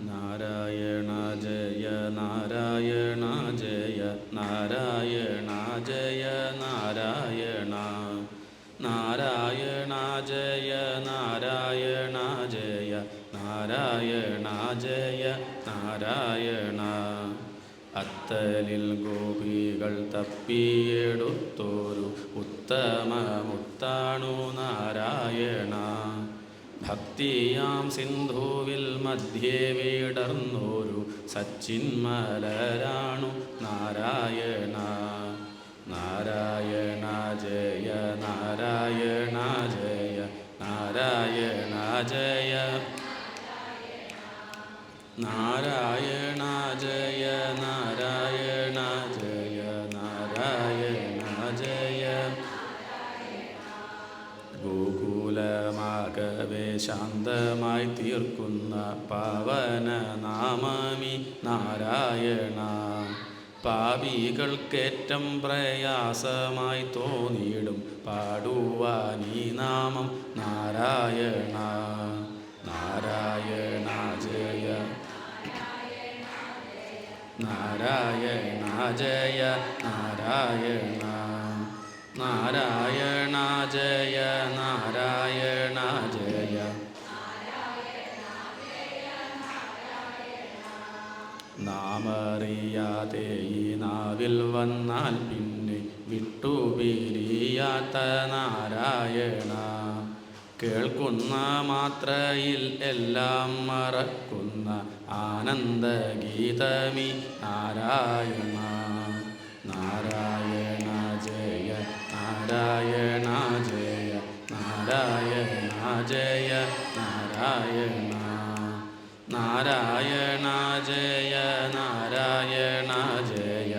നാരായണ ജയ നാരായണ ജയ നാരായണ ജയ നാരായണ നാരായണ ജയ നാരായണ ജയ നാരായണ ജയ നാരായണ. അത്തലിൽ ഗോപികൾ തപ്പിയെടുത്തോരു ഉത്തമമുത്താണു നാരായണ. ഭക്തിയാം സിന്ധുവിൽ മധ്യേ വിടർന്നോരു സച്ചിന്മലരാണു നാരായണ. നാരായണ ജയ നാരായണ ജയ നാരായണ ജയ നാരായണ ജയ നാരായണ ജയ നാരായണ ജയ. ഗോകുലമാകവേ ശാന്തമായി തീർക്കുന്ന പാവന നാമമി നാരായണ. പാപികൾക്കേറ്റം പ്രയാസമായി തോന്നിയിടും പാടുവാനീ നാമം നാരായണ. നാരായണ ജയ നാരായണ ജയ നാരായണ നാരായണ ജയ നാരായണ ജയ. നാമറിയാതെ ഈ നാവിൽ വന്നാൽ പിന്നെ വിട്ടുപിരിയാത്ത നാരായണ. കേൾക്കുന്ന മാത്രയിൽ എല്ലാം മറക്കുന്ന ആനന്ദഗീതമി നാരായണ. നാരായണ ജയ നാരായണ ജയ നാരായണ ജയ നാരായണ നാരായണ ജയ നാരായണ ജയ.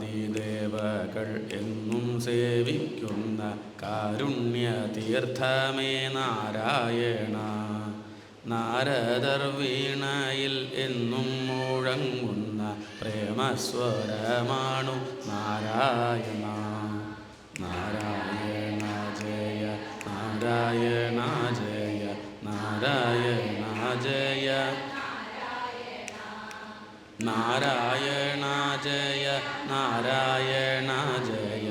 ബ്രഹ്മാദിദേവകൾ എന്നും സേവിക്കുന്ന കാരുണ്യതീർത്ഥമേ നാരായണ. നാരദർ വീണയിൽ എന്നും മുഴങ്ങുന്ന പ്രേമസ്വരമാണു നാരായണ. നാരായണ ജയ നാരായണ ജയ നാരായണ ജയ നാരായണ ജയ നാരായണ ജയ.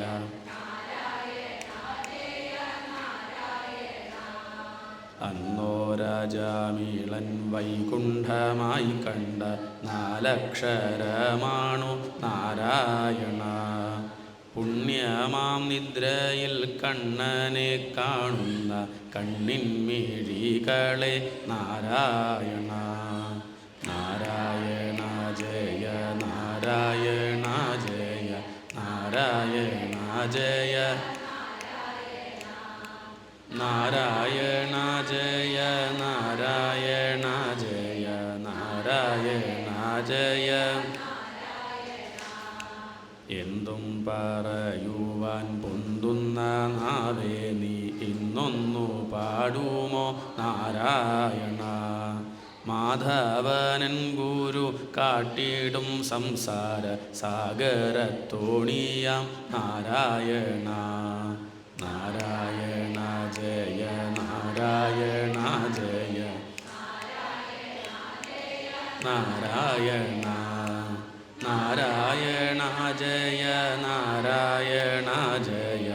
അന്നോ രാജാമീളൻ വൈകുണ്ഠമായി കണ്ട നാലക്ഷരമാണു നാരായണ. പുണ്യമാം നിദ്രയിൽ കണ്ണനെ കാണുന്ന കണ്ണിൻമിഴികളെ നാരായണ. നാരായണ ജയ നാരായണ ജയ നാരായണ ജയ നാരായണ ജയ നാരായണ ജയ നാരായണ ജയ. എന്തും പറയുവാൻ പൊന്തുന്ന നാവേ നീ ഇന്നൊന്നു പാടുമോ നാരായണ. മാധവനൻ ഗുരു കാട്ടിടും സംസാര സാഗരത്തോണിയാം നാരായണ. നാരായണ ജയ നാരായണ ജയ നാരായണ നാരായണ ജയ നാരായണ ജയ.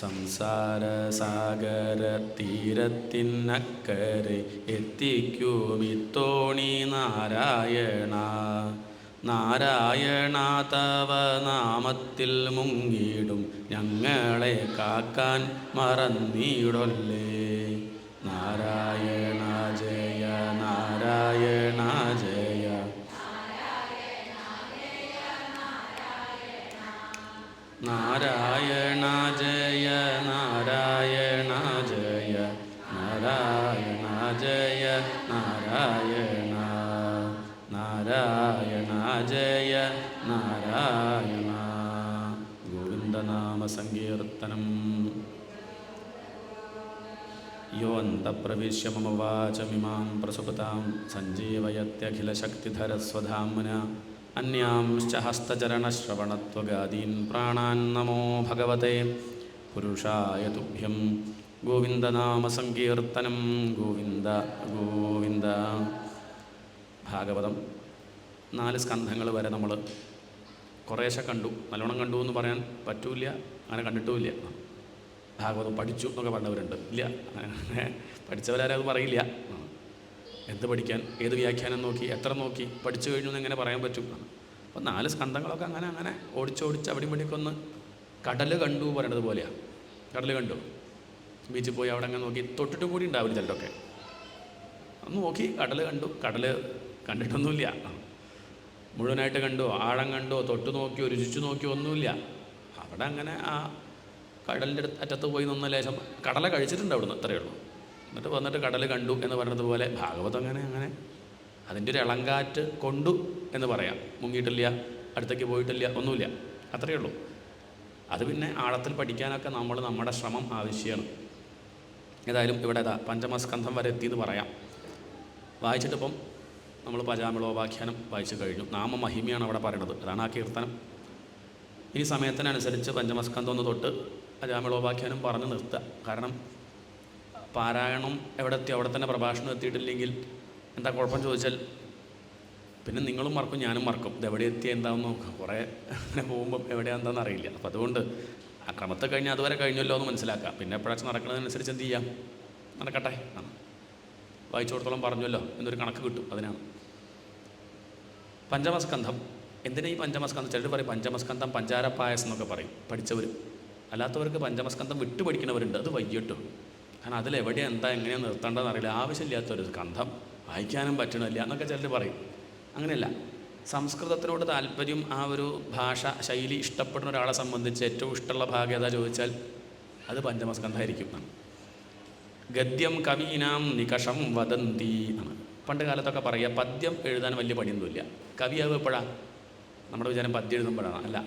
സംസാര സാഗര തീരത്തിനക്കരെ എത്തിക്കുമിത്തോണി നാരായണ. നാരായണ തവ നാമത്തിൽ മുങ്ങിടും ഞങ്ങളെ കാക്കാൻ മറന്നിടൊല്ലേ. നാരായണ ജയ നാരായണ ജയ നാരായണ ജയ നാരായണ ജയ നാരായണ ജയ നാരായണ നാരായണ ജയ നാരായണ. ഗോവിന്ദനാമ സങ്കീർത്തനം. യോ അന്തഃപ്രവിശ്യ മമ വാചമിമാം പ്രസുപ്താം സഞ്ജീവയത്യഖിലശക്തിധരസ്വധാമ്ന അന്യാംശ്ച ഹസ്തചരണശ്രവണത്വഗാദീൻ പ്രാണാൻ നമോ ഭഗവതേ പുരുഷായ തുഭ്യം. ഗോവിന്ദനാമസങ്കീർത്തനം. ഗോവിന്ദ ഗോവിന്ദ. ഭാഗവതം 4 സ്കന്ധങ്ങൾ വരെ നമ്മൾ കുറേശ്ശെ കണ്ടു. നല്ലോണം കണ്ടു എന്ന് പറയാൻ പറ്റൂല, അങ്ങനെ കണ്ടിട്ടുമില്ല. ഭാഗവതം പഠിച്ചു എന്നൊക്കെ പറഞ്ഞവരുണ്ട്. ഇല്ല, പഠിച്ചവരാരും അത് പറയില്ല. എന്ത് പഠിക്കാൻ, ഏത് വ്യാഖ്യാനം നോക്കി, എത്ര നോക്കി പഠിച്ചു കഴിഞ്ഞു എന്ന് എങ്ങനെ പറയാൻ പറ്റും? അപ്പോൾ 4 സ്കന്ധങ്ങളൊക്കെ അങ്ങനെ ഓടിച്ചോടിച്ച് അവിടെ ഇവിടെയൊക്കെ ഒന്ന് കടൽ കണ്ടു പറയണത് പോലെയാണ്. കടൽ കണ്ടു, ബീച്ചിൽ പോയി അവിടെ അങ്ങനെ നോക്കി തൊട്ടിട്ടും കൂടി ഉണ്ടാവില്ല ചിലരൊക്കെ. ഒന്ന് നോക്കി കടൽ കണ്ടു. കടൽ കണ്ടിട്ടൊന്നുമില്ല, മുഴുവനായിട്ട് കണ്ടോ, ആഴം കണ്ടോ, തൊട്ട് നോക്കിയോ, രുചിച്ചു നോക്കിയോ ഒന്നുമില്ല. അവിടെ അങ്ങനെ ആ കടലിൻ്റെ അറ്റത്ത് പോയി നിന്ന് ലേശം കടല കഴിച്ചിട്ടുണ്ട് അവിടുന്ന്, അത്രയേ ഉള്ളൂ. എന്നിട്ട് വന്നിട്ട് കടൽ കണ്ടു എന്ന് പറയുന്നത് പോലെ ഭാഗവതം അങ്ങനെ അതിൻ്റെ ഒരു ഇളങ്കാറ്റ് കൊണ്ടു എന്ന് പറയാം. മുങ്ങിയിട്ടില്ല, അടുത്തേക്ക് പോയിട്ടില്ല, ഒന്നുമില്ല, അത്രയേ ഉള്ളൂ. അത് പിന്നെ ആഴത്തിൽ പഠിക്കാനൊക്കെ നമ്മുടെ ശ്രമം ആവശ്യമാണ്. ഏതായാലും ഇവിടെ പഞ്ചമസ്കന്ധം വരെ എത്തിയെന്ന് പറയാം. വായിച്ചിട്ടിപ്പം നമ്മൾ പജാമിളോപാഖ്യാനം വായിച്ചു കഴിഞ്ഞു. നാമമഹിമയാണ് അവിടെ പറയുന്നത്, അതാണ് ആ കീർത്തനം. ഈ സമയത്തിനനുസരിച്ച് പഞ്ചമസ്കന്ധം ഒന്ന് തൊട്ട് പജാമിളോപാഖ്യാനം പറഞ്ഞ് നിർത്തുക. കാരണം പാരായണം എവിടെ എത്തി, അവിടെ തന്നെ പ്രഭാഷണം എത്തിയിട്ടില്ലെങ്കിൽ എന്താ കുഴപ്പം ചോദിച്ചാൽ പിന്നെ നിങ്ങളും മറക്കും, ഞാനും മറക്കും. ഇതെവിടെ എത്തിയ എന്താണെന്ന് നോക്കാം. കുറേ അങ്ങനെ പോകുമ്പം എവിടെയാണെന്താണെന്ന് അറിയില്ല. അപ്പോൾ അതുകൊണ്ട് ആ ക്രമത്തെ കഴിഞ്ഞാൽ അതുവരെ കഴിഞ്ഞല്ലോ എന്ന് മനസ്സിലാക്കാം. പിന്നെ എപ്പോഴാச்சுം നടക്കുന്നതിനനുസരിച്ച് എന്ത് ചെയ്യാം, നടക്കട്ടെ. വായിച്ചു കൊടുത്തോളം പറഞ്ഞല്ലോ എന്നൊരു കണക്ക് കിട്ടും. അതിനാണ് പഞ്ചമസ്കന്ധം. എന്തിനാ ഈ പഞ്ചമസ്കന്ധം? ചിലർ പറയും പഞ്ചമസ്കന്ധം പഞ്ചാരപ്പായസം എന്നൊക്കെ പറയും പഠിച്ചവർ. അല്ലാത്തവർക്ക് പഞ്ചമസ്കന്ധം വിട്ടു പഠിക്കുന്നവരുണ്ട്. അത് വയ്യട്ടോ. കാരണം അതിലെവിടെയാണ് എന്താ എങ്ങനെയാണ് നിർത്തേണ്ടതെന്ന് അറിയില്ല. ആവശ്യമില്ലാത്തൊരു സ്കന്ധം വായിക്കാനും പറ്റണില്ല എന്നൊക്കെ ചിലർ പറയും. അങ്ങനെയല്ല. സംസ്കൃതത്തിനോട് താല്പര്യം, ആ ഒരു ഭാഷ ശൈലി ഇഷ്ടപ്പെടുന്ന ഒരാളെ സംബന്ധിച്ച് ഏറ്റവും ഇഷ്ടമുള്ള ഭാഗം ഏതാ ചോദിച്ചാൽ അത് പഞ്ചമസ്കന്ധമായിരിക്കും. ഗദ്യം കവീനാം നികഷം വദന്തി ആണ് പണ്ട് കാലത്തൊക്കെ പറയുക. പദ്യം എഴുതാൻ വലിയ പണിയൊന്നുമില്ല. കവിയാവ് എപ്പോഴാണ്? നമ്മുടെ വിചാരം പദ്യം എഴുതുമ്പോഴാണ്. അല്ല,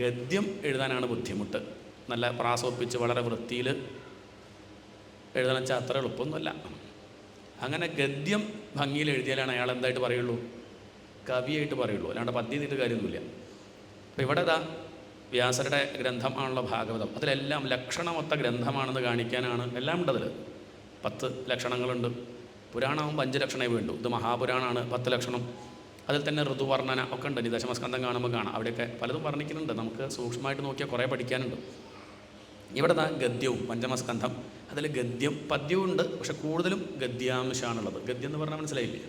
ഗദ്യം എഴുതാനാണ് ബുദ്ധിമുട്ട്. നല്ല പ്രാസോപ്പിച്ച് വളരെ വൃത്തിയിൽ എഴുതണം വെച്ചാൽ അത്ര എളുപ്പമൊന്നുമല്ല. അങ്ങനെ ഗദ്യം ഭംഗിയിൽ എഴുതിയാലാണ് അയാൾ എന്തായിട്ട് പറയുള്ളൂ? കവിയായിട്ട് പറയുള്ളൂ. അല്ലാണ്ട് പദ്യം ചെയ്തിട്ട് കാര്യമൊന്നുമില്ല. അപ്പോൾ ഇവിടെ വ്യാസരുടെ ഗ്രന്ഥം ആണല്ലോ ഭാഗവതം. അതിലെല്ലാം ലക്ഷണമൊത്ത ഗ്രന്ഥമാണെന്ന് കാണിക്കാനാണ് എല്ലാം ഉണ്ട്. അതിൽ 10 ലക്ഷണങ്ങളുണ്ട്. പുരാണമാകുമ്പോൾ 5 ലക്ഷണമേ വേണ്ടൂ. ഇത് മഹാപുരാണമാണ്, 10 ലക്ഷണം. അതിൽ തന്നെ ഋതുവർണ്ണന ഒക്കെ ഉണ്ട്. ഇനി ദശമസ്കന്ധം കാണുമ്പോൾ കാണാം. അവിടെയൊക്കെ പലതും വർണ്ണിക്കുന്നുണ്ട്. നമുക്ക് സൂക്ഷ്മമായിട്ട് നോക്കിയാൽ കുറേ പഠിക്കാനുണ്ട്. ഇവിടെ ഗദ്യവും പഞ്ചമസ്കന്ധം. അതിൽ ഗദ്യം പദ്യവും ഉണ്ട്, പക്ഷെ കൂടുതലും ഗദ്യാംശമാണുള്ളത്. ഗദ്യം എന്ന് പറഞ്ഞാൽ മനസ്സിലായില്ലേ?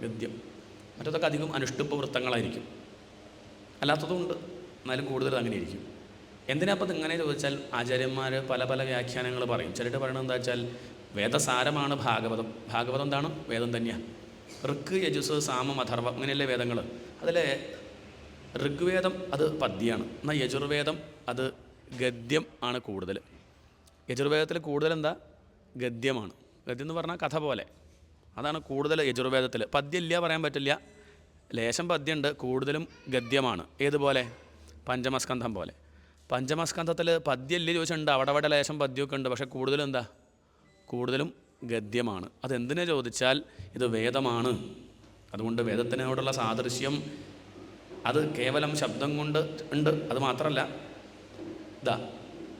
ഗദ്യം. മറ്റതൊക്കെ അധികം അനുഷ്ഠുപ്പ് വൃത്തങ്ങളായിരിക്കും. അല്ലാത്തതും ഉണ്ട്, എന്നാലും കൂടുതൽ അങ്ങനെ ഇരിക്കും. എന്തിനാ അപ്പം ഇങ്ങനെ ചോദിച്ചാൽ ആചാര്യന്മാർ പല പല വ്യാഖ്യാനങ്ങൾ പറയും. ചിലർ പറയണത് എന്താ വെച്ചാൽ വേദസാരമാണ് ഭാഗവതം. ഭാഗവതം എന്താണ്? വേദം തന്നെയാണ്. ഋക്ക്, യജുസ്, സാമം, അഥർവം അങ്ങനെയല്ലേ വേദങ്ങൾ. അതിലെ ഋഗ്വേദം അത് പദ്യമാണ്. എന്നാൽ യജുർവേദം അത് ഗദ്യം ആണ് കൂടുതൽ. യജുർവേദത്തിൽ കൂടുതൽ എന്താ? ഗദ്യമാണ്. ഗദ്യം എന്ന് പറഞ്ഞാൽ കഥ പോലെ. അതാണ് കൂടുതൽ യജുർവേദത്തിൽ. പദ്യം ഇല്ല പറയാൻ പറ്റില്ല. ലേശം പദ്യമുണ്ട്, കൂടുതലും ഗദ്യമാണ്. ഏതുപോലെ? പഞ്ചമസ്കന്ധം പോലെ. പഞ്ചമസ്കന്ധത്തിൽ പദ്യം ഇല്ല ചോദിച്ചിട്ടുണ്ട്. അവിടെ ലേശം പദ്യമൊക്കെ ഉണ്ട്, പക്ഷേ കൂടുതലും എന്താ? കൂടുതലും ഗദ്യമാണ്. അതെന്തിനാ ചോദിച്ചാൽ ഇത് വേദമാണ്. അതുകൊണ്ട് വേദത്തിനോടുള്ള സാദൃശ്യം അത് കേവലം ശബ്ദം കൊണ്ട് ഉണ്ട്. അത് മാത്രമല്ല,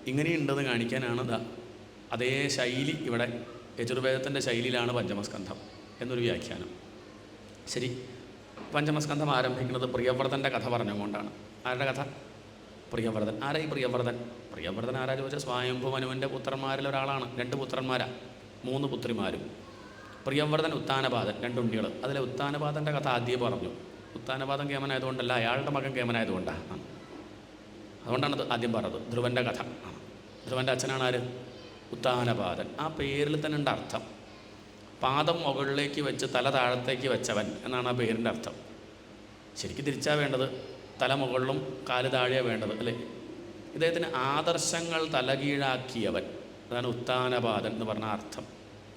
ഇങ്ങനെയുണ്ടെന്ന് കാണിക്കാനാണ് അതേ ശൈലി ഇവിടെ യജുർവേദത്തിൻ്റെ ശൈലിയിലാണ് പഞ്ചമസ്കന്ധം എന്നൊരു വ്യാഖ്യാനം. ശരി, പഞ്ചമസ്കന്ധം ആരംഭിക്കുന്നത് പ്രിയവ്രതൻ്റെ കഥ പറഞ്ഞുകൊണ്ടാണ്. ആരുടെ കഥ? പ്രിയവ്രതൻ. ആരാ ഈ പ്രിയവ്രതൻ? പ്രിയവ്രതൻ ആരാ ചോദിച്ചാൽ സ്വയംഭു മനുവിൻ്റെ പുത്രന്മാരിൽ ഒരാളാണ്. 2 പുത്രന്മാരാ, 3 പുത്രിമാരും. പ്രിയവ്രതൻ, ഉത്താനപാദൻ, 2 ഉണ്ണികൾ. അതിലെ ഉത്താനപാദൻ്റെ കഥ ആദ്യം പറഞ്ഞു. ഉത്താനപാദൻ കേമനായതുകൊണ്ടല്ല, അയാളുടെ മകൻ കേമനായതുകൊണ്ടാണ്. അതുകൊണ്ടാണത് ആദ്യം പറഞ്ഞത്. ധ്രുവൻ്റെ കഥ. ധ്രുവൻ്റെ അച്ഛനാണ് ആര്? ഉത്താനപാദൻ. ആ പേരിൽ തന്നെ ഉണ്ട് അർത്ഥം. പാദം മുകളിലേക്ക് വെച്ച് തല താഴത്തേക്ക് വെച്ചവൻ എന്നാണ് ആ പേരിൻ്റെ അർത്ഥം. ശരിക്കും തിരിച്ചാ വേണ്ടത്, തല മുകളിലും കാല് താഴെയാണ് വേണ്ടത്, അല്ലേ? ഇദ്ദേഹത്തിന് ആദർശങ്ങൾ തലകീഴാക്കിയവൻ, അതാണ് ഉത്താനപാദൻ എന്ന് പറഞ്ഞ അർത്ഥം.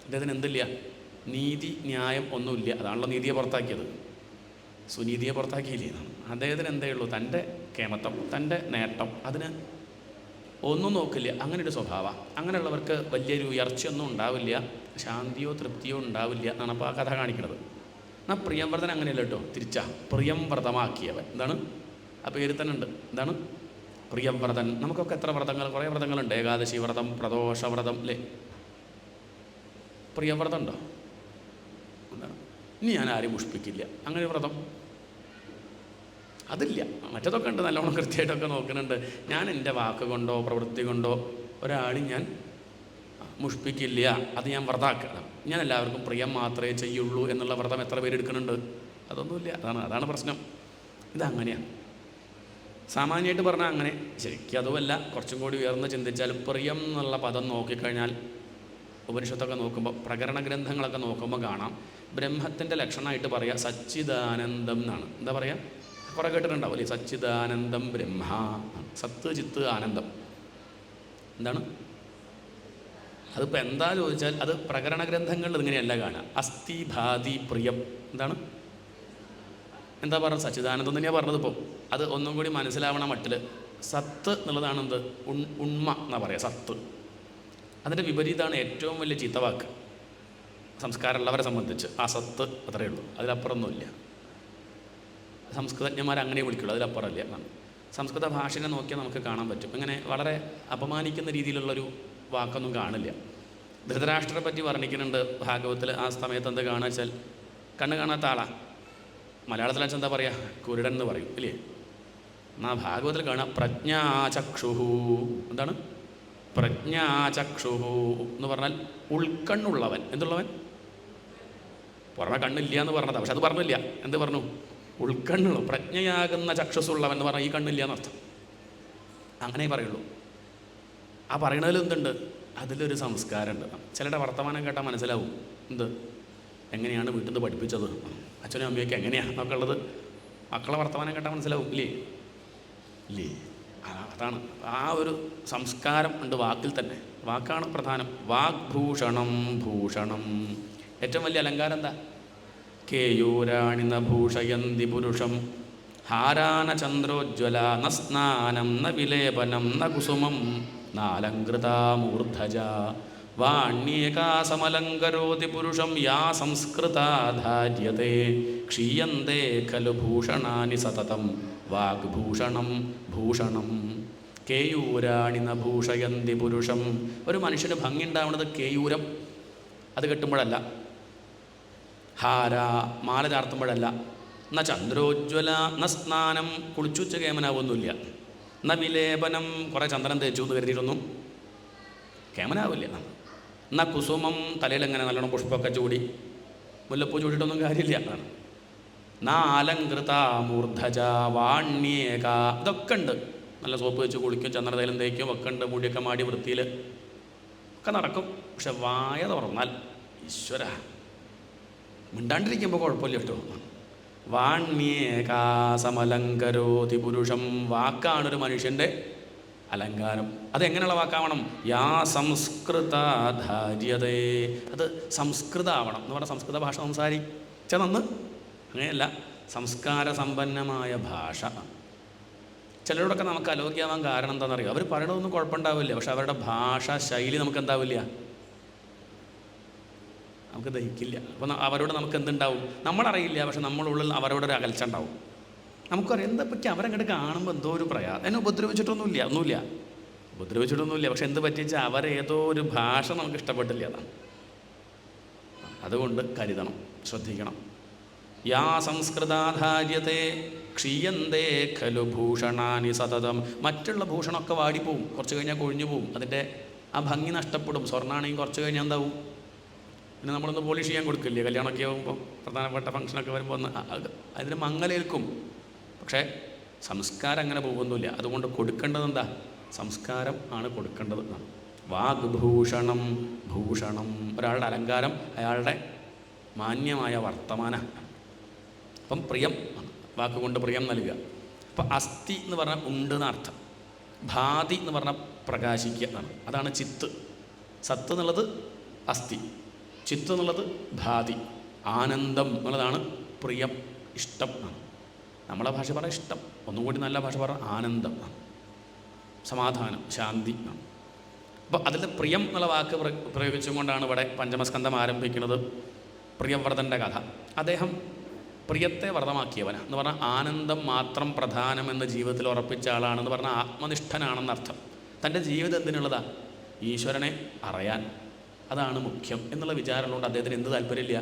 ഇദ്ദേഹത്തിന് എന്തില്ല? നീതി ന്യായം ഒന്നുമില്ല. അതാണല്ലോ നീതിയെ പുറത്താക്കിയത്. സുനീതിയെ പുറത്താക്കിയില്ലേ എന്നാണ്. അദ്ദേഹത്തിന് എന്തേ ഉള്ളൂ? തൻ്റെ കേമത്വം, തൻ്റെ നേട്ടം, അതിന് ഒന്നും നോക്കില്ല. അങ്ങനെയൊരു സ്വഭാവം. അങ്ങനെയുള്ളവർക്ക് വലിയൊരു ഉയർച്ചയൊന്നും ഉണ്ടാവില്ല, ശാന്തിയോ തൃപ്തിയോ ഉണ്ടാവില്ല എന്നാണ് അപ്പോൾ ആ കഥ കാണിക്കുന്നത്. എന്നാൽ പ്രിയംവ്രതൻ അങ്ങനെയല്ല കേട്ടോ, തിരിച്ചാ പ്രിയം വ്രതമാക്കിയവൻ. എന്താണ് ആ പേര് തന്നെ ഉണ്ട്, എന്താണ് പ്രിയംവ്രതൻ. നമുക്കൊക്കെ എത്ര വ്രതങ്ങൾ, കുറേ വ്രതങ്ങളുണ്ട്. ഏകാദശി വ്രതം, പ്രദോഷ വ്രതം അല്ലേ. പ്രിയവ്രതം ഉണ്ടോ? എന്താണ് ഇനി ഞാൻ ആരും പുഷ്പിക്കില്ല, അങ്ങനെ വ്രതം അതില്ല. മറ്റതൊക്കെ ഉണ്ട്, നല്ലോണം കൃത്യമായിട്ടൊക്കെ നോക്കുന്നുണ്ട്. ഞാൻ എൻ്റെ വാക്ക് കൊണ്ടോ പ്രവൃത്തി കൊണ്ടോ ഒരാളും ഞാൻ മുഷ്പിക്കില്ല, അത് ഞാൻ വ്രതാക്കണം. ഞാൻ എല്ലാവർക്കും പ്രിയം മാത്രമേ ചെയ്യുള്ളൂ എന്നുള്ള വ്രതം എത്ര പേര് എടുക്കുന്നുണ്ട്? അതൊന്നുമില്ല. അതാണ് പ്രശ്നം. ഇതങ്ങനെയാണ് സാമാന്യമായിട്ട് പറഞ്ഞാൽ. അങ്ങനെ ശരിക്കും അതുമല്ല, കുറച്ചും കൂടി ഉയർന്ന് ചിന്തിച്ചാൽ പ്രിയം എന്നുള്ള പദം നോക്കിക്കഴിഞ്ഞാൽ ഉപനിഷത്തൊക്കെ നോക്കുമ്പോൾ, പ്രകരണ ഗ്രന്ഥങ്ങളൊക്കെ നോക്കുമ്പോൾ കാണാം ബ്രഹ്മത്തിൻ്റെ ലക്ഷണമായിട്ട് പറയുക സച്ചിദാനന്ദം എന്നാണ്. എന്താ പറയുക? കുറേ കേട്ടിട്ടുണ്ടാവും അല്ലേ? സച്ചിദാനന്ദം ബ്രഹ്മ, സത്ത് ചിത്ത് ആനന്ദം. എന്താണ് അതിപ്പോൾ എന്താ ചോദിച്ചാൽ, അത് പ്രകരണ ഗ്രന്ഥങ്ങളിൽ ഇങ്ങനെയല്ല കാണുക. അസ്ഥി ഭാതി പ്രിയം. എന്താണ് എന്താ പറഞ്ഞത്? സച്ചിദാനന്ദം തന്നെയാണ് പറഞ്ഞത്. ഇപ്പോൾ അത് ഒന്നും കൂടി മനസ്സിലാവണ മട്ടിൽ സത്ത് എന്നുള്ളതാണ് എന്ത്? ഉണ്മ എന്നാ പറയുക, സത്ത്. അതിൻ്റെ വിപരീതമാണ് ഏറ്റവും വലിയ ചീത്തവാക്ക് സംസ്കാരമുള്ളവരെ സംബന്ധിച്ച്. ആ സത്ത് അത്രയേ ഉള്ളൂ, അതിലപ്പുറമൊന്നുമില്ല. സംസ്കൃതജ്ഞന്മാർ അങ്ങനെ വിളിക്കുള്ളൂ, അതിലപ്പുറമില്ല എന്നാണ്. സംസ്കൃത ഭാഷയെ നോക്കിയാൽ നമുക്ക് കാണാൻ പറ്റും. ഇങ്ങനെ വളരെ അപമാനിക്കുന്ന രീതിയിലുള്ളൊരു വാക്കൊന്നും കാണില്ല. ധൃതരാഷ്ട്രരെ പറ്റി വർണ്ണിക്കുന്നുണ്ട് ഭാഗവത്തിൽ. ആ സമയത്ത് എന്താ കാണുക വെച്ചാൽ, കണ്ണ് കാണാത്ത ആളാണ്. മലയാളത്തിൽ വെച്ചാൽ എന്താ പറയുക? കുരുടൻ എന്ന് പറയും ഇല്ലേ? എന്നാൽ ഭാഗവത്തിൽ കാണുക പ്രജ്ഞാചക്ഷുഹു. എന്താണ് പ്രജ്ഞാചക്ഷുഹു എന്ന് പറഞ്ഞാൽ ഉൾക്കണ്ണുള്ളവൻ. എന്തുള്ളവൻ? പുറമെ കണ്ണില്ല എന്ന് പറഞ്ഞത്, പക്ഷെ അത് പറഞ്ഞില്ല. എന്ത് പറഞ്ഞു? ഉൾക്കണ്ണുള്ളൂ. പ്രജ്ഞയാകുന്ന ചക്ഷുസുള്ളവൻ എന്ന് പറഞ്ഞാൽ ഈ കണ്ണില്ല എന്നർത്ഥം. അങ്ങനെ പറയുള്ളൂ. ആ പറയണതിൽ എന്തുണ്ട്? അതിലൊരു സംസ്കാരമുണ്ട്. ചിലരുടെ വർത്തമാനം കേട്ടാൽ മനസ്സിലാവും എന്ത്, എങ്ങനെയാണ് വീട്ടിൽ നിന്ന് പഠിപ്പിച്ചത്, അച്ഛനും അമ്മയൊക്കെ എങ്ങനെയാണ് എന്നൊക്കെ ഉള്ളത്. മക്കളെ വർത്തമാനം കേട്ടാൽ മനസ്സിലാവും ഇല്ലേ? ഇല്ലേ? അതാണ് ആ ഒരു സംസ്കാരം ഉണ്ട് വാക്കിൽ തന്നെ. വാക്കാണ് പ്രധാനം. വാഗ്ഭൂഷണം ഭൂഷണം. ഏറ്റവും വലിയ അലങ്കാരം എന്താ? കേയൂരാണി ന ഭൂഷയന്തി പുരുഷം ഹാരാന ചന്ദ്രോജ്വല ന സ്നാനം ന വിലേപനം ന കുസുമം നാലങ്കൃതാമൂർധജ വാണ്യേകാസമലങ്കരോതി പുരുഷം യാ സംസ്കൃതാധാര്യത്തെ ക്ഷീയന്തേ ഖലു ഭൂഷണാനി സതതം വാഗ്ഭൂഷണം ഭൂഷണം. കേയൂരാണി ന ഭൂഷയന്തി പുരുഷം. ഒരു മനുഷ്യന് ഭംഗി ഉണ്ടാവുന്നത് കേയൂരം അത് കെട്ടുമ്പോഴല്ല, ഹാര മാല ചാർത്തുമ്പോഴല്ല, ന ചന്ദ്രോജ്വല ന സ്നാനം കുളിച്ചുച്ച കേമനാവൊന്നുമില്ല, ന വിലേപനം കുറേ ചന്ദനം തേച്ചു എന്ന് കരുതിയിട്ടൊന്നും കേമനാവില്ല, ന കുസുമം തലയിലെങ്ങനെ നല്ലോണം പുഷ്പമൊക്കെ ചൂടി മുല്ലപ്പൂ ചൂടിയിട്ടൊന്നും കാര്യമില്ല, ന അലങ്കൃത മൂർധജ വാണ്യേക. ഇതൊക്കെ ഉണ്ട്. നല്ല സോപ്പ് വെച്ച് കുളിക്കും, ചന്ദനതൈലം തേക്കും, ഒക്കെ ഉണ്ട്. മുടിയൊക്കെ മാടി വൃത്തിയിൽ ഒക്കെ നടക്കും. പക്ഷെ വായ തുറന്നാൽ ഈശ്വര മിണ്ടാണ്ടിരിക്കുമ്പോൾ കുഴപ്പമില്ല കേട്ടോ. വാണ്യേകാസമലങ്കരോതി പുരുഷം. വാക്കാണൊരു മനുഷ്യൻ്റെ അലങ്കാരം. അതെങ്ങനെയുള്ള വാക്കാവണം? യാ സംസ്കൃതാധാര്യതേ. അത് സംസ്കൃതമാവണം എന്ന് പറഞ്ഞാൽ സംസ്കൃത ഭാഷ സംസാരിച്ച നന്ന്. അങ്ങനെയല്ല, സംസ്കാര സമ്പന്നമായ ഭാഷ. ചിലരോടൊക്കെ നമുക്ക് അലോഗ്യമാവാൻ കാരണം എന്താണെന്നറിയാം? അവർ പറയണതൊന്നും കുഴപ്പമുണ്ടാവില്ല, പക്ഷെ അവരുടെ ഭാഷ ശൈലി നമുക്ക് എന്താവില്ല, നമുക്ക് ദഹിക്കില്ല. അപ്പോൾ അവരോട് നമുക്ക് എന്തുണ്ടാവും? നമ്മളറിയില്ല, പക്ഷെ നമ്മളുള്ളിൽ അവരോടൊരു അകൽച്ച ഉണ്ടാവും. നമുക്കറിയാം എന്താ പറ്റി അവരങ്ങോട്ട് കാണുമ്പോൾ എന്തോ ഒരു പ്രയാസം. എന്നെ ഒന്നുമില്ല, പക്ഷെ എന്ത് പറ്റിച്ചാൽ അവരേതോ ഒരു ഭാഷ നമുക്ക് ഇഷ്ടപ്പെട്ടില്ല. അതാണ്. അതുകൊണ്ട് കരുതണം, ശ്രദ്ധിക്കണം. യാ സംസ്കൃതാധാര്യത്തെ ക്ഷീയന്തേ ഖലു ഭൂഷണാനി സതതം. മറ്റുള്ള ഭൂഷണമൊക്കെ വാടിപ്പോവും, കുറച്ച് കഴിഞ്ഞാൽ കൊഴിഞ്ഞു പോവും, അതിൻ്റെ ആ ഭംഗി നഷ്ടപ്പെടും. സ്വർണ്ണമാണെങ്കിൽ കുറച്ച് കഴിഞ്ഞാൽ എന്താവും? പിന്നെ നമ്മളൊന്ന് പോളിഷ് ചെയ്യാൻ കൊടുക്കില്ലേ? കല്യാണമൊക്കെ ആകുമ്പോൾ, പ്രധാനപ്പെട്ട ഫംഗ്ഷനൊക്കെ വരുമ്പോൾ ഒന്ന് അതിന് മങ്ങലേൽക്കും. പക്ഷേ സംസ്കാരം അങ്ങനെ പോകുന്നില്ല. അതുകൊണ്ട് കൊടുക്കേണ്ടത് എന്താ? സംസ്കാരം ആണ് കൊടുക്കേണ്ടത്. വാഗ്ഭൂഷണം ഭൂഷണം. ഒരാളുടെ അലങ്കാരം അയാളുടെ മാന്യമായ വർത്തമാനം. അപ്പം പ്രിയം, വാക്കുകൊണ്ട് പ്രിയം നൽകുക. അപ്പം അസ്ഥി എന്ന് പറഞ്ഞാൽ ഉണ്ട് എന്നർത്ഥം. ഭാതി എന്ന് പറഞ്ഞാൽ പ്രകാശിക്കുക എന്നാണ്. അതാണ് ചിത്ത്. സത്ത് എന്നുള്ളത് അസ്ഥി, ചിത്ത് എന്നുള്ളത് ഭാതി. ആനന്ദം എന്നുള്ളതാണ് പ്രിയം, ഇഷ്ടം. നമ്മളെ ഭാഷ പറഞ്ഞാൽ ഇഷ്ടം. ഒന്നും കൂടി നല്ല ഭാഷ പറഞ്ഞാൽ ആനന്ദം, സമാധാനം, ശാന്തി. അപ്പോൾ അതിൽ പ്രിയം എന്നുള്ള വാക്ക് പ്രയോഗിച്ചുകൊണ്ടാണ് ഇവിടെ പഞ്ചമസ്കന്ധം ആരംഭിക്കുന്നത്. പ്രിയവ്രതൻ്റെ കഥ. അദ്ദേഹം പ്രിയത്തെ വ്രതമാക്കിയവനാണ് എന്ന് പറഞ്ഞാൽ ആനന്ദം മാത്രം പ്രധാനമെന്ന് ജീവിതത്തിൽ ഉറപ്പിച്ച ആളാണെന്ന് പറഞ്ഞാൽ ആത്മനിഷ്ഠനാണെന്നർത്ഥം. തൻ്റെ ജീവിതം എന്തിനുള്ളതാ? ഈശ്വരനെ അറിയാൻ, അതാണ് മുഖ്യം എന്നുള്ള വിചാരമുള്ളതുകൊണ്ട് അദ്ദേഹത്തിന് എന്ത് താല്പര്യമില്ല?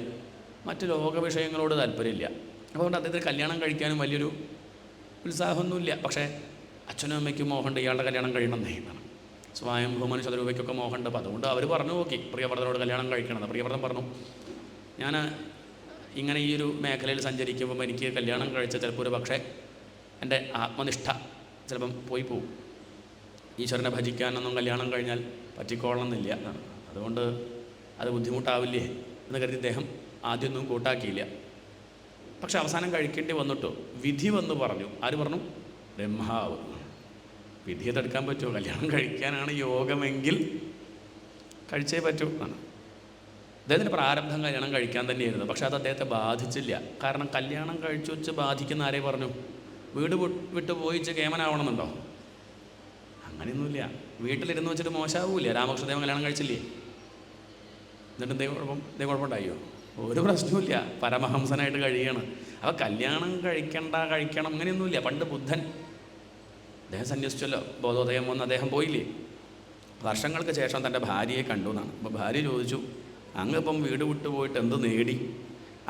മറ്റ് ലോക വിഷയങ്ങളോട് താല്പര്യമില്ല. അതുകൊണ്ട് അദ്ദേഹത്തിന് കല്യാണം കഴിക്കാനും വലിയൊരു ഉത്സാഹമൊന്നുമില്ല. പക്ഷേ അച്ഛനും അമ്മയ്ക്കും മോഹമുണ്ട് ഇയാളുടെ കല്യാണം കഴിയണം എന്നാണ്. സ്വയം ബഹുമാന ശതരൂപയ്ക്കൊക്കെ മോഹമുണ്ട്. അപ്പോൾ അതുകൊണ്ട് അവർ പറഞ്ഞു നോക്കി പ്രിയവ്രതനോട് കല്യാണം കഴിക്കണമെന്ന്. പ്രിയവ്രതൻ പറഞ്ഞു, ഞാൻ ഇങ്ങനെ ഈ ഒരു മേഖലയിൽ സഞ്ചരിക്കുമ്പം എനിക്ക് കല്യാണം കഴിച്ച ചിലപ്പോൾ ഒരു പക്ഷേ എൻ്റെ ആത്മനിഷ്ഠ ചിലപ്പം പോയി പോവും. ഈശ്വരനെ ഭജിക്കാനൊന്നും കല്യാണം കഴിഞ്ഞാൽ പറ്റിക്കൊള്ളണമെന്നില്ല. അതുകൊണ്ട് അത് ബുദ്ധിമുട്ടാവില്ലേ എന്ന് കരുതി അദ്ദേഹം ആദ്യമൊന്നും കൂട്ടാക്കിയില്ല. പക്ഷെ അവസാനം കഴിക്കേണ്ടി വന്നിട്ടോ വിധി വന്ന് പറഞ്ഞു. ആര് പറഞ്ഞു? ബ്രഹ്മാവ്. വിധിയെ തടുക്കാൻ പറ്റുമോ? കല്യാണം കഴിക്കാനാണ് യോഗമെങ്കിൽ കഴിച്ചേ പറ്റൂ എന്നാണ്. അദ്ദേഹത്തിൻ്റെ പ്രാരബ്ധം കല്യാണം കഴിക്കാൻ തന്നെയായിരുന്നു. പക്ഷെ അത് അദ്ദേഹത്തെ ബാധിച്ചില്ല. കാരണം കല്യാണം കഴിച്ചു വെച്ച് ബാധിക്കുന്ന ആരെ പറഞ്ഞു? വീട് വിട്ട് പോയിച്ച് കേമനാവണമെന്നുണ്ടോ? അങ്ങനെയൊന്നുമില്ല. വീട്ടിലിരുന്ന് വെച്ചിട്ട് മോശമാവില്ല. രാമകൃഷ്ണദേവൻ കല്യാണം കഴിച്ചില്ലേ? എന്നിട്ട് എന്തേ കുഴപ്പമുണ്ടായോ? ഒരു പ്രശ്നവുമില്ല. പരമഹംസനായിട്ട് കഴിയാണ്. അപ്പോൾ കല്യാണം കഴിക്കണം അങ്ങനെയൊന്നുമില്ല. പണ്ട് ബുദ്ധൻ അദ്ദേഹം സന്യസിച്ചല്ലോ, ബോധോദയം വന്ന് അദ്ദേഹം പോയില്ലേ? വർഷങ്ങൾക്ക് ശേഷം തൻ്റെ ഭാര്യയെ കണ്ടു എന്നാണ്. അപ്പോൾ ഭാര്യ ചോദിച്ചു, അങ്ങ് ഇപ്പം വീട് വിട്ടു പോയിട്ട് എന്ത് നേടി?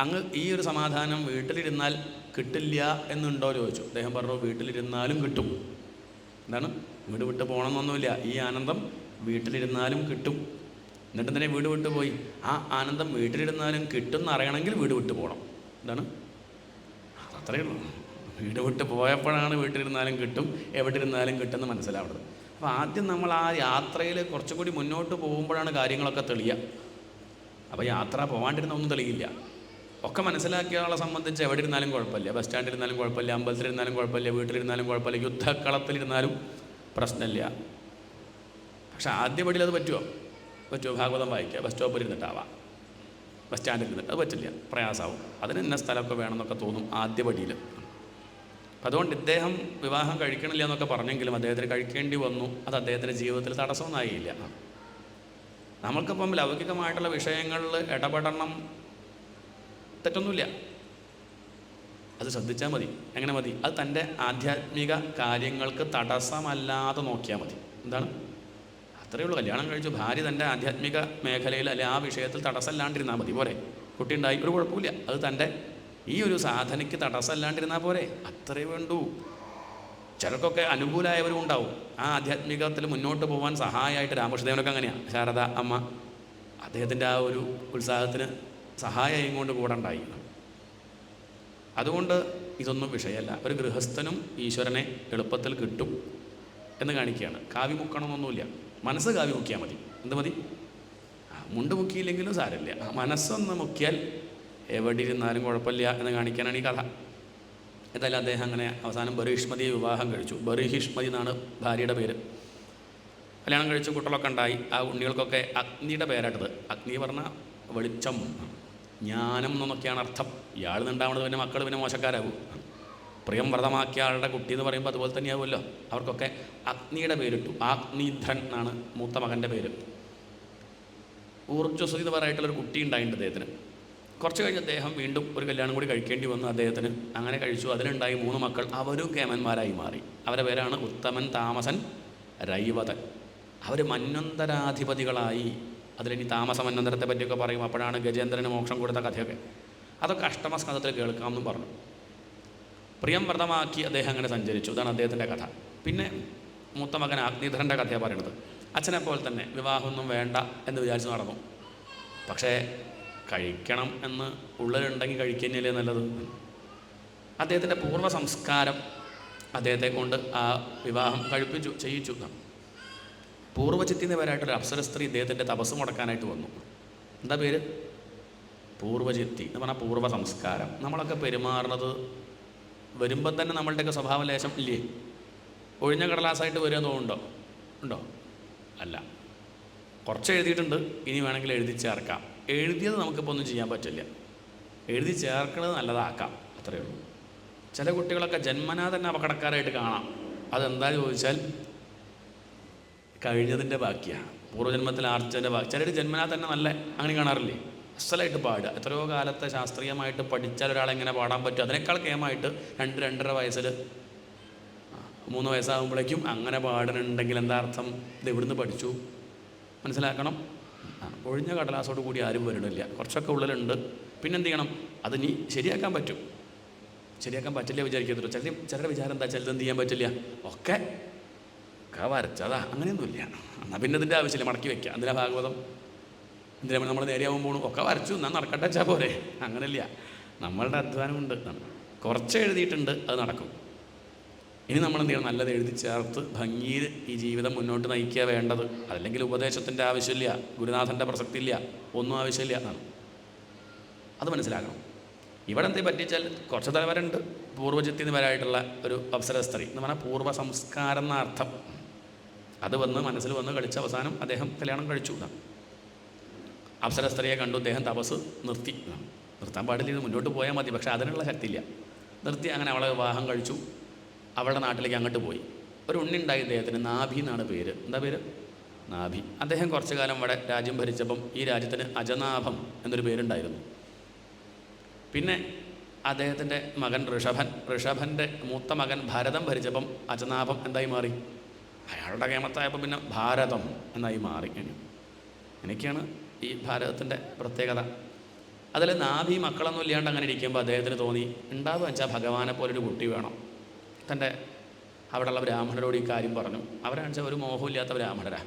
അങ്ങ് ഈ ഒരു സമാധാനം വീട്ടിലിരുന്നാൽ കിട്ടില്ല എന്നുണ്ടോ ചോദിച്ചു. അദ്ദേഹം പറഞ്ഞു, വീട്ടിലിരുന്നാലും കിട്ടും. എന്താണ്? വീട് വിട്ട് പോകണമെന്നൊന്നുമില്ല. ഈ ആനന്ദം വീട്ടിലിരുന്നാലും കിട്ടും. എന്നിട്ട് തന്നെ വീട് വിട്ടു പോയി. ആ ആനന്ദം വീട്ടിലിരുന്നാലും കിട്ടും എന്നറിയണമെങ്കിൽ വീട് വിട്ടു പോകണം. എന്താണ്? അതത്രയേ ഉള്ളൂ. വീട് വിട്ട് പോയപ്പോഴാണ് വീട്ടിലിരുന്നാലും കിട്ടും, എവിടെ ഇരുന്നാലും കിട്ടുമെന്ന് മനസ്സിലാവുന്നത്. അപ്പോൾ ആദ്യം നമ്മൾ ആ യാത്രയിൽ കുറച്ചുകൂടി മുന്നോട്ട് പോകുമ്പോഴാണ് കാര്യങ്ങളൊക്കെ തെളിയുക. അപ്പോൾ യാത്ര പോകാണ്ടിരുന്ന ഒന്നും തെളിയില്ല. ഒക്കെ മനസ്സിലാക്കിയ ആളെ സംബന്ധിച്ച് എവിടെ ഇരുന്നാലും കുഴപ്പമില്ല. ബസ് സ്റ്റാൻഡിലിരുന്നാലും കുഴപ്പമില്ല, അമ്പലത്തിലിരുന്നാലും കുഴപ്പമില്ല, വീട്ടിലിരുന്നാലും കുഴപ്പമില്ല, യുദ്ധക്കളത്തിലിരുന്നാലും പ്രശ്നമില്ല. പക്ഷെ ആദ്യപടിയിൽ അത് പറ്റുമോ? ഭാഗവതം വായിക്കുക, ബസ് സ്റ്റോപ്പിൽ ഇരുന്നിട്ടാവാം, ബസ് സ്റ്റാൻഡിൽ ഇരുന്നിട്ട് അത് പറ്റില്ല, പ്രയാസമാവും. അതിന് ഇന്ന സ്ഥലമൊക്കെ വേണമെന്നൊക്കെ തോന്നും ആദ്യപടിയിൽ. അപ്പം അതുകൊണ്ട് ഇദ്ദേഹം വിവാഹം കഴിക്കണില്ല എന്നൊക്കെ പറഞ്ഞെങ്കിലും അദ്ദേഹത്തിന് കഴിക്കേണ്ടി വന്നു. അത് അദ്ദേഹത്തിൻ്റെ ജീവിതത്തിൽ തടസ്സമൊന്നായില്ല. നമ്മൾക്കിപ്പം ലൗകികമായിട്ടുള്ള വിഷയങ്ങളിൽ ഇടപെടണം, തെറ്റൊന്നുമില്ല. അത് ശ്രദ്ധിച്ചാൽ മതി. എങ്ങനെ മതി? അത് തൻ്റെ ആധ്യാത്മിക കാര്യങ്ങൾക്ക് തടസ്സമല്ലാതെ നോക്കിയാൽ മതി. എന്താണ്? അത്രയേ ഉള്ളൂ. കല്യാണം കഴിച്ചു, ഭാര്യ തൻ്റെ ആധ്യാത്മിക മേഖലയിൽ അല്ലെ ആ വിഷയത്തിൽ തടസ്സമല്ലാണ്ടിരുന്നാൽ മതി. പോരെ? കുട്ടി ഉണ്ടായി, ഒരു കുഴപ്പമില്ല. അത് തൻ്റെ ഈ ഒരു സാധനയ്ക്ക് തടസ്സമല്ലാണ്ടിരുന്നാൽ പോരെ? അത്രയേ വേണ്ടൂ. ചിലർക്കൊക്കെ അനുകൂലമായവരും ഉണ്ടാവും. ആ ആധ്യാത്മികത്തിൽ മുന്നോട്ട് പോകാൻ സഹായമായിട്ട് രാമകൃഷ്ണദേവനൊക്കെ അങ്ങനെയാണ്. ശാരദ അമ്മ അദ്ദേഹത്തിൻ്റെ ആ ഒരു ഉത്സാഹത്തിന് സഹായം കൊണ്ട് കൂടെ ഉണ്ടായി. അതുകൊണ്ട് ഇതൊന്നും വിഷയമല്ല. ഒരു ഗൃഹസ്ഥനും ഈശ്വരനെ എളുപ്പത്തിൽ കിട്ടും എന്ന് കാണിക്കുകയാണ്. കാവ്യ മുക്കണമെന്നൊന്നുമില്ല. മനസ്സ് കാവ്യ മുക്കിയാൽ മതി. എന്ത് മതി? മുണ്ട് മുക്കിയില്ലെങ്കിലും സാരമില്ല. മനസ്സൊന്ന് മുക്കിയാൽ എവിടെ ഇരുന്നാലും കുഴപ്പമില്ല എന്ന് കാണിക്കാനാണ് ഈ കഥ. എന്തായാലും അദ്ദേഹം അങ്ങനെ അവസാനം ബർഹിഷ്മതിയെ വിവാഹം കഴിച്ചു. ബർഹിഷ്മതി എന്നാണ് ഭാര്യയുടെ പേര്. കല്യാണം കഴിച്ച് കുട്ടികളൊക്കെ ഉണ്ടായി. ആ ഉണ്ണികൾക്കൊക്കെ അഗ്നിയുടെ പേരായിട്ടത്. അഗ്നി പറഞ്ഞാൽ വെളിച്ചം, ജ്ഞാനം എന്നൊക്കെയാണ് അർത്ഥം. ഇയാൾ നിന്നുണ്ടാവുന്നത് പിന്നെ മക്കൾ പിന്നെ മോശക്കാരാകും. പ്രിയം വ്രതമാക്കിയ ആളുടെ കുട്ടി എന്ന് പറയുമ്പോൾ അതുപോലെ തന്നെയാവുമല്ലോ. അവർക്കൊക്കെ അഗ്നിയുടെ പേരിട്ടു. ആഗ്നിധൻ എന്നാണ് മൂത്ത മകൻ്റെ പേര്. ഊർജ്ജസ്വതി എന്ന് പറയായിട്ടുള്ളൊരു കുട്ടി ഉണ്ടായിട്ടുണ്ട് അദ്ദേഹത്തിന്. കുറച്ച് കഴിഞ്ഞ് അദ്ദേഹം വീണ്ടും ഒരു കല്യാണം കൂടി കഴിക്കേണ്ടി വന്നു അദ്ദേഹത്തിന്. അങ്ങനെ കഴിച്ചു. അതിലുണ്ടായി 3 മക്കൾ. അവരും കേമന്മാരായി മാറി. അവരുടെ പേരാണ് ഉത്തമൻ, താമസൻ, രൈവതൻ. അവർ മന്വന്തരാധിപതികളായി. അതിലിനി താമസ മന്വന്തരത്തെ പറ്റിയൊക്കെ പറയും. അപ്പോഴാണ് ഗജേന്ദ്രന് മോക്ഷം കൊടുത്ത കഥയൊക്കെ. അതൊക്കെ അഷ്ടമസ്കന്ധത്തിൽ കേൾക്കാമെന്നും പറഞ്ഞു. പ്രിയം വ്രതമാക്കി അദ്ദേഹം അങ്ങനെ സഞ്ചരിച്ചു. ഇതാണ് അദ്ദേഹത്തിൻ്റെ കഥ. പിന്നെ മൂത്ത മകൻ അഗ്നിധരൻ്റെ കഥയാണ് പറയുന്നത്. അച്ഛനെ പോലെ തന്നെ വിവാഹമൊന്നും വേണ്ട എന്ന് വിചാരിച്ച് നടന്നു. പക്ഷേ കഴിക്കണം എന്ന് ഉള്ളിലുണ്ടെങ്കിൽ കഴിക്കുന്നല്ലേ നല്ലത്. അദ്ദേഹത്തിൻ്റെ പൂർവ്വ സംസ്കാരം അദ്ദേഹത്തെ കൊണ്ട് ആ വിവാഹം ചെയ്യിച്ചു. പൂർവ്വചിത്തി എന്ന പേരായിട്ടൊരു അപ്സര സ്ത്രീ ഇദ്ദേഹത്തിൻ്റെ തപസ് മുടക്കാനായിട്ട് വന്നു. എന്താ പേര്? പൂർവ്വചിത്തി എന്ന് പറഞ്ഞാൽ പൂർവ്വ സംസ്കാരം. നമ്മളൊക്കെ പെരുമാറുന്നത് വരുമ്പം തന്നെ നമ്മളുടെയൊക്കെ സ്വഭാവ ലേശം ഇല്ലേ? ഒഴിഞ്ഞ കടലാസായിട്ട് വരിക ഉണ്ടോ? അല്ല. കുറച്ച് എഴുതിയിട്ടുണ്ട്, ഇനി വേണമെങ്കിൽ എഴുതി ചേർക്കാം. എഴുതിയത് നമുക്കിപ്പോൾ ഒന്നും ചെയ്യാൻ പറ്റില്ല. എഴുതി ചേർക്കുന്നത് നല്ലതാക്കാം, അത്രയേ ഉള്ളൂ. ചില കുട്ടികളൊക്കെ ജന്മനാ തന്നെ അപകടക്കാരായിട്ട് കാണാം. അതെന്താ ചോദിച്ചാൽ കഴിഞ്ഞതിൻ്റെ ബാക്കിയാണ്, പൂർവ്വജന്മത്തിൽ ആർജിച്ചതിൻ്റെ ബാക്കി. ചിലർ ജന്മനാ തന്നെ നല്ല അങ്ങനെ കാണാറില്ലേ? അസലായിട്ട് പാടുക. എത്രയോ കാലത്തെ ശാസ്ത്രീയമായിട്ട് പഠിച്ചാൽ ഒരാളെങ്ങനെ പാടാൻ പറ്റും? അതിനേക്കാൾ കേമായിട്ട് 2-2.5 വയസ്സിൽ 3 വയസ്സാകുമ്പോഴേക്കും അങ്ങനെ പാടുന്നുണ്ടെങ്കിൽ എന്താ അർത്ഥം? ഇത് എവിടുന്ന് പഠിച്ചു? മനസ്സിലാക്കണം. ഒഴിഞ്ഞ കടലാസോട് കൂടി ആരും വരണില്ല. കുറച്ചൊക്കെ ഉള്ളിലുണ്ട്. പിന്നെന്ത് ചെയ്യണം? അത് നീ ശരിയാക്കാൻ പറ്റും. ശരിയാക്കാൻ പറ്റില്ല വിചാരിക്കത്തുള്ളൂ. ചിലരുടെ വിചാരം എന്താ? ചിലതെന്ത് ചെയ്യാൻ പറ്റില്ല, ഒക്കെ വരച്ചതാ, അങ്ങനെയൊന്നുമില്ല. എന്നാൽ പിന്നെ ഇതിൻ്റെ ആവശ്യമില്ല, മടക്കി വയ്ക്കുക. എന്തിനാ ഭാഗവതം? എന്തിനാ നമ്മൾ നേരെയാവും പോകണം? ഒക്കെ വരച്ചു, എന്നാൽ നടക്കട്ടെ വെച്ചാൽ പോരെ. അങ്ങനെയില്ല, നമ്മളുടെ അധ്വാനമുണ്ട്. കുറച്ച് എഴുതിയിട്ടുണ്ട്, അത് നടക്കും. ഇനി നമ്മൾ എന്ത് ചെയ്യണം? നല്ലത് എഴുതി ചേർത്ത് ഭംഗിയിൽ ഈ ജീവിതം മുന്നോട്ട് നയിക്കുക വേണ്ടത്. അതല്ലെങ്കിൽ ഉപദേശത്തിൻ്റെ ആവശ്യമില്ല, ഗുരുനാഥൻ്റെ പ്രസക്തി ഇല്ല, ഒന്നും ആവശ്യമില്ല എന്നാണ്. അത് മനസ്സിലാക്കണം. ഇവിടെ എന്തേ പറ്റിച്ചാൽ കുറച്ച് തലവരുണ്ട്. പൂർവ്വജത്തിൽ നിന്ന് വരായിട്ടുള്ള ഒരു അപ്സര സ്ത്രീ എന്ന് പറഞ്ഞാൽ പൂർവ്വ സംസ്കാരം എന്ന അർത്ഥം. അത് മനസ്സിൽ വന്ന് കളിച്ച അവസാനം അദ്ദേഹം കല്യാണം കഴിച്ചു. അപ്സര സ്ത്രീയെ കണ്ടു, അദ്ദേഹം തപസ് നിർത്തി. നിർത്താൻ പാടില്ല, ഇത് മുന്നോട്ട് പോയാൽ മതി, പക്ഷേ അതിനുള്ള ശക്തിയില്ല. നിർത്തി. അങ്ങനെ അവളെ വിവാഹം കഴിച്ചു. അവളുടെ നാട്ടിലേക്ക് അങ്ങോട്ട് പോയി. ഒരു ഉണ്ണി ഉണ്ടായി അദ്ദേഹത്തിന്. നാഭി എന്നാണ് പേര്. എന്താ പേര്? നാഭി. അദ്ദേഹം കുറച്ചു കാലം ഇവിടെ രാജ്യം ഭരിച്ചപ്പം ഈ രാജ്യത്തിന് അജനാഭം എന്നൊരു പേരുണ്ടായിരുന്നു. പിന്നെ അദ്ദേഹത്തിൻ്റെ മകൻ ഋഷഭൻ്റെ മൂത്ത മകൻ ഭരതം ഭരിച്ചപ്പം അജനാഭം എന്തായി മാറി? അയാളുടെ കേമത്തായപ്പോൾ പിന്നെ ഭാരതം എന്നായി മാറി. എനിക്കാണ് ഈ ഭാരതത്തിൻ്റെ പ്രത്യേകത. അതിൽ നാഭി മക്കളൊന്നും ഇല്ലാണ്ട് അങ്ങനെ ഇരിക്കുമ്പോൾ അദ്ദേഹത്തിന് തോന്നി, ഉണ്ടാവുക വെച്ചാൽ ഭഗവാനെ പോലൊരു കുട്ടി വേണം. തൻ്റെ അവിടെയുള്ള ബ്രാഹ്മണരോട് ഈ കാര്യം പറഞ്ഞു. അവരാണെന്ന് വെച്ചാൽ ഒരു മോഹമില്ലാത്ത ബ്രാഹ്മണരാ,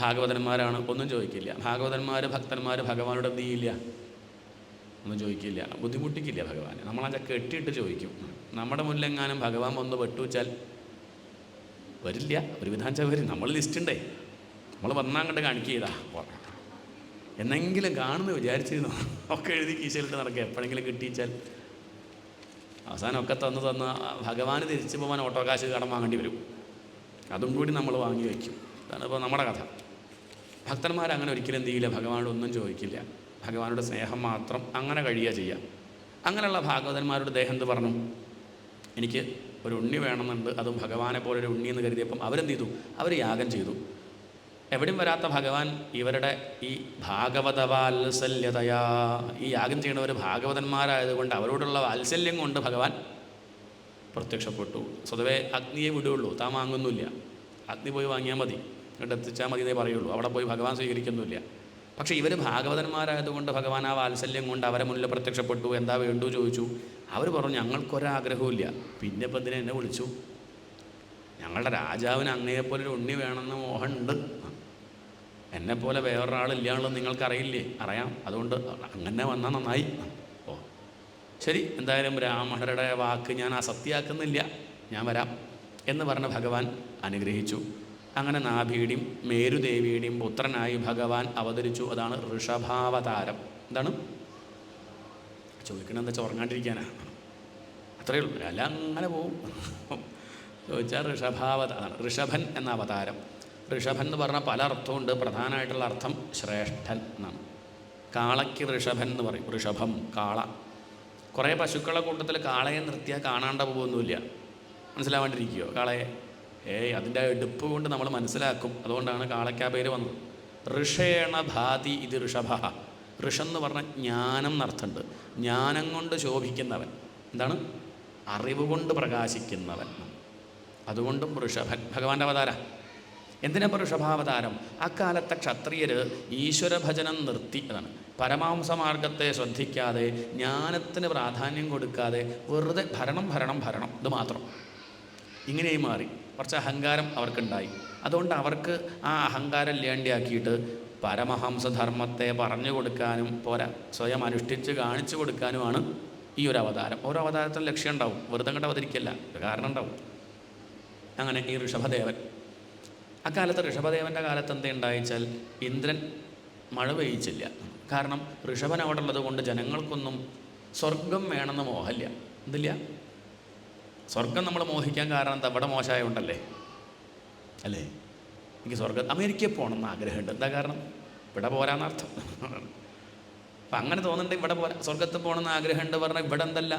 ഭാഗവതന്മാരാണ്, ഒന്നും ചോദിക്കില്ല. ഭാഗവതന്മാർ ഭക്തന്മാർ ഭഗവാനോട് എന്ത് ചെയ്യില്ല? ഒന്നും ചോദിക്കില്ല, ബുദ്ധിമുട്ടിക്കില്ല ഭഗവാൻ. നമ്മളതിൻ്റെ കെട്ടിയിട്ട് ചോദിക്കും. നമ്മുടെ മുന്നിലെങ്ങാനും ഭഗവാൻ വന്ന് വെട്ടുവെച്ചാൽ വരില്ല. ഒരു വിധാനം വരും. നമ്മൾ ലിസ്റ്റുണ്ടേ, നമ്മൾ വന്നാൽ കണ്ട് കാണിക്കുകയതാ എന്നെങ്കിലും കാണുമെന്ന് വിചാരിച്ചിരുന്നു. ഒക്കെ എഴുതി കീശയിലിട്ട് നടക്കുക. എപ്പോഴെങ്കിലും കിട്ടിയിച്ചാൽ അവസാനം ഒക്കെ തന്ന് ഭഗവാന് തിരിച്ചു പോകാൻ ഓട്ടോ കാശ് കടം വാങ്ങേണ്ടി വരും. അതും കൂടി നമ്മൾ വാങ്ങി വയ്ക്കും. അതാണ് ഇപ്പോൾ നമ്മുടെ കഥ. ഭക്തന്മാരങ്ങനെ ഒരിക്കലും എന്ത് ചെയ്യില്ല, ഭഗവാനോട് ഒന്നും ചോദിക്കില്ല. ഭഗവാനോട് സ്നേഹം മാത്രം അങ്ങനെ കഴിയുക ചെയ്യാം. അങ്ങനെയുള്ള ഭാഗവതന്മാരോട് ദേഹം എന്ത് പറഞ്ഞു? എനിക്ക് ഒരു ഉണ്ണി വേണമെന്നുണ്ട്, അതും ഭഗവാനെ പോലെ ഒരു ഉണ്ണി എന്ന് കരുതിയപ്പം അവരെന്ത് ചെയ്തു? അവർ യാഗം ചെയ്തു. എവിടെയും വരാത്ത ഭഗവാൻ ഇവരുടെ ഈ ഭാഗവത വാത്സല്യതയാ, ഈ യാഗം ചെയ്യുന്നവർ ഭാഗവതന്മാരായതുകൊണ്ട് അവരോടുള്ള വാത്സല്യം കൊണ്ട് ഭഗവാൻ പ്രത്യക്ഷപ്പെട്ടു. സ്വതവേ അഗ്നിയെ വിടുകയുള്ളൂ, താൻ വാങ്ങുന്നില്ല. അഗ്നി പോയി വാങ്ങിയാൽ മതി, ഇങ്ങോട്ട് എത്തിച്ചാൽ മതി എന്നേ പറയുള്ളൂ. അവിടെ പോയി ഭഗവാൻ സ്വീകരിക്കുന്നില്ല. പക്ഷേ ഇവർ ഭാഗവതന്മാരായതുകൊണ്ട് ഭഗവാൻ ആ വാത്സല്യം കൊണ്ട് അവരെ മുന്നിൽ പ്രത്യക്ഷപ്പെട്ടു. എന്താ വേണ്ടു ചോദിച്ചു. അവർ പറഞ്ഞു, ഞങ്ങൾക്കൊരാഗ്രഹമില്ല, പിന്നെ ഇപ്പം എന്തിനെ എന്നെ വിളിച്ചു? ഞങ്ങളുടെ രാജാവിന് അങ്ങയെപ്പോലൊരു ഉണ്ണി വേണമെന്ന് മോഹമുണ്ട്. എന്നെപ്പോലെ വേറൊരാളില്ലാന്നുള്ളത് നിങ്ങൾക്കറിയില്ലേ? അറിയാം. അതുകൊണ്ട് അങ്ങനെ വന്നാൽ നന്നായി. ഓ ശരി, എന്തായാലും ബ്രാഹ്മണരുടെ വാക്ക് ഞാൻ അസത്യമാക്കുന്നില്ല, ഞാൻ വരാം എന്ന് പറഞ്ഞ ഭഗവാൻ അനുഗ്രഹിച്ചു. അങ്ങനെ നാഭിയുടെയും മേരുദേവിയുടെയും പുത്രനായി ഭഗവാൻ അവതരിച്ചു. അതാണ് ഋഷഭാവതാരം. എന്താണ് ചോദിക്കണമെന്ന് വെച്ചാൽ ഉറങ്ങാണ്ടിരിക്കാനാ, അത്രയേ ഉള്ളൂ. അല്ല അങ്ങനെ പോവും. ചോദിച്ചാൽ ഋഷഭാവതാരം, ഋഷഭൻ എന്ന അവതാരം. ഋഷഭൻ എന്ന് പറഞ്ഞാൽ പല അർത്ഥമുണ്ട്. പ്രധാനമായിട്ടുള്ള അർത്ഥം ശ്രേഷ്ഠൻ എന്നാണ്. കാളയ്ക്ക് ഋഷഭൻ എന്ന് പറയും. ഋഷഭം, കാള. കുറേ പശുക്കളുടെ കൂട്ടത്തിൽ കാളയെ നിർത്തിയാൽ കാണാണ്ട പോകുന്നില്ല. മനസ്സിലാവാണ്ടിരിക്കുകയോ കാളയെ? അതിൻ്റെ എടുപ്പ് കൊണ്ട് നമ്മൾ മനസ്സിലാക്കും. അതുകൊണ്ടാണ് കാളയ്ക്ക് ആ പേര് വന്നത്. ഋഷേണ ഭാതി ഇത് ഋഷഭ. ഋഷെന്ന് പറഞ്ഞാൽ ജ്ഞാനം എന്നർത്ഥമുണ്ട്. ജ്ഞാനം കൊണ്ട് ശോഭിക്കുന്നവൻ. എന്താണ്? അറിവ് കൊണ്ട് പ്രകാശിക്കുന്നവൻ. അതുകൊണ്ടും ഋഷഭൻ ഭഗവാന്റെ അവതാര. എന്തിനപ്പോൾ ഋഷഭാവതാരം? അക്കാലത്തെ ക്ഷത്രിയർ ഈശ്വരഭജനം നിർത്തി. അതാണ് പരമാംസമാർഗത്തെ ശ്രദ്ധിക്കാതെ, ജ്ഞാനത്തിന് പ്രാധാന്യം കൊടുക്കാതെ വെറുതെ ഭരണം ഇത് മാത്രം ഇങ്ങനെയായി മാറി. കുറച്ച് അഹങ്കാരം അവർക്കുണ്ടായി. അതുകൊണ്ട് അവർക്ക് ആ അഹങ്കാരം ഇല്ലാണ്ടിയാക്കിയിട്ട് പരമഹംസധർമ്മത്തെ പറഞ്ഞു കൊടുക്കാനും പോരാ, സ്വയം അനുഷ്ഠിച്ച് കാണിച്ചു കൊടുക്കാനുമാണ് ഈ ഒരു അവതാരം. ഓരോ അവതാരത്തിന് ലക്ഷ്യം ഉണ്ടാവും, വെറുതെ കണ്ട് അവതരിക്കല്ല, ഒരു കാരണം ഉണ്ടാവും. അങ്ങനെ ഈ ഋഷഭദേവൻ, അക്കാലത്ത് ഋഷഭദേവൻ്റെ കാലത്ത് എന്തുണ്ടായിച്ചാൽ ഇന്ദ്രൻ മഴ പെയ്യിച്ചില്ല. കാരണം ഋഷഭൻ അവിടെ ഉള്ളത് കൊണ്ട് ജനങ്ങൾക്കൊന്നും സ്വർഗം വേണമെന്ന് മോഹമില്ല. എന്തില്ല? സ്വർഗം നമ്മൾ മോഹിക്കാൻ കാരണം എന്താ? ഇവിടെ മോശമായതുകൊണ്ടല്ലേ അല്ലേ? എനിക്ക് അമേരിക്കയിൽ പോകണമെന്ന് ആഗ്രഹമുണ്ട്. എന്താ കാരണം? ഇവിടെ പോരാന്നർത്ഥം. അപ്പം അങ്ങനെ തോന്നുന്നുണ്ട്, ഇവിടെ പോരാ, സ്വർഗത്തിൽ പോകണമെന്ന് ആഗ്രഹമുണ്ട് പറഞ്ഞാൽ ഇവിടെ എന്തല്ല,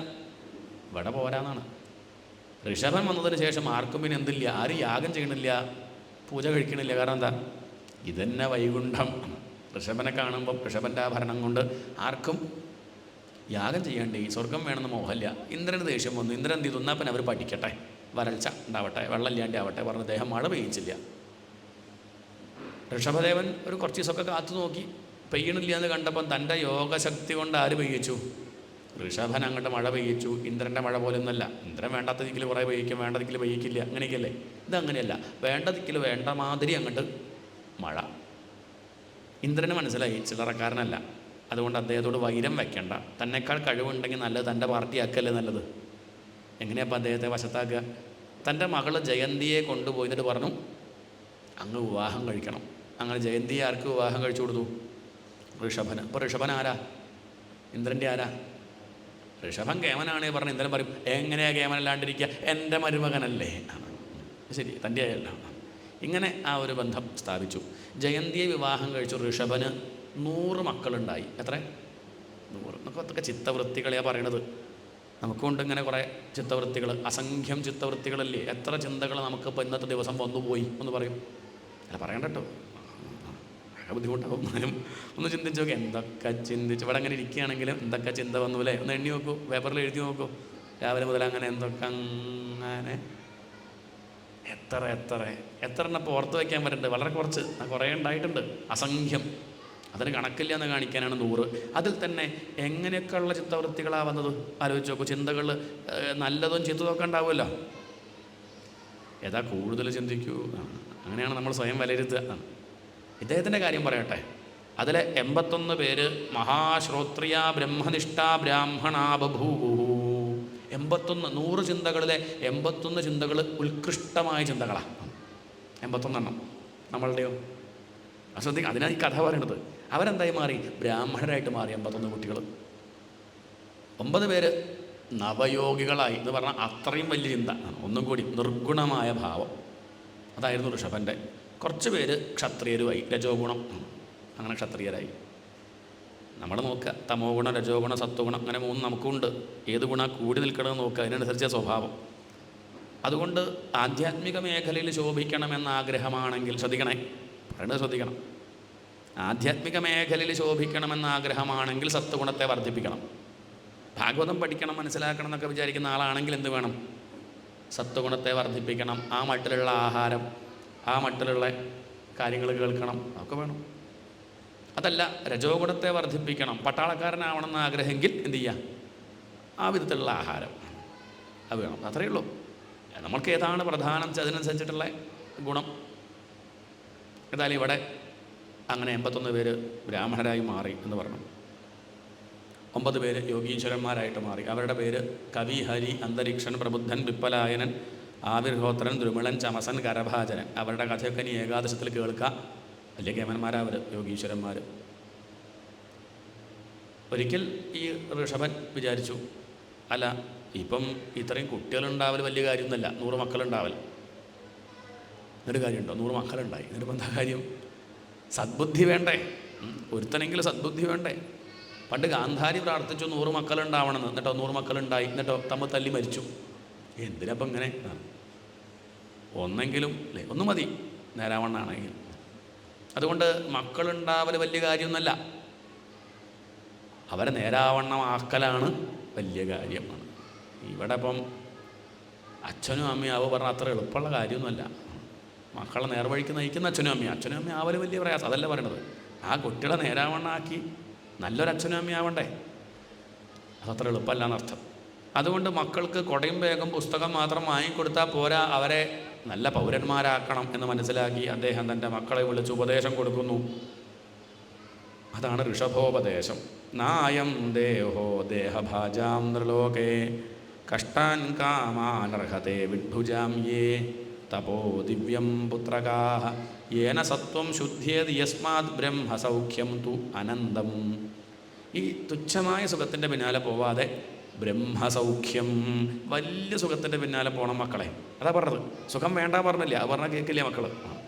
ഇവിടെ പോരാന്നാണ്. ഋഷഭൻ വന്നതിന് ശേഷം ആർക്കും പിന്നെ എന്തില്ല, ആരും യാഗം ചെയ്യണില്ല, പൂജ കഴിക്കണില്ല. കാരണം എന്താ? ഇതന്നെ വൈകുണ്ഠം. ഋഷഭനെ കാണുമ്പം ഋഷഭൻ്റെ ആ ഭരണം കൊണ്ട് ആർക്കും യാഗം ചെയ്യേണ്ടി സ്വർഗം വേണമെന്ന് മോഹമില്ല. ഇന്ദ്രന് ദേഷ്യം വന്നു. ഇന്ദ്രൻ എന്ത് ചെയ്തു? എന്നാൽ പിന്നെ അവർ പഠിക്കട്ടെ, വരൾച്ച ഉണ്ടാവട്ടെ, വെള്ളമില്ലാണ്ട് ആവട്ടെ പറഞ്ഞ് അദ്ദേഹം മഴ പെയ്യിച്ചില്ല. ഋഷഭദേവൻ ഒരു കുറച്ച് ദിവസമൊക്കെ കാത്തു നോക്കി, പെയ്യണില്ല എന്ന് കണ്ടപ്പം തൻ്റെ യോഗശക്തി കൊണ്ട് ആര് പെയ്യിച്ചു? ഋഷഭൻ അങ്ങോട്ട് മഴ പെയ്യിച്ചു. ഇന്ദ്രൻ്റെ മഴ പോലൊന്നുമല്ല. ഇന്ദ്രൻ വേണ്ടാത്ത ദിക്കിൽ കുറേ പെയ്യിക്കും, വേണ്ട ദിക്കിൽ പെയ്യിക്കില്ല, അങ്ങനെയൊക്കെയല്ലേ. ഇതങ്ങനെയല്ല, വേണ്ട ദിക്കിൽ വേണ്ട മാതിരി അങ്ങോട്ട് മഴ. ഇന്ദ്രന് മനസ്സിലായി ചില്ലറക്കാരനല്ല, അതുകൊണ്ട് അദ്ദേഹത്തോട് വൈരം വെക്കേണ്ട, തന്നെക്കാൾ കഴിവുണ്ടെങ്കിൽ നല്ലത് തൻ്റെ പാർട്ടിയാക്കല്ലേ നല്ലത്. എങ്ങനെയപ്പോൾ അദ്ദേഹത്തെ വശത്താക്കുക? തൻ്റെ മകൾ ജയന്തിയെ കൊണ്ടുപോയി എന്നിട്ട് പറഞ്ഞു അങ്ങ് വിവാഹം കഴിക്കണം. അങ്ങനെ ജയന്തിയെ ആർക്ക് വിവാഹം കഴിച്ചു കൊടുത്തു? ഋഷഭന്. അപ്പോൾ ഋഷഭൻ ആരാ? ഇന്ദ്രൻ്റെ ആരാ? ഋഷഭൻ കേമനാണ് പറഞ്ഞ് ഇന്ദ്രൻ പറയും എങ്ങനെയാണ് കേമനല്ലാണ്ടിരിക്കുക, എൻ്റെ മരുമകനല്ലേ. ശരി, തൻ്റെ ആയല്ല. ഇങ്ങനെ ആ ഒരു ബന്ധം സ്ഥാപിച്ചു. ജയന്തിയെ വിവാഹം കഴിച്ചു. ഋഷഭന് 100 മക്കളുണ്ടായി. എത്ര? 100. നമുക്കൊക്കെ ചിത്തവൃത്തികളെയാണ് പറയണത്. നമുക്കുണ്ട് ഇങ്ങനെ കുറേ ചിത്തവൃത്തികൾ, അസംഖ്യം ചിത്തവൃത്തികളല്ലേ. എത്ര ചിന്തകൾ നമുക്കിപ്പോൾ ഇന്നത്തെ ദിവസം വന്നുപോയി എന്ന് പറയും. അല്ല പറയണ്ട കേട്ടോ, ബുദ്ധിമുട്ടാവും. എന്നാലും ഒന്ന് ചിന്തിച്ച് നോക്കി, എന്തൊക്കെ ചിന്തിച്ച് ഇവിടെ അങ്ങനെ ഇരിക്കുകയാണെങ്കിലും എന്തൊക്കെ ചിന്ത വന്നു അല്ലേ. ഒന്ന് എണ്ണി നോക്കൂ, പേപ്പറിൽ എഴുതി നോക്കൂ. രാവിലെ മുതൽ അങ്ങനെ എന്തൊക്കെ അങ്ങനെ എത്ര എണ്ണപ്പോൾ ഓർത്ത് വയ്ക്കാൻ പറ്റുന്നുണ്ട്. വളരെ കുറച്ച്, കുറേ ഉണ്ടായിട്ടുണ്ട്, അസംഖ്യം. അതിന് കണക്കില്ല എന്ന് കാണിക്കാനാണ് 100. അതിൽ തന്നെ എങ്ങനെയൊക്കെയുള്ള ചിത്തവൃത്തികളാണ് വന്നത് ആലോചിച്ച് നോക്കൂ. ചിന്തകൾ നല്ലതും ചിത്തതൊക്കെ ഉണ്ടാവുമല്ലോ. ഏതാ കൂടുതൽ ചിന്തിക്കൂ, അങ്ങനെയാണ് നമ്മൾ സ്വയം വിലയിരുത്തുക. ഇദ്ദേഹത്തിൻ്റെ കാര്യം പറയട്ടെ. അതിലെ 81 പേര് മഹാശ്രോത്രിയ ബ്രഹ്മനിഷ്ഠ ബ്രാഹ്മണാ ബഭൂവു. 100 ചിന്തകളിലെ 81 ചിന്തകൾ ഉത്കൃഷ്ടമായ ചിന്തകളാണ്. 81 എണ്ണം. നമ്മളുടെയോ? ശ്രദ്ധിക്കുക, അതിനാണ് ഈ കഥ പറയണത്. അവരെന്തായി മാറി? ബ്രാഹ്മണരായിട്ട് മാറി 81 കുട്ടികൾ. 9 പേര് നവയോഗികളായി എന്ന് പറഞ്ഞാൽ അത്രയും വലിയ ചിന്ത. ഒന്നും കൂടി നിർഗുണമായ ഭാവം, അതായിരുന്നു ഋഷഭൻ്റെ. കുറച്ച് പേര് ക്ഷത്രിയരുമായി, രജോ ഗുണം, അങ്ങനെ ക്ഷത്രിയരായി. നമ്മൾ നോക്കുക, തമോ ഗുണം, രജോ ഗുണം, സത്വഗുണം, അങ്ങനെ 3 നമുക്കുണ്ട്. ഏത് ഗുണം കൂടി നിൽക്കണമെന്ന് നോക്കുക, അതിനനുസരിച്ച സ്വഭാവം. അതുകൊണ്ട് ആധ്യാത്മിക മേഖലയിൽ ശോഭിക്കണമെന്ന ആഗ്രഹമാണെങ്കിൽ ശ്രദ്ധിക്കണേ, പറയുന്നത് ശ്രദ്ധിക്കണം. ആധ്യാത്മിക മേഖലയിൽ ശോഭിക്കണമെന്ന ആഗ്രഹമാണെങ്കിൽ സത്വഗുണത്തെ വർദ്ധിപ്പിക്കണം. ഭാഗവതം പഠിക്കണം, മനസ്സിലാക്കണം എന്നൊക്കെ വിചാരിക്കുന്ന ആളാണെങ്കിൽ എന്ത് വേണം? സത്വഗുണത്തെ വർദ്ധിപ്പിക്കണം. ആ മട്ടിലുള്ള ആഹാരം, ആ മട്ടിലുള്ള കാര്യങ്ങൾ കേൾക്കണം, ഒക്കെ വേണം. അതല്ല, രജോ ഗുണത്തെ വർദ്ധിപ്പിക്കണം, പട്ടാളക്കാരനാവണമെന്ന് ആഗ്രഹമെങ്കിൽ എന്ത് ചെയ്യുക? ആ വിധത്തിലുള്ള ആഹാരം അത് വേണം. അത്രയേ ഉള്ളൂ. നമ്മൾക്ക് ഏതാണ് പ്രധാനം അതിനനുസരിച്ചിട്ടുള്ള ഗുണം. ഏതായാലും ഇവിടെ അങ്ങനെ 81 പേര് ബ്രാഹ്മണരായി മാറി എന്ന് പറഞ്ഞു. 9 പേര് യോഗീശ്വരന്മാരായിട്ട് മാറി. അവരുടെ പേര് കവി, ഹരി, അന്തരീക്ഷൻ, പ്രബുദ്ധൻ, പിപ്പലായനൻ, ആവിർഹോത്രൻ, ദ്രുമിളൻ, ചമസൻ, കരഭാജനൻ. അവരുടെ കഥയൊക്കെ ഇനി ഏകാദശത്തിൽ കേൾക്കുക. വലിയ കേമന്മാരവർ, യോഗീശ്വരന്മാർ. ഒരിക്കൽ ഈ ഋഷഭൻ വിചാരിച്ചു, അല്ല ഇപ്പം ഇത്രയും കുട്ടികളുണ്ടാവൽ വലിയ കാര്യമൊന്നുമല്ല, 100 മക്കളുണ്ടാവൽ എന്നൊരു കാര്യമുണ്ടോ? 100 മക്കളുണ്ടായി, എന്നിട്ടിപ്പോൾ എന്താ കാര്യം? സദ്ബുദ്ധി വേണ്ടേ? ഒരുത്തനെങ്കിലും സദ്ബുദ്ധി വേണ്ടേ? പണ്ട് ഗാന്ധാരി പ്രാർത്ഥിച്ചു 100 മക്കളുണ്ടാവണമെന്ന്. എന്നിട്ടോ 100 മക്കളുണ്ടായി. എന്നിട്ടോ തമ്മിൽ തല്ലി മരിച്ചു. എന്തിനപ്പം ഇങ്ങനെ? ഒന്നെങ്കിലും അല്ലേ, ഒന്ന് മതി നേരാവണ്ണാണെങ്കിൽ. അതുകൊണ്ട് മക്കളുണ്ടാവൽ വലിയ കാര്യമൊന്നുമല്ല, അവരെ നേരാവണ്ണമാക്കലാണ് വലിയ കാര്യമാണ്. ഇവിടെ ഇപ്പം അച്ഛനും അമ്മയും ആവ് പറഞ്ഞാൽ അത്ര എളുപ്പമുള്ള കാര്യമൊന്നുമല്ല. മക്കളെ നേർവഴിക്ക് നയിക്കുന്ന അച്ഛനും അമ്മയും ആവൽ വലിയ പ്രയാസം. അതല്ല പറയണത്. ആ കുട്ടികളെ നേരാവണ്ണമാക്കി നല്ലൊരു അച്ഛനും അമ്മയും ആവണ്ടേ? അതത്ര എളുപ്പമല്ല എന്നർത്ഥം. അതുകൊണ്ട് മക്കൾക്ക് കൊടയും വേഗം പുസ്തകം മാത്രം വാങ്ങിക്കൊടുത്താൽ പോരാ, അവരെ നല്ല പൗരന്മാരാക്കണം എന്ന് മനസ്സിലാക്കി അദ്ദേഹം തൻ്റെ മക്കളെ വിളിച്ച് ഉപദേശം കൊടുക്കുന്നു. അതാണ് ഋഷഭോപദേശം. നായം ദേഹോ ദേഹഭാജാം നൃലോകേ കഷ്ടാൻ കാമാനർഹത്തെ വിഡ്ഭുജാം യേ തപോ ദിവ്യം പുത്രകാഹ യേന സത്വം ശുദ്ധ്യേത് യസ്മാത് ബ്രഹ്മസൗഖ്യം തു അനന്തം. ഈ തുച്ഛമായ സുഖത്തിൻ്റെ പിന്നാലെ പോവാതെ ബ്രഹ്മസൗഖ്യം, വലിയ സുഖത്തിൻ്റെ പിന്നാലെ പോകണം മക്കളെ. അതാ പറഞ്ഞത്. സുഖം വേണ്ട പറഞ്ഞില്ല, അത് പറഞ്ഞാൽ കേൾക്കില്ല മക്കൾ.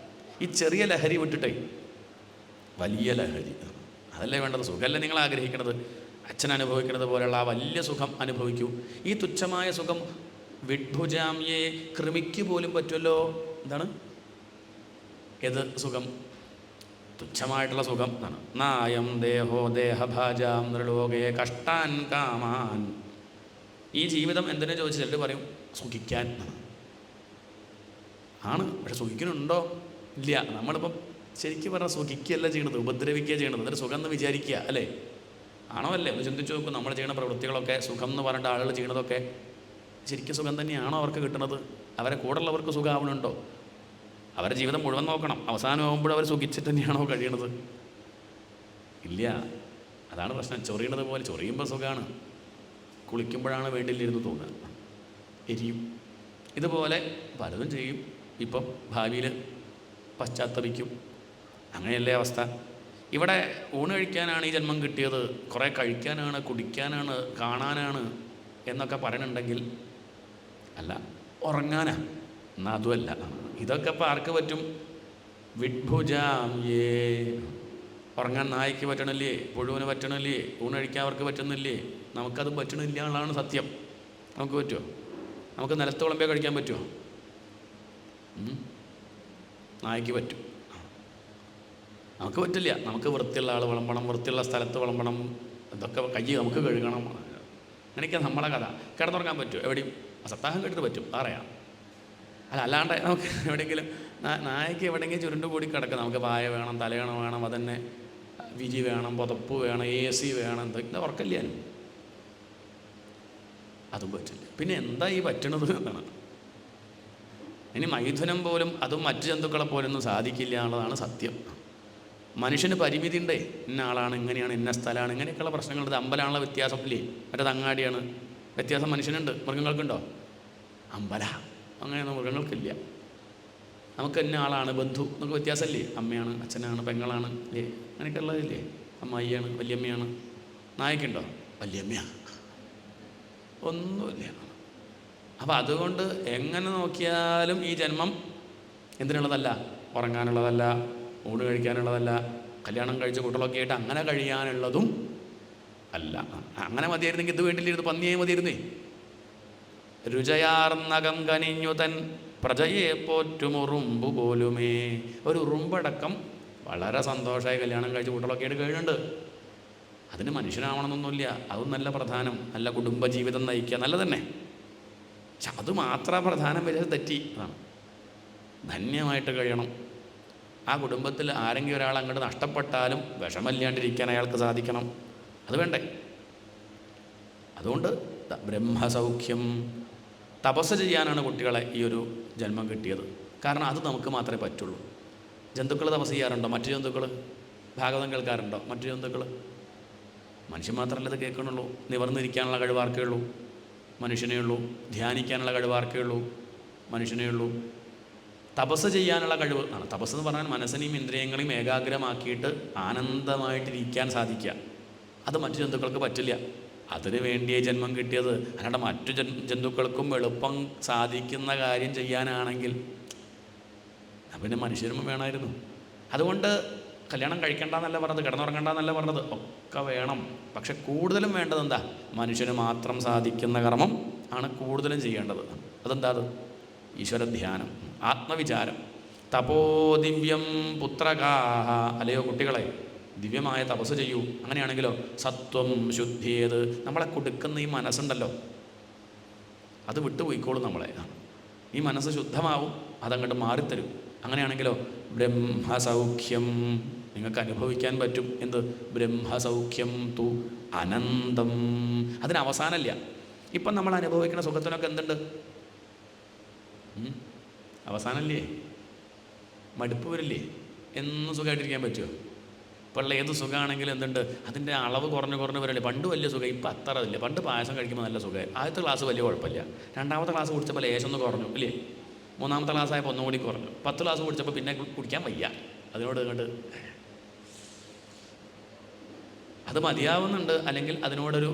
ഈ ചെറിയ ലഹരി വിട്ടിട്ടേ വലിയ ലഹരി, അതല്ലേ വേണ്ടത്. സുഖമല്ലേ നിങ്ങൾ ആഗ്രഹിക്കുന്നത്? അച്ഛൻ അനുഭവിക്കുന്നത് പോലെയുള്ള ആ വലിയ സുഖം അനുഭവിക്കൂ. ഈ തുച്ഛമായ സുഖം വിഡ്ഭുജാമ്യേ, കൃമിക്ക് പോലും പറ്റുമല്ലോ. എന്താണ്? ഏത് സുഖം? തുച്ഛമായിട്ടുള്ള സുഖം എന്നാണ്. നായം ദേഹോ ദേഹഭാജാം നൃലോകേ കഷ്ടാൻ കാമാൻ. ഈ ജീവിതം എന്തിനാ ചോദിച്ചിട്ട് പറയും സുഖിക്കാൻ ആണ്. പക്ഷെ സുഖിക്കുന്നുണ്ടോ? ഇല്ല. നമ്മളിപ്പം ശരിക്കും പറഞ്ഞാൽ സുഖിക്കുകയല്ല ചെയ്യണത്, ഉപദ്രവിക്കുക ചെയ്യണത്. എന്നിട്ട് സുഖം എന്ന് വിചാരിക്കുക അല്ലേ? ആണോ അല്ലേ? ഒന്ന് ചിന്തിച്ച് നോക്കും. നമ്മൾ ചെയ്യുന്ന പ്രവൃത്തികളൊക്കെ സുഖം എന്ന് പറഞ്ഞിട്ട് ആളുകൾ ചെയ്യണതൊക്കെ ശരിക്കും സുഖം തന്നെയാണോ അവർക്ക് കിട്ടുന്നത്? അവരെ കൂടെയുള്ളവർക്ക് സുഖമാവണുണ്ടോ? അവരുടെ ജീവിതം മുഴുവൻ നോക്കണം. അവസാനമാകുമ്പോൾ അവർ സുഖിച്ചിട്ട് തന്നെയാണോ കഴിയണത്? ഇല്ല. അതാണ് പ്രശ്നം. ചൊറിയണത് പോലെ ചൊറിയുമ്പോൾ സുഖമാണ്, കുളിക്കുമ്പോഴാണ് വേണ്ടിയില്ലിരുന്ന് തോന്നുക, എരിയും. ഇതുപോലെ പലതും ചെയ്യും. ഇപ്പം ഭാവിയിൽ പശ്ചാത്തപിക്കും. അങ്ങനെയല്ലേ അവസ്ഥ? ഇവിടെ ഊണ് കഴിക്കാനാണ് ഈ ജന്മം കിട്ടിയത്, കുറേ കഴിക്കാനാണ്, കുടിക്കാനാണ്, കാണാനാണ് എന്നൊക്കെ പറയണുണ്ടെങ്കിൽ അല്ല, ഉറങ്ങാനാ. എന്നാൽ അതുമല്ല. ഇതൊക്കെ ഇപ്പോൾ ആർക്ക് പറ്റും? വിഡ്ഭുജാം യേ. ഉറങ്ങാൻ നായ്ക്ക് പറ്റണില്ലേ? പുഴുവിന് പറ്റണില്ലേ? ഊണ് കഴിക്കാൻ അവർക്ക് പറ്റുന്നില്ലേ? നമുക്കത് പറ്റണില്ല എന്നുള്ളതാണ് സത്യം. നമുക്ക് പറ്റുമോ? നമുക്ക് നിലത്ത് വിളമ്പിയാൽ കഴിക്കാൻ പറ്റുമോ? നായ്ക്ക് പറ്റും, നമുക്ക് പറ്റില്ല. നമുക്ക് വൃത്തിയുള്ള ആൾ വിളമ്പണം, വൃത്തിയുള്ള സ്ഥലത്ത് വിളമ്പണം, ഇതൊക്കെ കൈ നമുക്ക് കഴുകണം. അങ്ങനെയൊക്കെയാണ് നമ്മളെ കഥ. കിടന്നുറങ്ങാൻ പറ്റുമോ? എവിടെയും സപ്താഹം കേട്ടിട്ട് പറ്റും, പറയാം. അല്ലാണ്ട് നമുക്ക് എവിടെയെങ്കിലും നായക്ക് എവിടെയെങ്കിലും ചുരുണ്ട് കൂടി കിടക്കുക. നമുക്ക് പായ വേണം, തലയണ വേണം, അതന്നെ വിരി വേണം, പുതപ്പ് വേണം, AC വേണം, എന്തൊക്കെ ഉറക്കല്ല. അതും പറ്റില്ല. പിന്നെ എന്താ ഈ പറ്റണത് എന്നാണ്. ഇനി മൈഥുനം പോലും അതും മറ്റു ജന്തുക്കളെ പോലൊന്നും സാധിക്കില്ല എന്നുള്ളതാണ് സത്യം. മനുഷ്യന് പരിമിതി ഉണ്ടേ. ഇന്ന ആളാണ്, ഇങ്ങനെയാണ്, ഇന്ന സ്ഥലമാണ്, ഇങ്ങനെയൊക്കെയുള്ള പ്രശ്നങ്ങളുണ്ട്. അമ്പലമാണുള്ള വ്യത്യാസം ഇല്ലേ? മറ്റേത് അങ്ങാടിയാണ്. വ്യത്യാസം മനുഷ്യനുണ്ട്, മൃഗങ്ങൾക്കുണ്ടോ? അമ്പല അങ്ങനെയൊന്നും മൃഗങ്ങൾക്കില്ല. നമുക്ക് ഇന്ന ആളാണ്, ബന്ധു എന്നൊക്കെ വ്യത്യാസമല്ലേ? അമ്മയാണ്, അച്ഛനാണ്, പെങ്ങളാണ് അല്ലേ? അങ്ങനെയൊക്കെ ഉള്ളതില്ലേ? അമ്മായിയാണ്, വല്യമ്മയാണ്. നായക്കുണ്ടോ? വല്യമ്മയാണ്. ഒന്നുമില്ല. അപ്പം അതുകൊണ്ട് എങ്ങനെ നോക്കിയാലും ഈ ജന്മം എന്തിനുള്ളതല്ല? ഉറങ്ങാനുള്ളതല്ല, ഊണ് കഴിക്കാനുള്ളതല്ല, കല്യാണം കഴിച്ച കുട്ടികളൊക്കെ ആയിട്ട് അങ്ങനെ കഴിയാനുള്ളതും അല്ല. അങ്ങനെ മതിയായിരുന്നെങ്കിൽ ഇത് വേണ്ടിയില്ലായിരുന്നു, പന്നിയായി മതിയായിരുന്നേ. രുചയാർന്നകം കനിഞ്ഞുതൻ പ്രജയെ പോറ്റുമുറുമ്പു പോലുമേ. ഒരു ഉറുമ്പടക്കം വളരെ സന്തോഷമായി കല്യാണം കഴിച്ച കുട്ടികളൊക്കെ ആയിട്ട് കഴിയുന്നുണ്ട്. അതിന് മനുഷ്യനാവണമെന്നൊന്നുമില്ല. അതും നല്ല പ്രധാനം. നല്ല കുടുംബജീവിതം നയിക്കുക നല്ല തന്നെ. പക്ഷെ അത് മാത്രം പ്രധാനം വരെ തെറ്റി. അതാണ് ധന്യമായിട്ട് കഴിയണം. ആ കുടുംബത്തിൽ ആരെങ്കിലും ഒരാൾ അങ്ങോട്ട് നഷ്ടപ്പെട്ടാലും വിഷമല്ലാണ്ടിരിക്കാൻ അയാൾക്ക് സാധിക്കണം. അത് വേണ്ടേ? അതുകൊണ്ട് ബ്രഹ്മസൗഖ്യം, തപസ് ചെയ്യാനാണ് കുട്ടികളെ ഈ ഒരു ജന്മം കിട്ടിയത്. കാരണം അത് നമുക്ക് മാത്രമേ പറ്റുള്ളൂ. ജന്തുക്കൾ തപസ് ചെയ്യാറുണ്ടോ? മറ്റു ജന്തുക്കൾ ഭാഗവതം കേൾക്കാറുണ്ടോ? മറ്റു ജന്തുക്കൾ? മനുഷ്യൻ മാത്രമല്ല ഇത് കേൾക്കണുള്ളൂ. നിവർന്നിരിക്കാനുള്ള കഴിവാർക്കേ ഉള്ളൂ മനുഷ്യനേ ഉള്ളൂ. ധ്യാനിക്കാനുള്ള കഴിവാർക്കേ ഉള്ളൂ മനുഷ്യനേ ഉള്ളൂ. തപസ് ചെയ്യാനുള്ള കഴിവ് ആണ്. തപസ് എന്ന് പറഞ്ഞാൽ മനസ്സിനെയും ഇന്ദ്രിയങ്ങളെയും ഏകാഗ്രമാക്കിയിട്ട് ആനന്ദമായിട്ടിരിക്കാൻ സാധിക്കുക. അത് മറ്റു ജന്തുക്കൾക്ക് പറ്റില്ല. അതിനു വേണ്ടിയേ ജന്മം കിട്ടിയത്. അല്ലാണ്ട് മറ്റു ജന്തുക്കൾക്കും എളുപ്പം സാധിക്കുന്ന കാര്യം ചെയ്യാനാണെങ്കിൽ പിന്നെ മനുഷ്യരും വേണമായിരുന്നു. അതുകൊണ്ട് കല്യാണം കഴിക്കണ്ടെന്നല്ല പറഞ്ഞത്, കിടന്നുറങ്ങണ്ടെന്നല്ല പറഞ്ഞത്, ഒക്കെ വേണം. പക്ഷെ കൂടുതലും വേണ്ടത് എന്താ? മനുഷ്യന് മാത്രം സാധിക്കുന്ന കർമ്മം ആണ് കൂടുതലും ചെയ്യേണ്ടത്. അതെന്താ? അത് ഈശ്വരധ്യാനം, ആത്മവിചാരം. തപോദിവ്യം പുത്രകാഹ. അല്ലയോ കുട്ടികളെ, ദിവ്യമായ തപസ് ചെയ്യൂ. അങ്ങനെയാണെങ്കിലോ സത്വം ശുദ്ധിയേത്. നമ്മളെ കൊടുക്കുന്ന ഈ മനസ്സുണ്ടല്ലോ, അത് വിട്ടുപോയിക്കോളും നമ്മളെ. ഈ മനസ്സ് ശുദ്ധമാവും, അതങ്ങോട്ട് മാറിത്തരും. അങ്ങനെയാണെങ്കിലോ ബ്രഹ്മസൗഖ്യം നിങ്ങൾക്ക് അനുഭവിക്കാൻ പറ്റും. എന്ത്? ബ്രഹ്മസൗഖ്യം തു അനന്തം. അതിന് അവസാനമില്ല. ഇപ്പം നമ്മൾ അനുഭവിക്കുന്ന സുഖത്തിനൊക്കെ എന്തുണ്ട്? അവസാനമല്ലേ? മടുപ്പ് വരില്ലേ? എന്നും സുഖമായിട്ടിരിക്കാൻ പറ്റുമോ? ഇപ്പോൾ ഉള്ള ഏത് സുഖമാണെങ്കിലും എന്തുണ്ട്? അതിൻ്റെ അളവ് കുറഞ്ഞ് വരല്ലേ. പണ്ട് വലിയ സുഖം, ഇപ്പം അത്ര ഇല്ല. പണ്ട് പായസം കഴിക്കുമ്പോൾ നല്ല സുഖമായി. ആദ്യത്തെ ക്ലാസ് വലിയ കുഴപ്പമില്ല. രണ്ടാമത്തെ ക്ലാസ് കുടിച്ചപ്പോൾ ലേശം ഒന്ന് കുറഞ്ഞു ഇല്ലേ? മൂന്നാമത്തെ ക്ലാസ് ആയപ്പോൾ ഒന്നുകൂടി കുറഞ്ഞു. 10 ക്ലാസ് കുടിച്ചപ്പോൾ പിന്നെ കുടിക്കാൻ വയ്യ. അതിനോട് ഇങ്ങോട്ട് അത് മതിയാവുന്നുണ്ട്, അല്ലെങ്കിൽ അതിനോടൊരു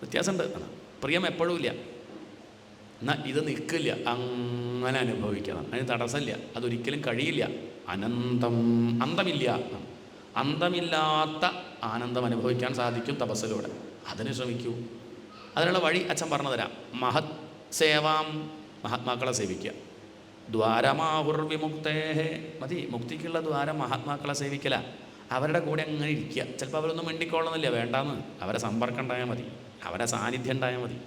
വ്യത്യാസമുണ്ട്. പ്രിയം എപ്പോഴും ഇല്ല. എന്നാൽ ഇത് നിൽക്കില്ല, അങ്ങനെ അനുഭവിക്കണം. അതിന് തടസ്സമില്ല, അതൊരിക്കലും കഴിയില്ല. അനന്തം, അന്തമില്ല. അന്തമില്ലാത്ത ആനന്ദം അനുഭവിക്കാൻ സാധിക്കും തപസ്സിലൂടെ. അതിന് ശ്രമിക്കൂ. അതിനുള്ള വഴി അച്ഛൻ പറഞ്ഞു തരാം. മഹത് സേവാം, മഹാത്മാക്കളെ സേവിക്കുക. ദ്വാരമാഹുർവിമുക്തേഹേ. മതി, മുക്തിക്കുള്ള ദ്വാരം മഹാത്മാക്കളെ സേവിക്കല. അവരുടെ കൂടെ അങ്ങനെ ഇരിക്കുക. ചിലപ്പോൾ അവരൊന്നും മിണ്ടിക്കൊള്ളുന്നില്ല, വേണ്ടാന്ന്. അവരെ സമ്പർക്കം ഉണ്ടായാൽ മതി, അവരെ സാന്നിധ്യം ഉണ്ടായാൽ മതി.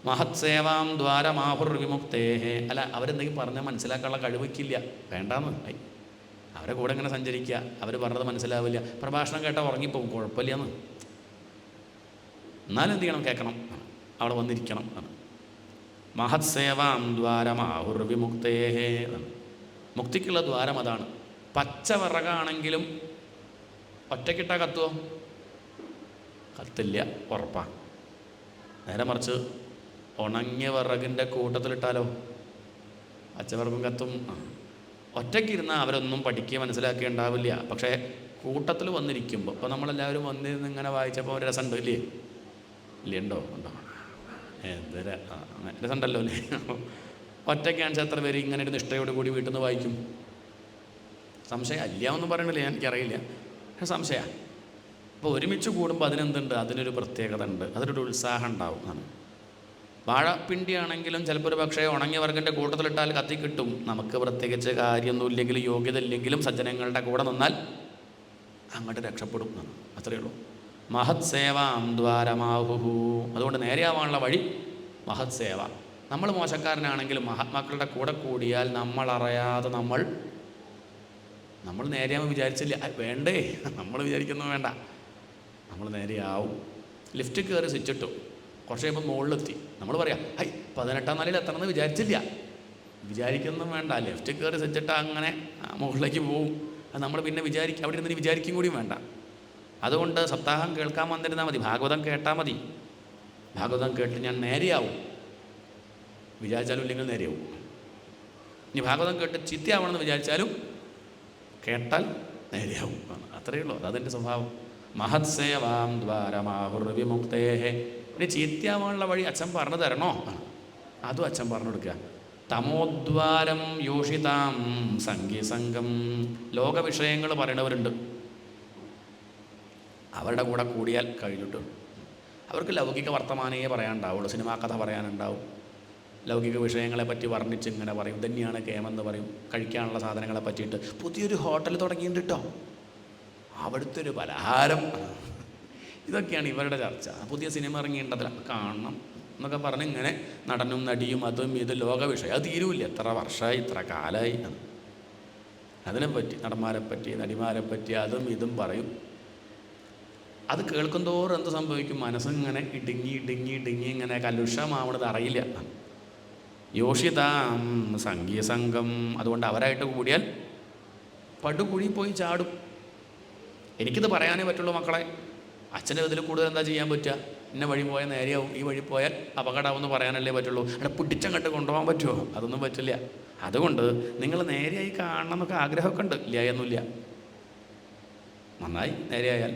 മഹത് സേവാം ദ്വാരമാഹുർവിമുക്തേഹേ. അല്ല, അവരെന്തെങ്കിലും പറഞ്ഞാൽ മനസ്സിലാക്കാനുള്ള കഴിവയ്ക്കില്ല, വേണ്ടാന്ന്. അവരെ കൂടെ ഇങ്ങനെ സഞ്ചരിക്കുക. അവർ പറഞ്ഞത് മനസ്സിലാവില്ല, പ്രഭാഷണം കേട്ടാൽ ഉറങ്ങിപ്പോവും, കുഴപ്പമില്ലെന്ന്. എന്നാലും എന്ത് ചെയ്യണം? കേൾക്കണം, അവിടെ വന്നിരിക്കണം. മഹത് സേവാം ദ്വാരമാഹുർവിമുക്തേഹേ. മുക്തിക്കുള്ള ദ്വാരം അതാണ്. പച്ച വിറകാണെങ്കിലും ഒറ്റക്കിട്ടാൽ കത്തുമോ? കത്തില്ല, ഉറപ്പാണ്. നേരെ മറിച്ച് ഉണങ്ങിയ വിറകിൻ്റെ കൂട്ടത്തിലിട്ടാലോ പച്ചവിറകും കത്തും. ഒറ്റയ്ക്കിരുന്നാൽ അവരൊന്നും പഠിക്കുക മനസ്സിലാക്കി ഉണ്ടാവില്ല. പക്ഷേ കൂട്ടത്തിൽ വന്നിരിക്കുമ്പോൾ, ഇപ്പോൾ നമ്മളെല്ലാവരും വന്നിരുന്ന് ഇങ്ങനെ വായിച്ചപ്പോൾ ഒരു രസമുണ്ട് ഇല്ലേ? ഇല്ലേ? ഉണ്ടോ? എന്തൊരു രസമുണ്ടല്ലോ അല്ലേ? ഒറ്റയ്ക്കാണെന്ന് എത്ര പേര് ഇങ്ങനെ ഒരു നിഷ്ഠയോട് കൂടി വീട്ടിൽ നിന്ന് വായിക്കും? സംശയം അല്ല ഒന്നും പറയണില്ല, എനിക്കറിയില്ല, പക്ഷേ സംശയമാണ്. അപ്പോൾ ഒരുമിച്ച് കൂടുമ്പോൾ അതിനെന്തുണ്ട്? അതിനൊരു പ്രത്യേകത ഉണ്ട്, അതിനൊരു ഉത്സാഹം ഉണ്ടാവും. വാഴപ്പിണ്ടിയാണെങ്കിലും ചിലപ്പോൾ ഒരു പക്ഷേ ഉണങ്ങിയ വർഗൻ്റെ കൂട്ടത്തിലിട്ടാൽ കത്തി കിട്ടും. നമുക്ക് പ്രത്യേകിച്ച് കാര്യമൊന്നുമില്ലെങ്കിലും യോഗ്യത ഇല്ലെങ്കിലും സജ്ജനങ്ങളുടെ കൂടെ നിന്നാൽ അങ്ങോട്ട് രക്ഷപ്പെടും. അത്രയേ ഉള്ളൂ. മഹത് സേവാം ദ്വാരമാഹുഹു. അതുകൊണ്ട് നേരെയാവാനുള്ള വഴി മഹത് സേവ. നമ്മൾ മോശക്കാരനാണെങ്കിലും മഹാത്മാക്കളുടെ കൂടെ കൂടിയാൽ നമ്മളറിയാതെ നമ്മൾ നേരെയാവും വിചാരിച്ചില്ല, വേണ്ടേ, നമ്മൾ വിചാരിക്കുന്നു വേണ്ട, നമ്മൾ നേരെയാവും. ലിഫ്റ്റ് കയറി സ്വിച്ചിട്ടു, കുറച്ച് കഴിയുമ്പോൾ മുകളിലെത്തി. നമ്മൾ പറയാം, 18ാം നിലയിൽ എത്തണമെന്ന് വിചാരിക്കൊന്നും വേണ്ട. ലിഫ്റ്റ് കയറി സ്വിച്ചിട്ട് അങ്ങനെ മുകളിലേക്ക് പോവും. അത് നമ്മൾ പിന്നെ അവിടെ ഇരുന്ന് വിചാരിക്കും കൂടിയും വേണ്ട. അതുകൊണ്ട് സപ്താഹം കേൾക്കാൻ വന്നിരുന്നാൽ മതി, ഭാഗവതം കേട്ടാൽ മതി. ഭാഗവതം കേട്ട് ഞാൻ നേരെയാവും വിചാരിച്ചാലും ഇല്ലെങ്കിൽ നേരെയാവും. ഇനി ഭാഗവതം കേട്ട് ചിത്തയാവണമെന്ന് വിചാരിച്ചാലും കേട്ടാൽ നേരെയാവും. അത്രയേ ഉള്ളൂ, അതെൻ്റെ സ്വഭാവം. മഹത് സേവാം ദ്വാരമാഹുർവിമുക്തേഹേ. ഇനി ചീത്തയാവാനുള്ള വഴി അച്ഛൻ പറഞ്ഞു തരണോ? അതും അച്ഛൻ പറഞ്ഞു കൊടുക്കുക. തമോദ്വാരം യോഷിതാം സംഗീസംഗം. ലോകവിഷയങ്ങൾ പറയണവരുണ്ട്, അവരുടെ കൂടെ കൂടിയാൽ കഴിഞ്ഞിട്ട് അവർക്ക് ലൗകിക വർത്തമാനയെ പറയാനുണ്ടാവുള്ളൂ, സിനിമാ കഥ പറയാനുണ്ടാവും. ലൗകിക വിഷയങ്ങളെ പറ്റി വർണ്ണിച്ച് ഇങ്ങനെ പറയും. തന്നെയാണ് കേമെന്ന് പറയും. കഴിക്കാനുള്ള സാധനങ്ങളെ പറ്റിയിട്ട് പുതിയൊരു ഹോട്ടൽ തുടങ്ങിയിട്ടുണ്ട് കേട്ടോ, അവിടുത്തെ ഒരു പലഹാരം, ഇതൊക്കെയാണ് ഇവരുടെ ചർച്ച. പുതിയ സിനിമ ഇറങ്ങിയിട്ടതിൽ കാണണം എന്നൊക്കെ പറഞ്ഞ് ഇങ്ങനെ നടനും നടിയും അതും ഇത് ലോക വിഷയം. അത് തീരുമില്ല, എത്ര വർഷമായി, ഇത്ര കാലമായി. അതിനെപ്പറ്റി, നടന്മാരെപ്പറ്റി നടിമാരെപ്പറ്റി അതും ഇതും പറയും. അത് കേൾക്കുന്തോറും എന്ത് സംഭവിക്കും? മനസ്സിങ്ങനെ ഇടുങ്ങി ഇടുങ്ങി ഇടുങ്ങി ഇങ്ങനെ കലുഷമാവണത് അറിയില്ല. യോഷിതാം സംഗീസംഗം. അതുകൊണ്ട് അവരായിട്ട് കൂടിയാൽ പടുകുഴി പോയി ചാടും. എനിക്കിത് പറയാനേ പറ്റുള്ളൂ മക്കളെ. അച്ഛൻ്റെ ഇതിൽ കൂടുതൽ എന്താ ചെയ്യാൻ പറ്റുക? ഇന്ന വഴി പോയാൽ നേരെയാവും, ഈ വഴി പോയാൽ അപകടമാവെന്ന് പറയാനല്ലേ പറ്റുള്ളൂ. അവിടെ പിടിച്ചങ്ങോട്ട് കൊണ്ടുപോകാൻ പറ്റുമോ? അതൊന്നും പറ്റില്ല. അതുകൊണ്ട് നിങ്ങൾ നേരെയായി കാണണം എന്നൊക്കെ ആഗ്രഹമൊക്കെ ഉണ്ട്, ഇല്ല എന്നൊന്നുമില്ല. നന്നായി നേരെയായാൽ.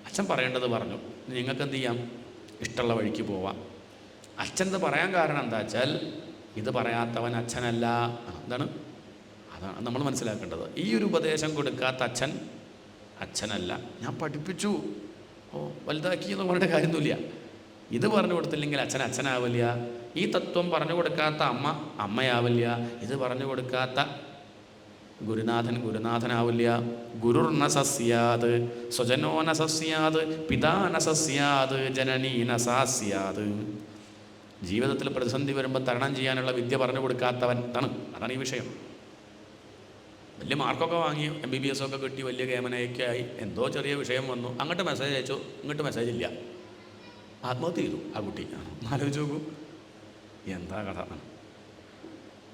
അച്ഛൻ പറയേണ്ടത് പറഞ്ഞു, നിങ്ങൾക്ക് എന്ത് ചെയ്യാം? ഇഷ്ടമുള്ള വഴിക്ക് പോവാം. അച്ഛനത് പറയാൻ കാരണം എന്താ വെച്ചാൽ ഇത് പറയാത്തവൻ അച്ഛനല്ല. അതാണ് നമ്മൾ മനസ്സിലാക്കേണ്ടത്. ഈ ഒരു ഉപദേശം കൊടുക്കാത്ത അച്ഛൻ അച്ഛനല്ല. ഞാൻ പഠിപ്പിച്ചു, വലുതാക്കി എന്ന് പറഞ്ഞ കാര്യമൊന്നുമില്ല. ഇത് പറഞ്ഞു കൊടുത്തില്ലെങ്കിൽ അച്ഛൻ അച്ഛനാവില്ല. ഈ തത്വം പറഞ്ഞു കൊടുക്കാത്ത അമ്മ അമ്മയാവില്ല. ഇത് പറഞ്ഞു കൊടുക്കാത്ത ഗുരുനാഥൻ ഗുരുനാഥനാവില്ല. ഗുരുർന സസ്യാത് സ്വജനോ ന സസ്യാത് പിതാ ന സസ്യാത് ജനനീ ന സാസ്യാത്. ജീവിതത്തിൽ പ്രതിസന്ധി വരുമ്പോൾ തരണം ചെയ്യാനുള്ള വിദ്യ പറഞ്ഞു കൊടുക്കാത്തവൻ അതാണ് ഈ വിഷയം. വലിയ മാർക്കൊക്കെ വാങ്ങി MBBS ഒക്കെ കിട്ടി വലിയ കേമനയൊക്കെ ആയി, എന്തോ ചെറിയ വിഷയം വന്നു, അങ്ങോട്ട് മെസ്സേജ് അയച്ചു, ഇങ്ങോട്ട് മെസ്സേജ് ഇല്ല, ആത്മഹത്യ ചെയ്തു ആ കുട്ടി. ആലോചിച്ച് നോക്കൂ, എന്താ കഥ.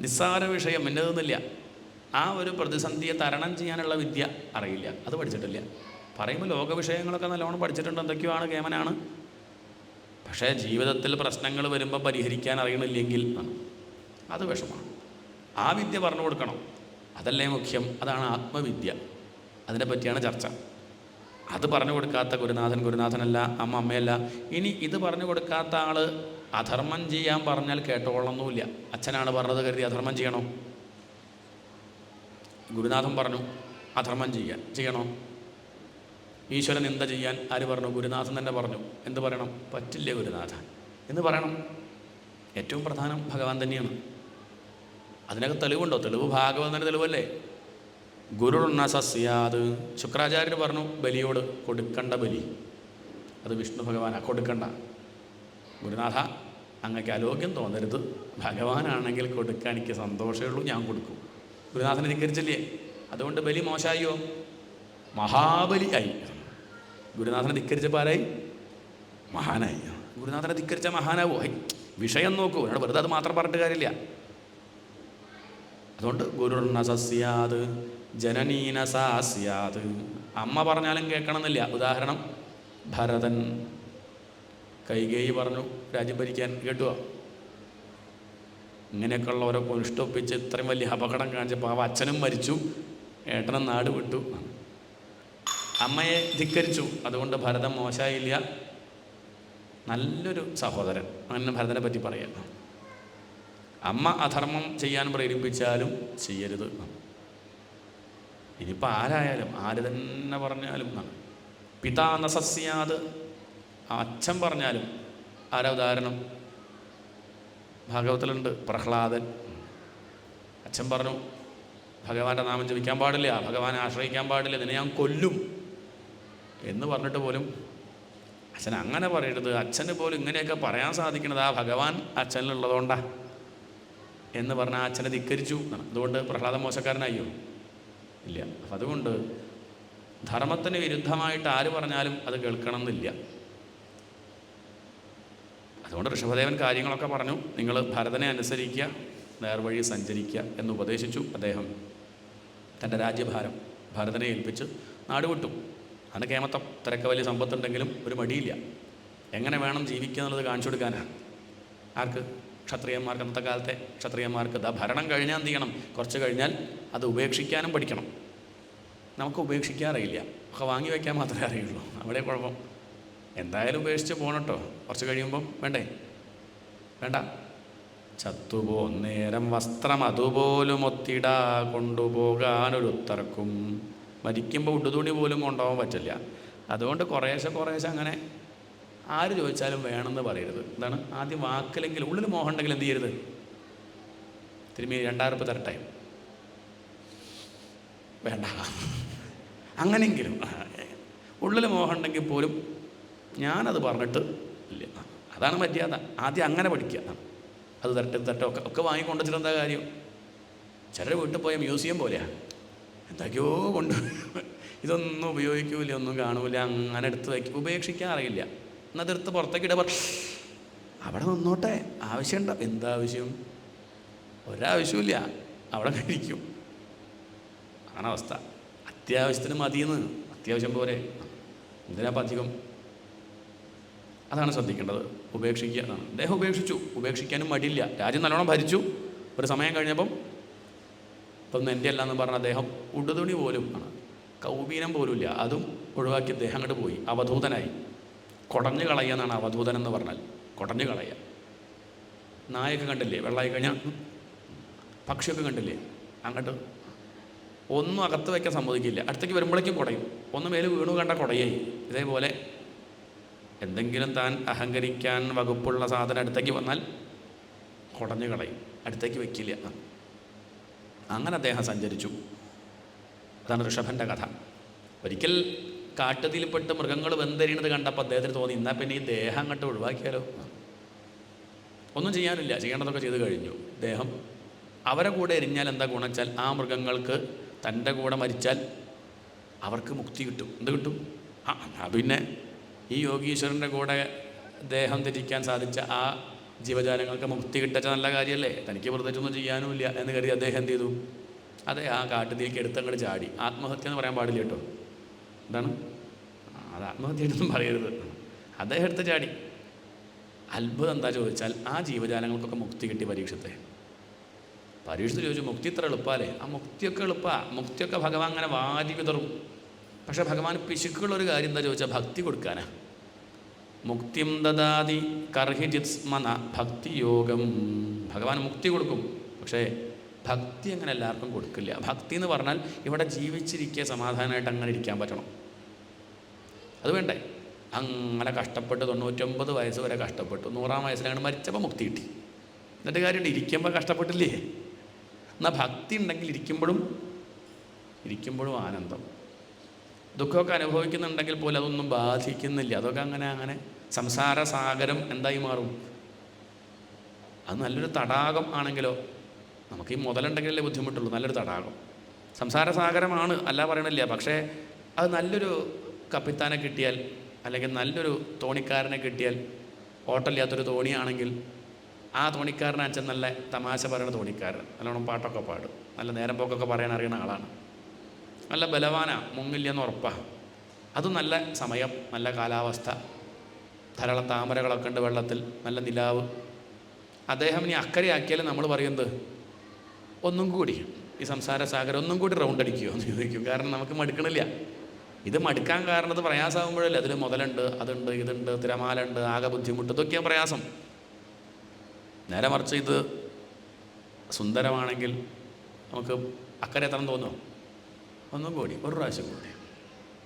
നിസ്സാര വിഷയം എന്നതൊന്നുമില്ല. ആ ഒരു പ്രതിസന്ധിയെ തരണം ചെയ്യാനുള്ള വിദ്യ അറിയില്ല, അത് പഠിച്ചിട്ടില്ല. പറയുമ്പോൾ ലോക വിഷയങ്ങളൊക്കെ നല്ലോണം പഠിച്ചിട്ടുണ്ട്, എന്തൊക്കെയാണ് കേമനാണ്. പക്ഷേ ജീവിതത്തിൽ പ്രശ്നങ്ങൾ വരുമ്പോൾ പരിഹരിക്കാൻ അറിയണില്ലെങ്കിൽ അത് വിഷമാണ്. ആ വിദ്യ പറഞ്ഞു കൊടുക്കണം, അതല്ലേ മുഖ്യം. അതാണ് ആത്മവിദ്യ. അതിനെപ്പറ്റിയാണ് ചർച്ച. അത് പറഞ്ഞു കൊടുക്കാത്ത ഗുരുനാഥൻ ഗുരുനാഥനല്ല, അമ്മ അമ്മയല്ല. ഇനി ഇത് പറഞ്ഞു കൊടുക്കാത്ത ആൾ അധർമ്മം ചെയ്യാൻ പറഞ്ഞാൽ കേട്ടോളൊന്നുമില്ല. അച്ഛനാണ് പറഞ്ഞത് കരുതി അധർമ്മം ചെയ്യണോ? ഗുരുനാഥൻ പറഞ്ഞു അധർമ്മം ചെയ്യണോ? ഈശ്വരൻ നിന്ദ ചെയ്യാൻ ആര് പറഞ്ഞു? ഗുരുനാഥൻ തന്നെ പറഞ്ഞു. എന്ത് പറയണം? പറ്റില്ല ഗുരുനാഥ എന്ന് പറയണം. ഏറ്റവും പ്രധാനം ഭഗവാൻ തന്നെയാണ്. അതിനൊക്കെ തെളിവുണ്ടോ? തെളിവ് ഭാഗവതൻ്റെ തെളിവല്ലേ? ഗുരുർന സസ്യാത്. ശുക്രാചാര്യർ പറഞ്ഞു ബലിയോട് കൊടുക്കണ്ട ബലി അത് വിഷ്ണു ഭഗവാനാണ്, കൊടുക്കണ്ട. ഗുരുനാഥ അങ്ങക്ക് അലോക്യം തോന്നരുത്, ഭഗവാനാണെങ്കിൽ കൊടുക്കാൻ എനിക്ക് സന്തോഷമേ ഉള്ളൂ, ഞാൻ കൊടുക്കും. ഗുരുനാഥനെ ധിക്കരിച്ചില്ലേ? അതുകൊണ്ട് ബലി മോശമായോ? മഹാബലി ആയി. ഗുരുനാഥനെ ധിക്കരിച്ചപ്പോൾ ആരായി? മഹാനായി. ഗുരുനാഥനെ ധിക്കരിച്ച മഹാനാവോ? വിഷയം നോക്കൂ, എന്നോട് വെറുതെ അത് മാത്രം പറഞ്ഞിട്ട് കാര്യമില്ല. അതുകൊണ്ട് ഗുരുർന സസ്യാത് ജനനീന സാസ്യാത്. അമ്മ പറഞ്ഞാലും കേൾക്കണമെന്നില്ല. ഉദാഹരണം, ഭരതൻ കൈകേയി പറഞ്ഞു രാജ്യം ഭരിക്കാൻ, കേട്ടുവോ? ഇങ്ങനെയൊക്കെയുള്ള ഓരോ കുനിഷ്ടൊപ്പിച്ച് ഇത്രയും വലിയ അപകടം കാണിച്ചപ്പോൾ അവ അച്ഛനും മരിച്ചു, ഏട്ടനും നാട് വിട്ടു, അമ്മയെ ധിക്കരിച്ചു. അതുകൊണ്ട് ഭരതൻ മോശമായില്ല, നല്ലൊരു സഹോദരൻ. അങ്ങനെ ഭരതനെ പറ്റി പറയാം. അമ്മ അധർമ്മം ചെയ്യാൻ പ്രേരിപ്പിച്ചാലും ചെയ്യരുത്. ഇനിയിപ്പോൾ ആരായാലും ആര് തന്നെ പറഞ്ഞാലും പിതാ ന സസ്യാത്. അച്ഛൻ പറഞ്ഞാലും. ആരാ ഉദാഹരണം? ഭാഗവതത്തിലുണ്ട് പ്രഹ്ലാദൻ. അച്ഛൻ പറഞ്ഞു ഭഗവാന്റെ നാമം ജപിക്കാൻ പാടില്ല, ഭഗവാനെ ആശ്രയിക്കാൻ പാടില്ല, നിന്നെ ഞാൻ കൊല്ലും എന്ന് പറഞ്ഞിട്ട് പോലും അച്ഛൻ അങ്ങനെ പറയരുത്, അച്ഛന് പോലും ഇങ്ങനെയൊക്കെ പറയാൻ സാധിക്കണത് ആ ഭഗവാൻ അച്ഛനിലുള്ളതുകൊണ്ടാ എന്ന് പറഞ്ഞാൽ അച്ഛനെ ധിക്കരിച്ചു. അതുകൊണ്ട് പ്രഹ്ലാദൻ മോശക്കാരനായോ? ഇല്ല. അപ്പം അതുകൊണ്ട് ധർമ്മത്തിന് വിരുദ്ധമായിട്ട് ആര് പറഞ്ഞാലും അത് കേൾക്കണം എന്നില്ല. അതുകൊണ്ട് ഋഷഭദേവൻ കാര്യങ്ങളൊക്കെ പറഞ്ഞു, നിങ്ങൾ ഭരതനെ അനുസരിക്കുക, നേർവഴി സഞ്ചരിക്കുക എന്ന് ഉപദേശിച്ചു. അദ്ദേഹം തൻ്റെ രാജ്യഭാരം ഭരതനെ ഏൽപ്പിച്ച് നാട് വിട്ടു. അതിന് കേമത്തം തിരക്ക് വലിയ സമ്പത്തുണ്ടെങ്കിലും ഒരു മടിയില്ല. എങ്ങനെ വേണം ജീവിക്കുക എന്നുള്ളത് കാണിച്ചു കൊടുക്കാനാണ്. ആർക്ക്? ക്ഷത്രിയന്മാർക്ക്. അന്നത്തെ കാലത്തെ ക്ഷത്രിയന്മാർക്ക് ഭരണം കഴിഞ്ഞാൽ എന്ത് ചെയ്യണം? കുറച്ച് കഴിഞ്ഞാൽ അത് ഉപേക്ഷിക്കാനും പഠിക്കണം. നമുക്ക് ഉപേക്ഷിക്കാറിയില്ല, ഒക്കെ വാങ്ങി വയ്ക്കാൻ മാത്രമേ അറിയുള്ളൂ. അവിടെ കുഴപ്പം. എന്തായാലും ഉപേക്ഷിച്ച് പോകണട്ടോ, കുറച്ച് കഴിയുമ്പം വേണ്ടേ? വേണ്ട. ചത്തുപോന്നേരം വസ്ത്രം അതുപോലും ഒത്തിടാ കൊണ്ടുപോകാനൊരുത്തർക്കും. മരിക്കുമ്പോൾ ഉടുതുണി പോലും കൊണ്ടുപോകാൻ പറ്റില്ല. അതുകൊണ്ട് കുറേശ്ശെ അങ്ങനെ ആര് ചോദിച്ചാലും വേണമെന്ന് പറയരുത്. എന്താണ്? ആദ്യം വാക്കിലെങ്കിലും ഉള്ളിൽ മോഹം ഉണ്ടെങ്കിൽ എന്ത് ചെയ്യരുത്? തിരുമ്മി 2000 രൂപ തരട്ടെ, വേണ്ട. അങ്ങനെയെങ്കിലും ഉള്ളിൽ മോഹം ഉണ്ടെങ്കിൽ പോലും ഞാനത് പറഞ്ഞിട്ട് ഇല്ല. അതാണ് മര്യാദ. ആദ്യം അങ്ങനെ പഠിക്കുക. അത് തരട്ടെ ഒക്കെ വാങ്ങിക്കൊണ്ടുവച്ചിട്ട് എന്താ കാര്യം? ചിലർ വീട്ടിൽ പോയ മ്യൂസിയം പോലെയാണ്, എന്തൊക്കെയോ കൊണ്ട് ഇതൊന്നും ഉപയോഗിക്കൂല, ഒന്നും കാണൂല, അങ്ങനെ എടുത്ത് വയ്ക്കും. ഉപേക്ഷിക്കാൻ അറിയില്ല. എന്നാൽ തീർത്ത് പുറത്തേക്ക് ഇടപെട, അവിടെ നിന്നോട്ടെ, ആവശ്യമുണ്ടോ? എന്താവശ്യം? ഒരാവശ്യമില്ല, അവിടെ കഴിക്കും. ആണ് അവസ്ഥ. അത്യാവശ്യത്തിന് മതിയെന്ന്, അത്യാവശ്യം പോരെ, എന്തിനാപ്പം അധികം? അതാണ് ശ്രദ്ധിക്കേണ്ടത്. ഉപേക്ഷിക്കുക എന്നാണ്. അദ്ദേഹം ഉപേക്ഷിച്ചു. ഉപേക്ഷിക്കാനും മടിയില്ല. രാജ്യം നല്ലോണം ഭരിച്ചു. ഒരു സമയം കഴിഞ്ഞപ്പം ഇപ്പം എൻ്റെ അല്ല എന്ന് പറഞ്ഞ അദ്ദേഹം ഉടുതുണി പോലും കൗപീനം പോലും ഇല്ല, അതും ഒഴിവാക്കി അദ്ദേഹം അങ്ങോട്ട് പോയി, അവധൂതനായി. കുടഞ്ഞു കളയുക എന്നാണ് അവധൂതൻ എന്ന് പറഞ്ഞാൽ. കുടഞ്ഞു കളയുക. നായൊക്കെ കണ്ടില്ലേ വെള്ളമായി കഴിഞ്ഞാൽ? പക്ഷിയൊക്കെ കണ്ടില്ലേ? അങ്ങോട്ട് ഒന്നും അകത്ത് വയ്ക്കാൻ സമ്മതിക്കില്ല, അടുത്തേക്ക് വരുമ്പോഴേക്കും കുടയും. ഒന്ന് മേല് വീണു കണ്ട കുടയായി. ഇതേപോലെ എന്തെങ്കിലും താൻ അഹങ്കരിക്കാൻ വകുപ്പുള്ള സാധനം അടുത്തേക്ക് വന്നാൽ കുടഞ്ഞു കളയും, അടുത്തേക്ക് വയ്ക്കില്ല. അങ്ങനെ അദ്ദേഹം സഞ്ചരിച്ചു. അതാണ് ഋഷഭൻ്റെ കഥ. ഒരിക്കൽ കാട്ടുതീയിൽപ്പെട്ട് മൃഗങ്ങൾ വെന്തെരിയണത് കണ്ടപ്പോൾ അദ്ദേഹത്തിന് തോന്നി, എന്നാൽ പിന്നെ ഈ ദേഹം അങ്ങോട്ട് ഒഴിവാക്കിയാലോ. ഒന്നും ചെയ്യാനില്ല, ചെയ്യേണ്ടതൊക്കെ ചെയ്ത് കഴിഞ്ഞു. ദേഹം അവരെ കൂടെ എരിഞ്ഞാൽ എന്താ ഗുണച്ചാൽ ആ മൃഗങ്ങൾക്ക് തൻ്റെ കൂടെ മരിച്ചാൽ അവർക്ക് മുക്തി കിട്ടും. എന്ത് കിട്ടും? പിന്നെ ഈ യോഗീശ്വരൻ്റെ കൂടെ ദേഹം ത്യജിക്കാൻ സാധിച്ച ആ ജീവജാലങ്ങൾക്ക് മുക്തി കിട്ടച്ച നല്ല കാര്യമല്ലേ? തനിക്ക് പ്രത്യേകിച്ചൊന്നും ചെയ്യാനുമില്ല എന്ന് കരുതി അദ്ദേഹം എന്ത് ചെയ്തു? അതെ, ആ കാട്ടുതീക്ക് എടുത്തങ്ങോട്ട് ചാടി. ആത്മഹത്യ എന്ന് പറയാൻ പാടില്ല കേട്ടോ. എന്താണ്? അത് ആത്മഹത്യയായിട്ടൊന്നും പറയരുത്. അദ്ദേഹം എടുത്ത് ചാടി. അത്ഭുതം എന്താ ചോദിച്ചാൽ ആ ജീവജാലങ്ങൾക്കൊക്കെ മുക്തി കിട്ടി. പരീക്ഷത്ത് ചോദിച്ചു, മുക്തി ഇത്ര എളുപ്പമല്ലേ? ആ മുക്തിയൊക്കെ എളുപ്പമാണ്. മുക്തിയൊക്കെ ഭഗവാൻ അങ്ങനെ വാരി വിതറും. പക്ഷെ ഭഗവാൻ പിശുക്കുള്ളൊരു കാര്യം എന്താ ചോദിച്ചാൽ ഭക്തി കൊടുക്കാനാ. മുക്തിം ദദാതി കർഹിജിത് സ്മന ഭക്തിയോഗം. ഭഗവാൻ മുക്തി കൊടുക്കും, പക്ഷേ ഭക്തി അങ്ങനെ എല്ലാവർക്കും കൊടുക്കില്ല. ഭക്തി എന്ന് പറഞ്ഞാൽ ഇവിടെ ജീവിച്ചിരിക്കുക സമാധാനമായിട്ട് അങ്ങനെ ഇരിക്കാൻ പറ്റണം. അത് വേണ്ടേ? അങ്ങനെ കഷ്ടപ്പെട്ട് 99 വയസ്സ് വരെ കഷ്ടപ്പെട്ടു, 100-ാം വയസ്സിൽ അങ്ങനെ മരിച്ചപ്പോൾ മുക്തി കിട്ടി. എന്നിട്ട് കാര്യമുണ്ട്, ഇരിക്കുമ്പോൾ കഷ്ടപ്പെട്ടില്ലേ? എന്നാൽ ഭക്തി ഉണ്ടെങ്കിൽ ഇരിക്കുമ്പോഴും ആനന്ദം. ദുഃഖമൊക്കെ അനുഭവിക്കുന്നുണ്ടെങ്കിൽ പോലും അതൊന്നും ബാധിക്കുന്നില്ല. അതൊക്കെ അങ്ങനെ സംസാര സാഗരം എന്തായി മാറും? അത് നല്ലൊരു തടാകം ആണെങ്കിലോ, നമുക്ക് ഈ മുതലുണ്ടെങ്കിലല്ലേ ബുദ്ധിമുട്ടുള്ളൂ. നല്ലൊരു തടാകം സംസാര സാഗരമാണ്, അല്ല പറയണില്ല. പക്ഷേ അത് നല്ലൊരു കപ്പിത്താനെ കിട്ടിയാൽ, അല്ലെങ്കിൽ നല്ലൊരു തോണിക്കാരനെ കിട്ടിയാൽ, ഓട്ടമില്ലാത്തൊരു തോണിയാണെങ്കിൽ ആ തോണിക്കാരനെ അച്ഛൻ നല്ല തമാശ പറയുന്ന തോണിക്കാരൻ, നല്ലോണം പാട്ടൊക്കെ പാടും, നല്ല നേരം പോക്കൊക്കെ പറയാൻ അറിയുന്ന ആളാണ്, നല്ല ബലവാനാ, മുങ്ങില്ലെന്ന് ഉറപ്പാണ്. അതും നല്ല സമയം, നല്ല കാലാവസ്ഥ, ധാരാളം താമരകളൊക്കെ ഉണ്ട് വെള്ളത്തിൽ, നല്ല നിലാവ്. അദ്ദേഹം ഇനി അക്കരെ നമ്മൾ പറയുന്നത് ഒന്നും കൂടി ഈ സംസാര സാഗരം ഒന്നും കൂടി റൗണ്ട് അടിക്കുമോ എന്ന് ചോദിക്കും. കാരണം നമുക്ക് മടുക്കണില്ല. ഇത് മടുക്കാൻ കാരണത് പ്രയാസമാകുമ്പോഴല്ലേ. അതിൽ മുതലുണ്ട്, അതുണ്ട്, ഇതുണ്ട്, തിരമാലുണ്ട്, ആകെ ബുദ്ധിമുട്ട്, ഇതൊക്കെയാണ് പ്രയാസം. നേരെ മറിച്ച് ഇത് സുന്ദരമാണെങ്കിൽ നമുക്ക് അക്കരെ എത്തണം തോന്നുമോ? ഒന്നും കൂടി, ഒരു പ്രാവശ്യം കൂടി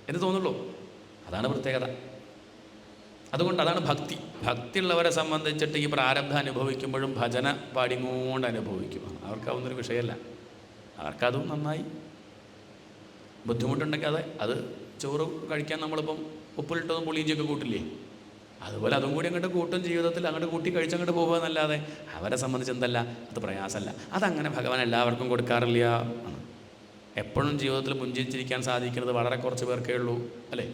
എന്ന് തോന്നുള്ളൂ. അതാണ് പ്രത്യേകത. അതുകൊണ്ട് അതാണ് ഭക്തി. ഭക്തിയുള്ളവരെ സംബന്ധിച്ചിട്ട് ഈ പ്രാരബ്ധം അനുഭവിക്കുമ്പോഴും ഭജന പാടിങ്ങോണ്ട് അനുഭവിക്കും. അവർക്കാവുന്നൊരു വിഷയമല്ല. അവർക്കതും നന്നായി. ബുദ്ധിമുട്ടുണ്ടെങ്കിൽ അത് ചോറ് കഴിക്കാൻ നമ്മളിപ്പം ഉപ്പിലിട്ടതും പുളിയിഞ്ചൊക്കെ കൂട്ടില്ലേ, അതുപോലെ അതും കൂടി അങ്ങോട്ട് കൂട്ടും ജീവിതത്തിൽ, അങ്ങോട്ട് കൂട്ടി കഴിച്ചങ്ങോട്ട് പോകുക എന്നല്ലാതെ അവരെ സംബന്ധിച്ച് എന്തല്ല, അത് പ്രയാസമല്ല. അതങ്ങനെ ഭഗവാൻ എല്ലാവർക്കും കൊടുക്കാറില്ല. എപ്പോഴും ജീവിതത്തിൽ മുഞ്ചിച്ചിരിക്കാൻ സാധിക്കുന്നത് വളരെ കുറച്ച് പേർക്കേ ഉള്ളൂ, അല്ലേ?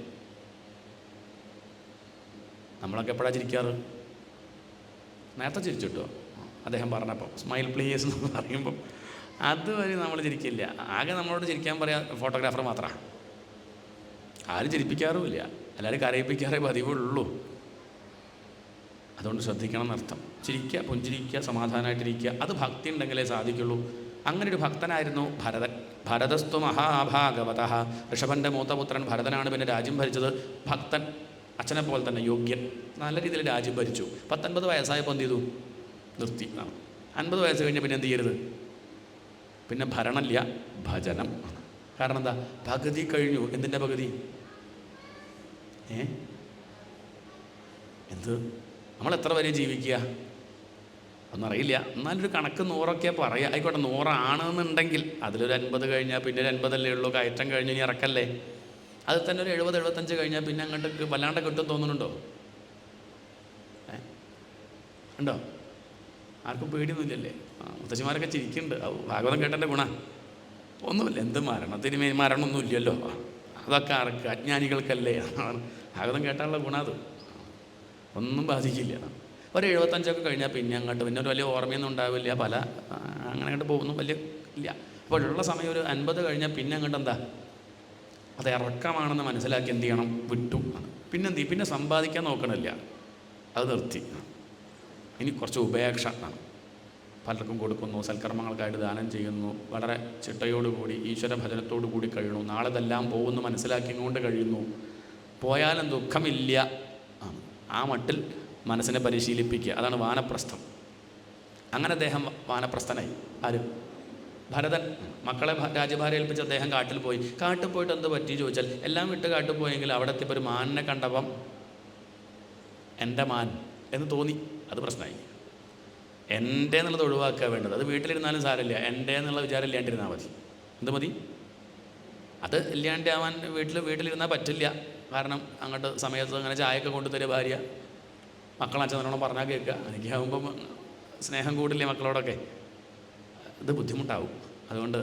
നമ്മളൊക്കെ എപ്പോഴാണ് ചിരിക്കാറ്? നേരത്തെ ചിരിച്ചിട്ടോ അദ്ദേഹം പറഞ്ഞപ്പോൾ സ്മൈൽ പ്ലീസ് എന്ന് പറയുമ്പം അതുവരെ നമ്മൾ ചിരിക്കില്ല. ആകെ നമ്മളോട് ചിരിക്കാൻ പറയാൻ ഫോട്ടോഗ്രാഫർ മാത്രമാണ്. ആരും ചിരിപ്പിക്കാറുമില്ല, എല്ലാവരും കരയിപ്പിക്കാറേ പതിവുള്ളൂ. അതുകൊണ്ട് ശ്രദ്ധിക്കണം എന്നർത്ഥം. ചിരിക്കുക, പുഞ്ചിരിക്കുക, സമാധാനമായിട്ടിരിക്കുക, അത് ഭക്തി ഉണ്ടെങ്കിലേ സാധിക്കുള്ളൂ. അങ്ങനെ ഒരു ഭക്തനായിരുന്നു ഭരതൻ. ഭരതസ്തു മഹാഭാഗവത. ഋഷഭൻ്റെ മൂത്തപുത്രൻ ഭരതനാണ് പിന്നെ രാജ്യം ഭരിച്ചത്. ഭക്തൻ, അച്ഛനെ പോലെ തന്നെ യോഗ്യൻ, നല്ല രീതിയിൽ രാജ്യം ഭരിച്ചു. 19 വയസ്സായപ്പോൾ എന്ത് ചെയ്തു? നിർത്തി. 50 വയസ്സ് കഴിഞ്ഞാൽ പിന്നെ എന്ത് ചെയ്യരുത്? പിന്നെ ഭരണമില്ല, ഭജനം. കാരണം എന്താ? പകുതി കഴിഞ്ഞു. എന്തിൻ്റെ പകുതി? എന്ത്? നമ്മൾ എത്ര വരെ ജീവിക്കുക ഒന്നറിയില്ല. എന്നാലൊരു കണക്ക് 100 പറയുക. ആയിക്കോട്ടെ, 100 ആണെന്നുണ്ടെങ്കിൽ അതിലൊരു 50 കഴിഞ്ഞാൽ പിന്നെ ഒരു 80 ഉള്ളൂ. കയറ്റം കഴിഞ്ഞ് ഇനി ഇറക്കല്ലേ. അത് തന്നെ ഒരു 70-75 കഴിഞ്ഞാൽ പിന്നെ അങ്ങോട്ട് വല്ലാണ്ട് കിട്ടും തോന്നുന്നുണ്ടോ? ഉണ്ടോ? ആർക്കും പേടിയൊന്നുമില്ലല്ലേ? മുത്തശ്ശിമാരൊക്കെ ചിരിക്കുന്നുണ്ട്. ഭാഗവതം കേട്ടൻ്റെ ഗുണ ഒന്നുമില്ല. എന്ത് മരണത്തിന് മരണമൊന്നും ഇല്ലല്ലോ. അതൊക്കെ ആർക്ക്? അജ്ഞാനികൾക്കല്ലേ. ഭാഗവതം കേട്ടാനുള്ള ഗുണം അത് ഒന്നും ബാധിക്കില്ല. ഒരു 75 കഴിഞ്ഞാൽ പിന്നെ അങ്ങോട്ട് പിന്നെ ഒരു വലിയ ഓർമ്മയൊന്നും ഉണ്ടാവില്ല. അങ്ങനെ അങ്ങോട്ട് പോകുന്നു വലിയ ഇല്ല. അപ്പോൾ ഉള്ള സമയം ഒരു 50 കഴിഞ്ഞാൽ പിന്നെ അങ്ങോട്ട് എന്താ? അത് ഇറക്കമാണെന്ന് മനസ്സിലാക്കി എന്ത് ചെയ്യണം? വിട്ടു. പിന്നെന്ത് ചെയ്യും? പിന്നെ സമ്പാദിക്കാൻ നോക്കണില്ല, അത് നിർത്തി. ഇനി കുറച്ച് ഉപേക്ഷ ആണ്. പലർക്കും കൊടുക്കുന്നു, സൽക്കർമ്മങ്ങൾക്കായിട്ട് ദാനം ചെയ്യുന്നു, വളരെ ചിട്ടയോടുകൂടി ഈശ്വര ഭജനത്തോടു കൂടി കഴിയുന്നു. നാളെ ഇതെല്ലാം പോകുന്നു മനസ്സിലാക്കിക്കൊണ്ട് കഴിയുന്നു. പോയാലും ദുഃഖമില്ല. ആ മട്ടിൽ മനസ്സിനെ പരിശീലിപ്പിക്കുക. അതാണ് വാനപ്രസ്ഥം. അങ്ങനെ അദ്ദേഹം വാനപ്രസ്ഥനായി. ആരും? ഭരതൻ. മക്കളെ രാജ്യഭാരം ഏൽപ്പിച്ച് അദ്ദേഹം കാട്ടിൽ പോയി. കാട്ടിൽ പോയിട്ട് എന്ത് പറ്റി ചോദിച്ചാൽ, എല്ലാം വിട്ട് കാട്ടിൽ പോയെങ്കിൽ അവിടെ എത്തിയപ്പോൾ ഒരു മാനിനെ കണ്ടപ്പം എൻ്റെ മാൻ എന്ന് തോന്നി. അത് പ്രശ്നമായി. എൻ്റെ എന്നുള്ളത് ഒഴിവാക്കുക വേണ്ടത്. അത് വീട്ടിലിരുന്നാലും സാരമില്ല, എൻ്റെ എന്നുള്ള വിചാരം ഇല്ലാണ്ടിരുന്നാൽ മതി. എന്ത് മതി? അത് ഇല്ലാണ്ടാവാൻ വീട്ടിലിരുന്നാൽ പറ്റില്ല. കാരണം അങ്ങോട്ട് സമയത്ത് അങ്ങനെ ചായയൊക്കെ കൊണ്ടുതരിക ഭാര്യ, മക്കളച്ഛൻ നല്ലോണം പറഞ്ഞാൽ കേൾക്കുക. എനിക്കാവുമ്പം സ്നേഹം കൂടില്ലേ മക്കളോടൊക്കെ, ഇത് ബുദ്ധിമുട്ടാവും. അതുകൊണ്ട്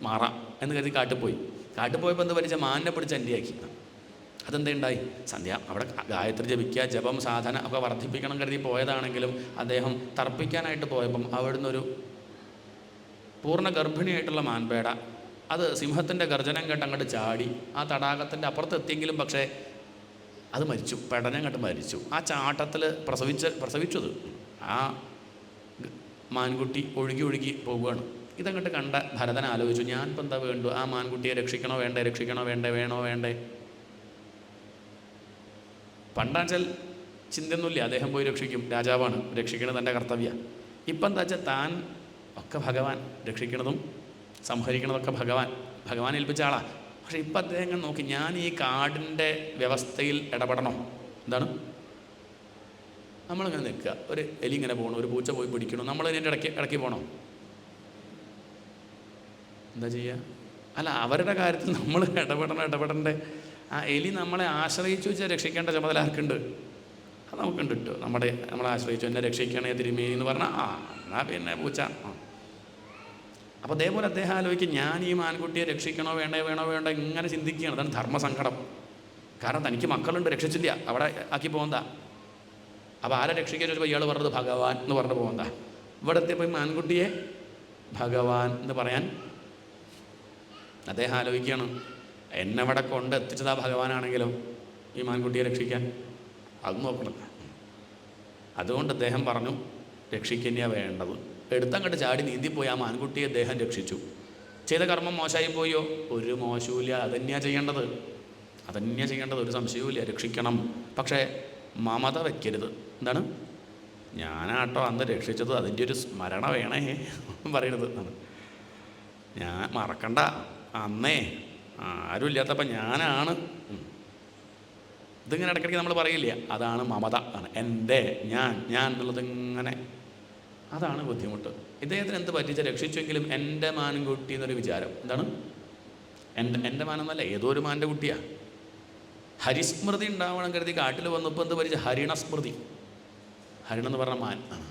മാറാം എന്ന് കരുതി കാട്ടിൽ പോയി. കാട്ടിൽ പോയപ്പോൾ എന്ത് പഠിച്ച മാനിനെ പിടിച്ച് അണ്ടിയാക്കി. അതെന്തുണ്ടായി? സന്ധ്യ അവിടെ ഗായത്രി ജപിക്കുക, ജപം, സാധന ഒക്കെ വർദ്ധിപ്പിക്കണം കരുതി പോയതാണെങ്കിലും അദ്ദേഹം തർപ്പിക്കാനായിട്ട് പോയപ്പം അവിടുന്ന് ഒരു പൂർണ്ണ ഗർഭിണിയായിട്ടുള്ള മാൻപേട അത് സിംഹത്തിൻ്റെ ഗർജനം കേട്ട് അങ്ങോട്ട് ചാടി ആ തടാകത്തിൻ്റെ അപ്പുറത്തെത്തിയെങ്കിലും പക്ഷേ അത് മരിച്ചു. പെടഞ്ഞങ്ങോട്ട് മരിച്ചു. ആ ചാട്ടത്തിൽ പ്രസവിച്ചത് ആ മാൻകുട്ടി ഒഴുകി പോവുകയാണ്. ഇതങ്ങോട്ട് കണ്ട ഭരതൻ ആലോചിച്ചു, ഞാനിപ്പോൾ എന്താ വേണ്ടു? ആ മാൻകുട്ടിയെ രക്ഷിക്കണോ വേണ്ടേ? വേണോ? പണ്ടാച്ചാൽ ചിന്തയൊന്നുമില്ല, അദ്ദേഹം പോയി രക്ഷിക്കും. രാജാവാണ്, രക്ഷിക്കണത് തൻ്റെ കർത്തവ്യം. ഇപ്പം എന്താ വെച്ചാൽ താൻ ഒക്കെ ഭഗവാൻ, രക്ഷിക്കണതും സംഹരിക്കണതൊക്കെ ഭഗവാൻ ഏൽപ്പിച്ച ആളാണ്. പക്ഷേ ഇപ്പം അദ്ദേഹം നോക്കി, ഞാൻ ഈ കാടിൻ്റെ വ്യവസ്ഥയിൽ ഇടപെടണോ? എന്താണ്? നമ്മളിങ്ങനെ നിൽക്കുക, ഒരു എലി ഇങ്ങനെ പോകണം, ഒരു പൂച്ച പോയി പിടിക്കണം, നമ്മൾ ഇതിൻ്റെ ഇടയ്ക്ക് പോകണോ? എന്താ ചെയ്യുക? അല്ല, അവരുടെ കാര്യത്തിൽ നമ്മൾ ഇടപെടണ്ടേ? ആ എലി നമ്മളെ ആശ്രയിച്ചു വെച്ചാൽ രക്ഷിക്കേണ്ട ചുമതല ആർക്കുണ്ട്? അത് നമുക്കുണ്ട് കേട്ടോ. നമ്മളെ ആശ്രയിച്ചു, എന്നെ രക്ഷിക്കണേ തിരുമേനി എന്ന് പറഞ്ഞാൽ എന്നാൽ പിന്നെ പൂച്ച. അപ്പോൾ അതേപോലെ അദ്ദേഹം ആലോചിക്കും, ഞാൻ ഈ മാൻകുട്ടിയെ രക്ഷിക്കണോ വേണ്ട ഇങ്ങനെ ചിന്തിക്കുകയാണ്. അതാണ് ധർമ്മസങ്കടം. കാരണം തനിക്ക് മക്കളുണ്ട്, രക്ഷിച്ചില്ല, അവിടെ ആക്കി പോകുന്നതാ. അപ്പോൾ ആരെ രക്ഷിക്കാൻ ചോദിച്ചപ്പോൾ ഇയാൾ പറഞ്ഞത് ഭഗവാൻ എന്ന് പറഞ്ഞു പോകുന്നതാ. ഇവിടെ എത്തിയപ്പോൾ മാൻകുട്ടിയെ ഭഗവാൻ എന്ന് പറയാൻ അദ്ദേഹം ആലോചിക്കുകയാണ്, എന്നെവിടെ കൊണ്ട് എത്തിച്ചതാ ഭഗവാനാണെങ്കിലും ഈ മാൻകുട്ടിയെ രക്ഷിക്കാൻ അത് നോക്കണം. അതുകൊണ്ട് അദ്ദേഹം പറഞ്ഞു, രക്ഷിക്കുന്നതാണ് വേണ്ടത്. എടുത്തങ്ങോട്ട് ചാടി നീന്തിപ്പോയി ആ മാൻകുട്ടിയെ അദ്ദേഹം രക്ഷിച്ചു. ചെയ്ത കർമ്മം മോശമായി പോയോ? ഒരു മോശവുമില്ല. അതന്നെയാണ് ചെയ്യേണ്ടത്, ഒരു സംശയവുമില്ല. രക്ഷിക്കണം. പക്ഷേ മമത വയ്ക്കരുത്. എന്താണ്? ഞാനാട്ടോ അന്ന് രക്ഷിച്ചത്, അതിൻ്റെ ഒരു സ്മരണ വേണേ പറയരുത്. ഞാൻ മറക്കണ്ട, അന്നേ ആരും ഇല്ലാത്തപ്പം ഞാനാണ്. ഇതിങ്ങനെ ഇടയ്ക്കിടയ്ക്ക് നമ്മൾ പറയില്ല, അതാണ് മമത. ആണ് എൻ്റെ ഞാൻ എന്നുള്ളത്. ഇങ്ങനെ അതാണ് ബുദ്ധിമുട്ട്. ഇദ്ദേഹത്തിന് എന്ത് പറ്റിച്ച രക്ഷിച്ചെങ്കിലും എൻ്റെ മാൻകുട്ടി എന്നൊരു വിചാരം. എന്താണ്? എൻ്റെ മാനെന്നല്ല, ഏതോ ഒരു മാൻ്റെ കുട്ടിയാണ്. ഹരിസ്മൃതി ഉണ്ടാവണം കരുതി കാട്ടിൽ വന്നപ്പോൾ എന്ത് പറ്റിച്ച? ഹരിണസ്മൃതി. ഹരിണെന്ന് പറഞ്ഞ മാൻ ആണ്.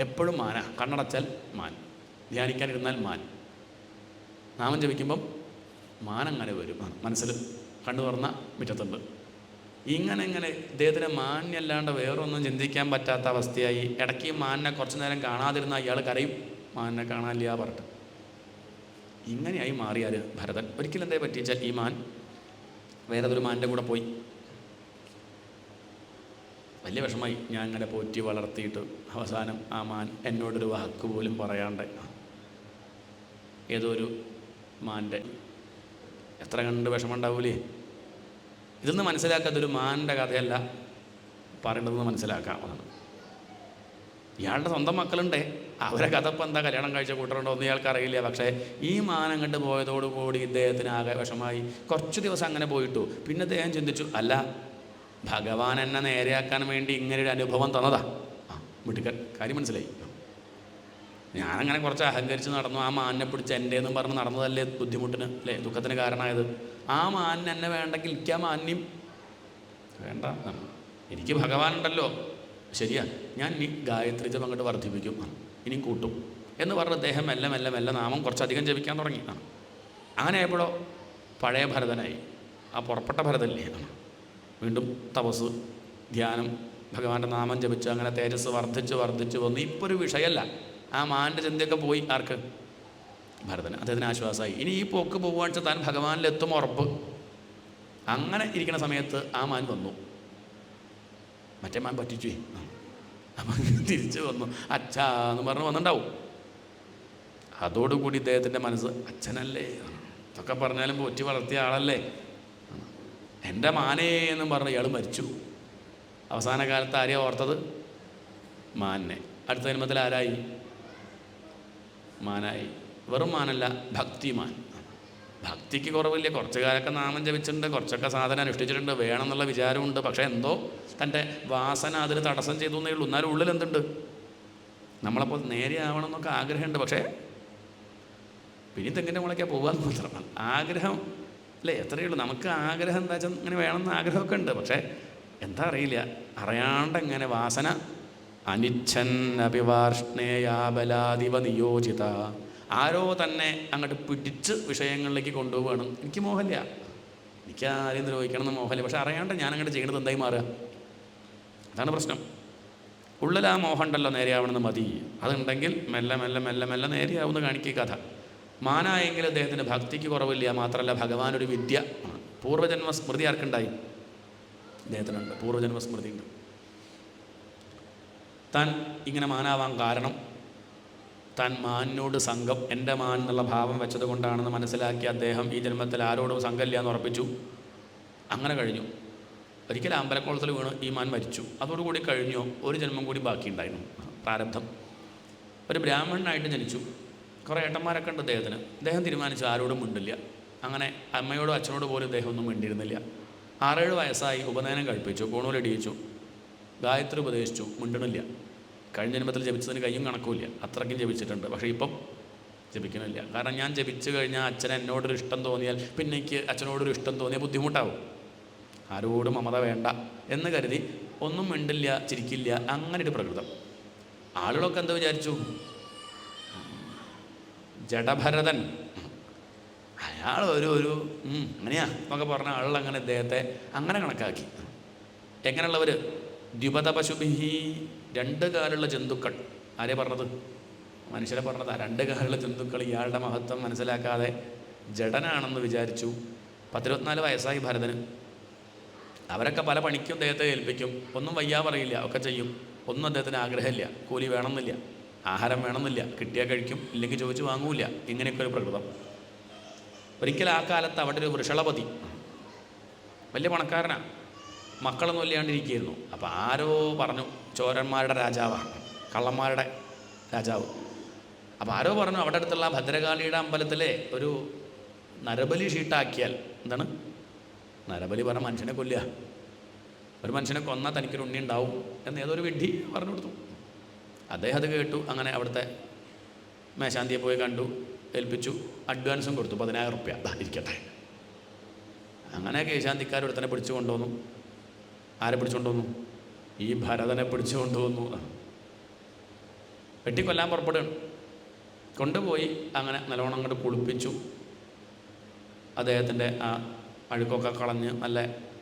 എപ്പോഴും മാനാ. കണ്ണടച്ചാൽ മാൻ, ധ്യാനിക്കാനിരുന്നാൽ മാൻ, നാമം ജപിക്കുമ്പം മാൻ അങ്ങനെ വരും. മനസ്സിൽ കണ്ടു തുറന്ന മുറ്റത്തുണ്ട്. ഇങ്ങനെ ഇദ്ദേഹത്തിന് മാന്യല്ലാണ്ട് വേറൊന്നും ചിന്തിക്കാൻ പറ്റാത്ത അവസ്ഥയായി. ഇടയ്ക്ക് മാനിനെ കുറച്ചു നേരം കാണാതിരുന്ന ഇയാൾ കരയും, മാനിനെ കാണാനില്ല പറഞ്ഞിട്ട്. ഇങ്ങനെയായി മാറിയാൽ ഭരതൻ. ഒരിക്കലും എന്തേ പറ്റിച്ചാൽ ഈ മാൻ വേറൊരു മാൻ്റെ കൂടെ പോയി. വലിയ വിഷമായി. ഞാൻ ഇങ്ങനെ പോറ്റി വളർത്തിയിട്ട് അവസാനം ആ മാൻ എന്നോടൊരു വാക്ക് പോലും പറയാണ്ട് ഏതോ ഒരു മാൻ്റെ എത്ര കണ്ട് വിഷമമുണ്ടാവൂലേ. ഇതൊന്ന് മനസ്സിലാക്കാത്തൊരു മാൻ്റെ കഥയല്ല പറയേണ്ടതെന്ന് മനസ്സിലാക്കാവുന്നതാണ്. ഇയാളുടെ സ്വന്തം മക്കളുണ്ടേ, അവരെ കഥ ഇപ്പം എന്താ കല്യാണം കഴിച്ച കൂട്ടറുണ്ടോ ഒന്നും ഇയാൾക്ക് അറിയില്ല. പക്ഷേ ഈ മാൻ അങ്ങോട്ട് പോയതോടുകൂടി ഇദ്ദേഹത്തിന് ആകെ വിഷമായി. കുറച്ച് ദിവസം അങ്ങനെ പോയിട്ടു. പിന്നെ അദ്ദേഹം ചിന്തിച്ചു, അല്ല, ഭഗവാൻ എന്നെ നേരെയാക്കാൻ വേണ്ടി ഇങ്ങനൊരു അനുഭവം തന്നതാ. വീട്ടിൽ കാര്യം മനസ്സിലായി. ഞാനങ്ങനെ കുറച്ച് അഹങ്കരിച്ച് നടന്നു, ആ മാനിനെ പിടിച്ച് എൻ്റെ എന്നും പറഞ്ഞ് നടന്നതല്ലേ ബുദ്ധിമുട്ടിന്, അല്ലേ, ദുഃഖത്തിന് കാരണമായത്. ആ മാനിന് എന്നെ വേണ്ടെങ്കിൽ എനിക്ക് ആ മാന്യം വേണ്ട. എനിക്ക് ഭഗവാനുണ്ടല്ലോ, ശരിയാ, ഞാൻ ഇനി ഗായത്രി ജപം അങ്ങോട്ട് വർദ്ധിപ്പിക്കും, ഇനിയും കൂട്ടും എന്ന് പറഞ്ഞ് അദ്ദേഹം മെല്ലെ നാമം കുറച്ചധികം ജപിക്കാൻ തുടങ്ങി. അങ്ങനെ ആയപ്പോഴോ പഴയ ഭരതനായി. ആ പുറപ്പെട്ട ഭരതല്ലേ. വീണ്ടും തപസ്, ധ്യാനം, ഭഗവാന്റെ നാമം ജപിച്ച് അങ്ങനെ തേജസ് വർദ്ധിച്ച് വന്നു. ഇപ്പോൾ ഒരു വിഷയമല്ല. ആ മാൻ്റെ ചിന്തയൊക്കെ പോയി. ആർക്ക്? ഭരതന്. അദ്ദേഹത്തിന് ആശ്വാസമായി. ഇനി ഈ പോക്ക് പോകുവാന്ന് വെച്ചാൽ താൻ ഭഗവാനിലെത്തും ഉറപ്പ്. അങ്ങനെ ഇരിക്കുന്ന സമയത്ത് ആ മാൻ വന്നു. മറ്റേ മാൻ പറ്റിച്ചു. അപ്പം തിരിച്ചു വന്നു. അച്ഛാ എന്ന് പറഞ്ഞ് വന്നിട്ടുണ്ടാവും. അതോടുകൂടി ഇദ്ദേഹത്തിൻ്റെ മനസ്സ്, അച്ഛനല്ലേ ഇതൊക്കെ പറഞ്ഞാലും പോറ്റി വളർത്തിയ ആളല്ലേ, എൻ്റെ മാനേ എന്നും പറഞ്ഞ് ഇയാൾ മരിച്ചു. അവസാന കാലത്ത് ആരെയാ ഓർത്തത്? മാനിനെ. അടുത്ത ജന്മത്തിൽ ആരായി? മാനായി. വെറും മാനല്ല, ഭക്തിമാൻ. ഭക്തിക്ക് കുറവില്ല. കുറച്ച് കാലമൊക്കെ നാമം ജപിച്ചിട്ടുണ്ട്, കുറച്ചൊക്കെ സാധനം അനുഷ്ഠിച്ചിട്ടുണ്ട്, വേണമെന്നുള്ള വിചാരമുണ്ട്. പക്ഷേ എന്തോ തൻ്റെ വാസന അതിന് തടസ്സം ചെയ്തു എന്നേ ഉള്ളൂ. എന്നാലും ഉള്ളിൽ എന്തുണ്ട്? നമ്മളപ്പോൾ നേരെ ആവണം എന്നൊക്കെ ആഗ്രഹമുണ്ട്. പക്ഷേ പിന്നെ തെങ്ങിൻ്റെ മുളയ്ക്കാൻ പോകാമെന്ന് മാത്രമാണ് ആഗ്രഹം, അല്ലേ? എത്രയേ ഉള്ളൂ. നമുക്ക് ആഗ്രഹം എന്താ വെച്ചാൽ ഇങ്ങനെ വേണമെന്ന് ആഗ്രഹമൊക്കെ ഉണ്ട്. പക്ഷേ എന്താ അറിയില്ല, അറിയാണ്ട് എങ്ങനെ വാസന അനിച്ഛൻ അഭിവാർഷ്ണേയാബലാദിവ നിയോജിത. ആരോ തന്നെ അങ്ങോട്ട് പിടിച്ച് വിഷയങ്ങളിലേക്ക് കൊണ്ടുപോകണം. എനിക്ക് മോഹമില്ല, എനിക്ക് ആരെയും ദ്രോഹിക്കണം എന്ന് മോഹമില്ല. പക്ഷെ അറിയാണ്ട് ഞാൻ അങ്ങോട്ട് ചെയ്യണത് എന്തായി മാറുക? അതാണ് പ്രശ്നം. ഉള്ളിൽ ആ മോഹം ഉണ്ടല്ലോ, നേരെയാവണമെന്ന് മതി. അതുണ്ടെങ്കിൽ മെല്ലെ നേരെയാവുമെന്ന് കാണിക്കുക കഥ. മാനായെങ്കിൽ അദ്ദേഹത്തിന് ഭക്തിക്ക് കുറവില്ല. മാത്രമല്ല ഭഗവാനൊരു വിദ്യ. പൂർവ്വജന്മ സ്മൃതി ആർക്കുണ്ടായി? അദ്ദേഹത്തിനുണ്ട്. പൂർവ്വജന്മ സ്മൃതി ഉണ്ട്. താൻ ഇങ്ങനെ മാനാവാൻ കാരണം താൻ മാനിനോട് സംഘം, എൻ്റെ മാൻ എന്നുള്ള ഭാവം വെച്ചത് കൊണ്ടാണെന്ന് മനസ്സിലാക്കി അദ്ദേഹം ഈ ജന്മത്തിൽ ആരോടും സംഘമില്ല എന്ന് ഉറപ്പിച്ചു. അങ്ങനെ കഴിഞ്ഞു. ഒരിക്കൽ അമ്പലക്കുളത്തിൽ വീണ് ഈ മാൻ മരിച്ചു. അതോടുകൂടി കഴിഞ്ഞു. ഒരു ജന്മം കൂടി ബാക്കിയുണ്ടായിരുന്നു, പ്രാരബ്ധം. ഒരു ബ്രാഹ്മണനായിട്ട് ജനിച്ചു. കുറേ ഏട്ടന്മാരൊക്കെ ഉണ്ട് അദ്ദേഹത്തിന്. അദ്ദേഹം തീരുമാനിച്ചു ആരോടും മിണ്ടില്ല. അങ്ങനെ അമ്മയോടും അച്ഛനോട് പോലും അദ്ദേഹം ഒന്നും മിണ്ടിയിരുന്നില്ല. 6-7 വയസ്സായി. ഉപനയനം കഴിപ്പിച്ചു, പൂണൂലടിയിച്ചു, ഗായത്രി ഉപദേശിച്ചു, മിണ്ടണില്ല. കഴിഞ്ഞ ജന്മത്തിൽ ജപിച്ചതിന് കയ്യും കണക്കുമില്ല, അത്രയ്ക്കും ജപിച്ചിട്ടുണ്ട്. പക്ഷേ ഇപ്പം ജപിക്കണില്ല. കാരണം ഞാൻ ജപിച്ചു കഴിഞ്ഞാൽ അച്ഛൻ എന്നോടൊരു ഇഷ്ടം തോന്നിയാൽ പിന്നെ എനിക്ക് അച്ഛനോടൊരു ഇഷ്ടം തോന്നിയാൽ ബുദ്ധിമുട്ടാവും. ആരോടും മമത വേണ്ട എന്ന് കരുതി ഒന്നും മിണ്ടില്ല, ചിരിക്കില്ല, അങ്ങനെ ഒരു പ്രകൃതം. ആളുകളൊക്കെ എന്താ വിചാരിച്ചു? ജഡഭരതൻ അയാൾ ഒരു അങ്ങനെയാ എന്നൊക്കെ പറഞ്ഞ ആളുകളങ്ങനെ ഇദ്ദേഹത്തെ അങ്ങനെ കണക്കാക്കി. എങ്ങനെയുള്ളവർ? ദ്വിപദ പശുഭിഹി, 2 കാലുള്ള ജന്തുക്കൾ. ആരെയാണ് പറഞ്ഞത്? മനുഷ്യരെ പറഞ്ഞതാ. 2 കാലുള്ള ജന്തുക്കൾ ഇയാളുടെ മഹത്വം മനസ്സിലാക്കാതെ ജഡനാണെന്ന് വിചാരിച്ചു. 14 വയസ്സായി ഭരതന്. അവരൊക്കെ പല പണിക്കും അദ്ദേഹത്തെ ഏൽപ്പിക്കും. ഒന്നും വയ്യാ പറയില്ല, ഒക്കെ ചെയ്യും. ഒന്നും അദ്ദേഹത്തിന് ആഗ്രഹമില്ല. കൂലി വേണമെന്നില്ല, ആഹാരം വേണമെന്നില്ല, കിട്ടിയാൽ കഴിക്കും, ഇല്ലെങ്കിൽ ചോദിച്ച് വാങ്ങൂല. ഇങ്ങനെയൊക്കെ ഒരു പ്രകൃതം. ഒരിക്കൽ ആ കാലത്ത് അവിടെ ഒരു വൃഷളപതി, വലിയ പണക്കാരനാണ്, മക്കളൊന്നും ഇല്ലാണ്ടിരിക്കുകയായിരുന്നു. അപ്പോൾ ആരോ പറഞ്ഞു, ചോരന്മാരുടെ രാജാവാണ്, കള്ളന്മാരുടെ രാജാവ്. അപ്പോൾ ആരോ പറഞ്ഞു അവിടെ അടുത്തുള്ള ഭദ്രകാളിയുടെ അമ്പലത്തിലെ ഒരു നരബലി ഷീട്ടാക്കിയാൽ, എന്താണ് നരബലി? പറഞ്ഞ മനുഷ്യനെ കൊല്ലുക. ഒരു മനുഷ്യനെ കൊന്നാൽ തനിക്കൊരു ഉണ്ണി ഉണ്ടാവും എന്ന് ഏതൊരു വിഡ്ഢി പറഞ്ഞു കൊടുത്തു. അദ്ദേഹം അത് കേട്ടു. അങ്ങനെ അവിടുത്തെ മേശാന്തിയെ പോയി കണ്ടു, ഏൽപ്പിച്ചു, അഡ്വാൻസും കൊടുത്തു, 10,000 റുപ്യ ഇരിക്കട്ടെ. അങ്ങനെ കേശാന്തിക്കാരോട് തന്നെ പിടിച്ചു കൊണ്ടുവന്നു. ആരെ പിടിച്ചു കൊണ്ടുവന്നു? ഈ ഭരതനെ പിടിച്ചു കൊണ്ടുവന്നു. വെട്ടിക്കൊല്ലാൻ പുറപ്പെടുകയാണ്. കൊണ്ടുപോയി അങ്ങനെ നല്ലോണം അങ്ങോട്ട് കുളിപ്പിച്ചു. അദ്ദേഹത്തിൻ്റെ ആ അഴുക്കൊക്കെ കളഞ്ഞ് നല്ല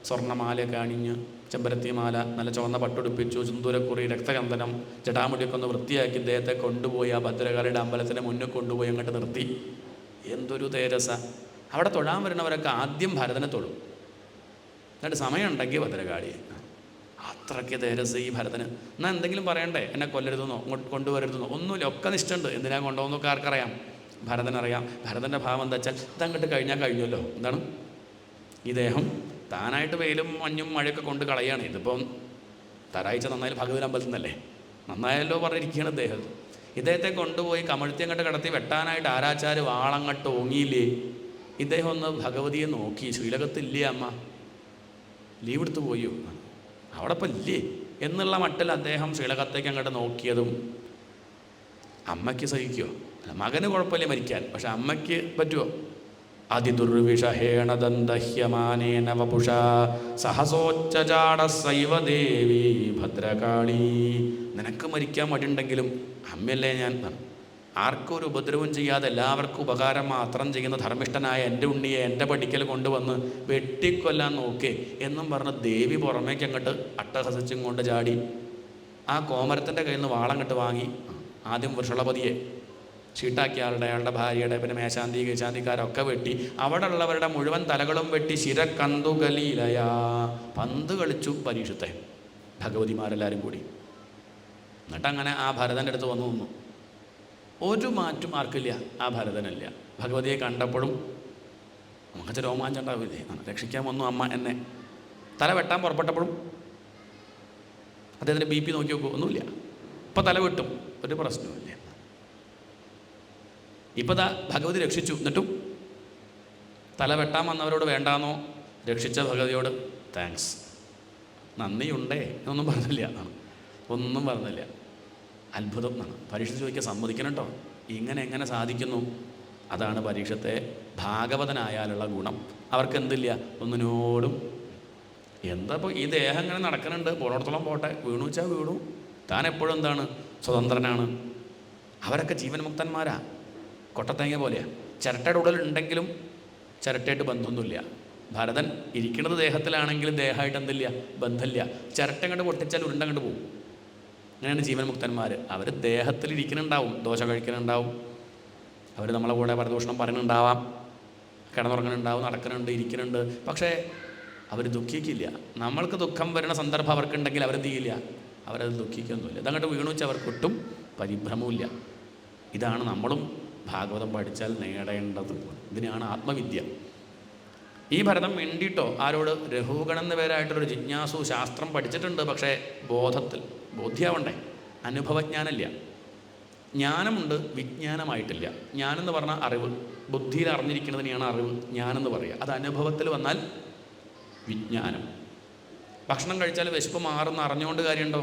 സ്വർണ്ണമാലയൊക്കെ അണിഞ്ഞ്, ചെമ്പരത്തിമാല, നല്ല ചുവന്ന പട്ടുടുപ്പിച്ചു, സിന്ദൂരക്കുറി, രക്തചന്ദനം, ജടാമുടിയൊക്കെ ഒന്ന് വൃത്തിയാക്കി ഇദ്ദേഹത്തെ കൊണ്ടുപോയി ആ ഭദ്രകാളിയുടെ അമ്പലത്തിൻ്റെ മുന്നിൽ കൊണ്ടുപോയി അങ്ങോട്ട് നിർത്തി. എന്തൊരു തേജസ്സ! അവിടെ തൊഴാൻ വരുന്നവരൊക്കെ ആദ്യം ഭരതനെ തൊഴും, എന്നിട്ട് സമയമുണ്ടെങ്കിൽ ഭദ്രകാളിയെ. അത്രയ്ക്ക് തേജസ് ഈ ഭരതന്. എന്നാൽ എന്തെങ്കിലും പറയണ്ടേ? എന്നെ കൊല്ലരുതെന്നോ ഇങ്ങോട്ട് കൊണ്ടുവരരുതെന്നോ ഒന്നുമില്ല. ഒക്കെ നിഷ്ഠുണ്ട്. എന്തിനാ കൊണ്ടുപോകുന്നൊക്കെ ആർക്കറിയാം? ഭരതനറിയാം. ഭരതൻ്റെ ഭാവം എന്താ വെച്ചാൽ ഇതങ്ങോട്ട് കഴിഞ്ഞാൽ കഴിഞ്ഞല്ലോ. എന്താണ് ഈ ദേഹം? താനായിട്ട് വെയിലും മഞ്ഞും മഴയൊക്കെ കൊണ്ട് കളയാണ്. ഇതിപ്പം തരാഴ്ച നന്നായാലും ഭഗവതി അമ്പലത്തിൽ നിന്നല്ലേ, നന്നായല്ലോ പറഞ്ഞിരിക്കുകയാണ് ഇദ്ദേഹം. ഇദ്ദേഹത്തെ കൊണ്ടുപോയി കമഴ്ത്തി അങ്ങോട്ട് കിടത്തി വെട്ടാനായിട്ട് ആരാച്ചാര് വാളങ്ങോട്ട് ഓങ്ങിയില്ലേ. ഇദ്ദേഹം ഒന്ന് ഭഗവതിയെ നോക്കി. ശ്രീലകത്തില്ലേ അമ്മ? ലീവ് എടുത്ത് പോയോ? അവിടെ ഇപ്പം ഇല്ലേ എന്നുള്ള മട്ടിൽ അദ്ദേഹം ശ്രീലകത്തേക്ക് അങ്ങോട്ട് നോക്കിയതും അമ്മയ്ക്ക് സഹിക്കുമോ? മകന് കുഴപ്പമില്ല മരിക്കാൻ, പക്ഷെ അമ്മയ്ക്ക് പറ്റുമോ? അതിദുർവിഷഹേണദന്തഹ്യമാനേന വപുഷ സഹസോച്ചജാടസൈവ ദേവി ഭദ്രകാളി. നിനക്ക് മരിക്കാൻ മടിയുണ്ടെങ്കിലും അമ്മയല്ലേ ഞാൻ. ആർക്കും ഒരു ഉപദ്രവം ചെയ്യാതെ എല്ലാവർക്കും ഉപകാരം മാത്രം ചെയ്യുന്ന ധർമ്മിഷ്ഠനായ എൻ്റെ ഉണ്ണിയെ എൻ്റെ പഠിക്കൽ കൊണ്ടുവന്ന് വെട്ടിക്കൊല്ലാൻ നോക്കേ എന്നും പറഞ്ഞ് ദേവി പുറമേക്ക് അങ്ങോട്ട് അട്ടഹസിച്ചും കൊണ്ട് ചാടി ആ കോമരത്തിൻ്റെ കയ്യിൽ നിന്ന് വാളങ്ങോട്ട് വാങ്ങി. ആദ്യം വൃഷളപതിയെ ഷീട്ടാക്കിയ അയാളുടെ ഭാര്യയുടെ, പിന്നെ മേശാന്തി കേശാന്തിക്കാരൊക്കെ വെട്ടി. അവിടെ ഉള്ളവരുടെ മുഴുവൻ തലകളും വെട്ടി ശിരക്കന്തുകലീലയാ. പന്ത് കളിച്ചു പരീക്ഷത്തെ ഭഗവതിമാരെല്ലാവരും കൂടി. എന്നിട്ടങ്ങനെ ആ ഭരതൻ്റെ അടുത്ത് വന്നു നിന്നു. ഒരു മാറ്റം ആർക്കില്ല, ആ ഭരതനില്ല. ഭഗവതിയെ കണ്ടപ്പോഴും നമുക്ക് രോമാഞ്ചം ഉണ്ടാവില്ലേ, രക്ഷിക്കാൻ വന്നു അമ്മ എന്നെ. തല വെട്ടാൻ പുറപ്പെട്ടപ്പോഴും അദ്ദേഹത്തിൻ്റെ BP നോക്കി നോക്കൂ, ഒന്നുമില്ല. ഇപ്പം തല വെട്ടും, ഒരു പ്രശ്നവുമില്ല. ഇപ്പം ദാ ഭഗവതി രക്ഷിച്ചു, എന്നിട്ടും തല വെട്ടാൻ വന്നവരോട് വേണ്ടാന്നോ, രക്ഷിച്ച ഭഗവതിയോട് താങ്ക്സ്, നന്ദിയുണ്ടേ എന്നൊന്നും പറഞ്ഞില്ല എന്നാണ്. ഒന്നും പറഞ്ഞില്ല. അത്ഭുതം എന്നാണ്. പരീക്ഷ ചോദിക്കാൻ സമ്മതിക്കണം കേട്ടോ. ഇങ്ങനെ എങ്ങനെ സാധിക്കുന്നു? അതാണ് പരീക്ഷത്തെ ഭാഗവതനായാലുള്ള ഗുണം. അവർക്ക് എന്തില്ല, ഒന്നിനോടും. എന്താ ഇപ്പോൾ ഈ ദേഹം ഇങ്ങനെ നടക്കുന്നുണ്ട്, പോണോടത്തോളം പോട്ടെ, വീണു വെച്ചാൽ വീണു. താൻ എപ്പോഴും എന്താണ്, സ്വതന്ത്രനാണ്. അവരൊക്കെ ജീവൻ മുക്തന്മാരാ. കൊട്ടത്തേങ്ങ പോലെയാണ്. ചിരട്ടയുടെ ഉടലുണ്ടെങ്കിലും ചിരട്ടയായിട്ട് ബന്ധമൊന്നുമില്ല. ഭരതൻ ഇരിക്കുന്നത് ദേഹത്തിലാണെങ്കിലും ദേഹമായിട്ട് എന്തില്ല, ബന്ധമില്ല. ചിരട്ട അങ്ങോട്ട് പൊട്ടിച്ചാൽ ഉരുണ്ടങ്ങോട്ട് പോകും. അങ്ങനെയാണ് ജീവൻ മുക്തന്മാർ. അവർ ദേഹത്തിലിരിക്കുന്നുണ്ടാവും, ദോശ കഴിക്കുന്നുണ്ടാവും, അവർ നമ്മളെ കൂടെ പരദൂഷണം പറയുന്നുണ്ടാവാം, കിടന്നുറങ്ങുന്നുണ്ടാവും, നടക്കുന്നുണ്ട്, ഇരിക്കുന്നുണ്ട്. പക്ഷേ അവർ ദുഃഖിക്കില്ല. നമ്മൾക്ക് ദുഃഖം വരുന്ന സന്ദർഭം അവർക്കുണ്ടെങ്കിൽ അവരെന്ത് ചെയ്യില്ല, അവരത് ദുഃഖിക്കൊന്നുമില്ല. ഇതങ്ങോട്ട് വീണു വെച്ചാൽ അവർക്കൊട്ടും പരിഭ്രമവുമില്ല. ഇതാണ് നമ്മളും ഭാഗവതം പഠിച്ചാൽ നേടേണ്ടത്. ഇതിനാണ് ആത്മവിദ്യ. ഈ ഭരതം മിണ്ടിട്ടോ ആരോട്? രഘുഗണൻ എന്ന പേരായിട്ടൊരു ജിജ്ഞാസു ശാസ്ത്രം പഠിച്ചിട്ടുണ്ട്. പക്ഷേ ബോധ്യാവണ്ടേ, അനുഭവജ്ഞാനമില്ല. ജ്ഞാനമുണ്ട്, വിജ്ഞാനമായിട്ടില്ല. ജ്ഞാനെന്ന് പറഞ്ഞാൽ അറിവ്, ബുദ്ധിയിൽ അറിഞ്ഞിരിക്കുന്നതിനെയാണ് അറിവ്, ജ്ഞാനെന്ന് പറയുക. അത് അനുഭവത്തിൽ വന്നാൽ വിജ്ഞാനം. ഭക്ഷണം കഴിച്ചാൽ വിശപ്പ് മാറുന്ന അറിഞ്ഞുകൊണ്ട് കാര്യമുണ്ടോ?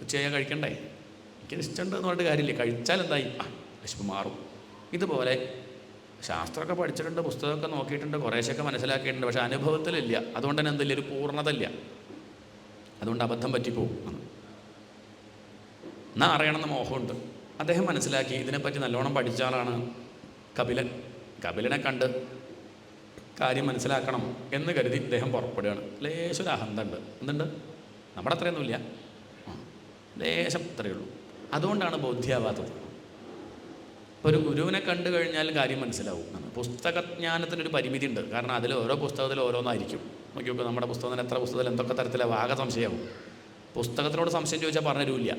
ഉച്ചയാ കഴിക്കണ്ടേ, എനിക്ക് ഇഷ്ടമുണ്ട് എന്ന് പറഞ്ഞിട്ട് കാര്യമില്ല. കഴിച്ചാൽ എന്തായി, വിശപ്പ് മാറും. ഇതുപോലെ ശാസ്ത്രമൊക്കെ പഠിച്ചിട്ടുണ്ട്, പുസ്തകമൊക്കെ നോക്കിയിട്ടുണ്ട്, കുറേശ്ശൊക്കെ മനസ്സിലാക്കിയിട്ടുണ്ട്, പക്ഷേ അനുഭവത്തിലില്ല. അതുകൊണ്ട് തന്നെ എന്തില്ല, ഒരു പൂർണ്ണതയില്ല. അതുകൊണ്ട് അബദ്ധം പറ്റിപ്പോവും. എന്നാ അറിയണമെന്ന് മോഹമുണ്ട്. അദ്ദേഹം മനസ്സിലാക്കി, ഇതിനെപ്പറ്റി നല്ലോണം പഠിച്ച ആളാണ് കപിലൻ. കപിലനെ കണ്ട് കാര്യം മനസ്സിലാക്കണം എന്ന് കരുതി ഇദ്ദേഹം പുറപ്പെടുകയാണ്. ലേശം ഒരു അഹന്ത ഉണ്ട്. എന്തുണ്ട്? നമ്മുടെ അത്രയൊന്നുമില്ല, ലേശം ഇത്രയേ ഉള്ളൂ. അതുകൊണ്ടാണ് ബോധ്യാവാത്തത്. ഇപ്പോൾ ഒരു ഗുരുവിനെ കണ്ടു കഴിഞ്ഞാൽ കാര്യം മനസ്സിലാവും. പുസ്തകജ്ഞാനത്തിനൊരു പരിമിതി ഉണ്ട്. കാരണം അതിൽ ഓരോ പുസ്തകത്തിൽ ഓരോന്നായിരിക്കും. നോക്കിയൊക്കെ നമ്മുടെ പുസ്തകത്തിന് എത്ര പുസ്തകത്തിൽ എന്തൊക്കെ തരത്തിലാണ് ആകെ സംശയമാവും. പുസ്തകത്തിനോട് സംശയം ചോദിച്ചാൽ പറഞ്ഞുതരില്ല.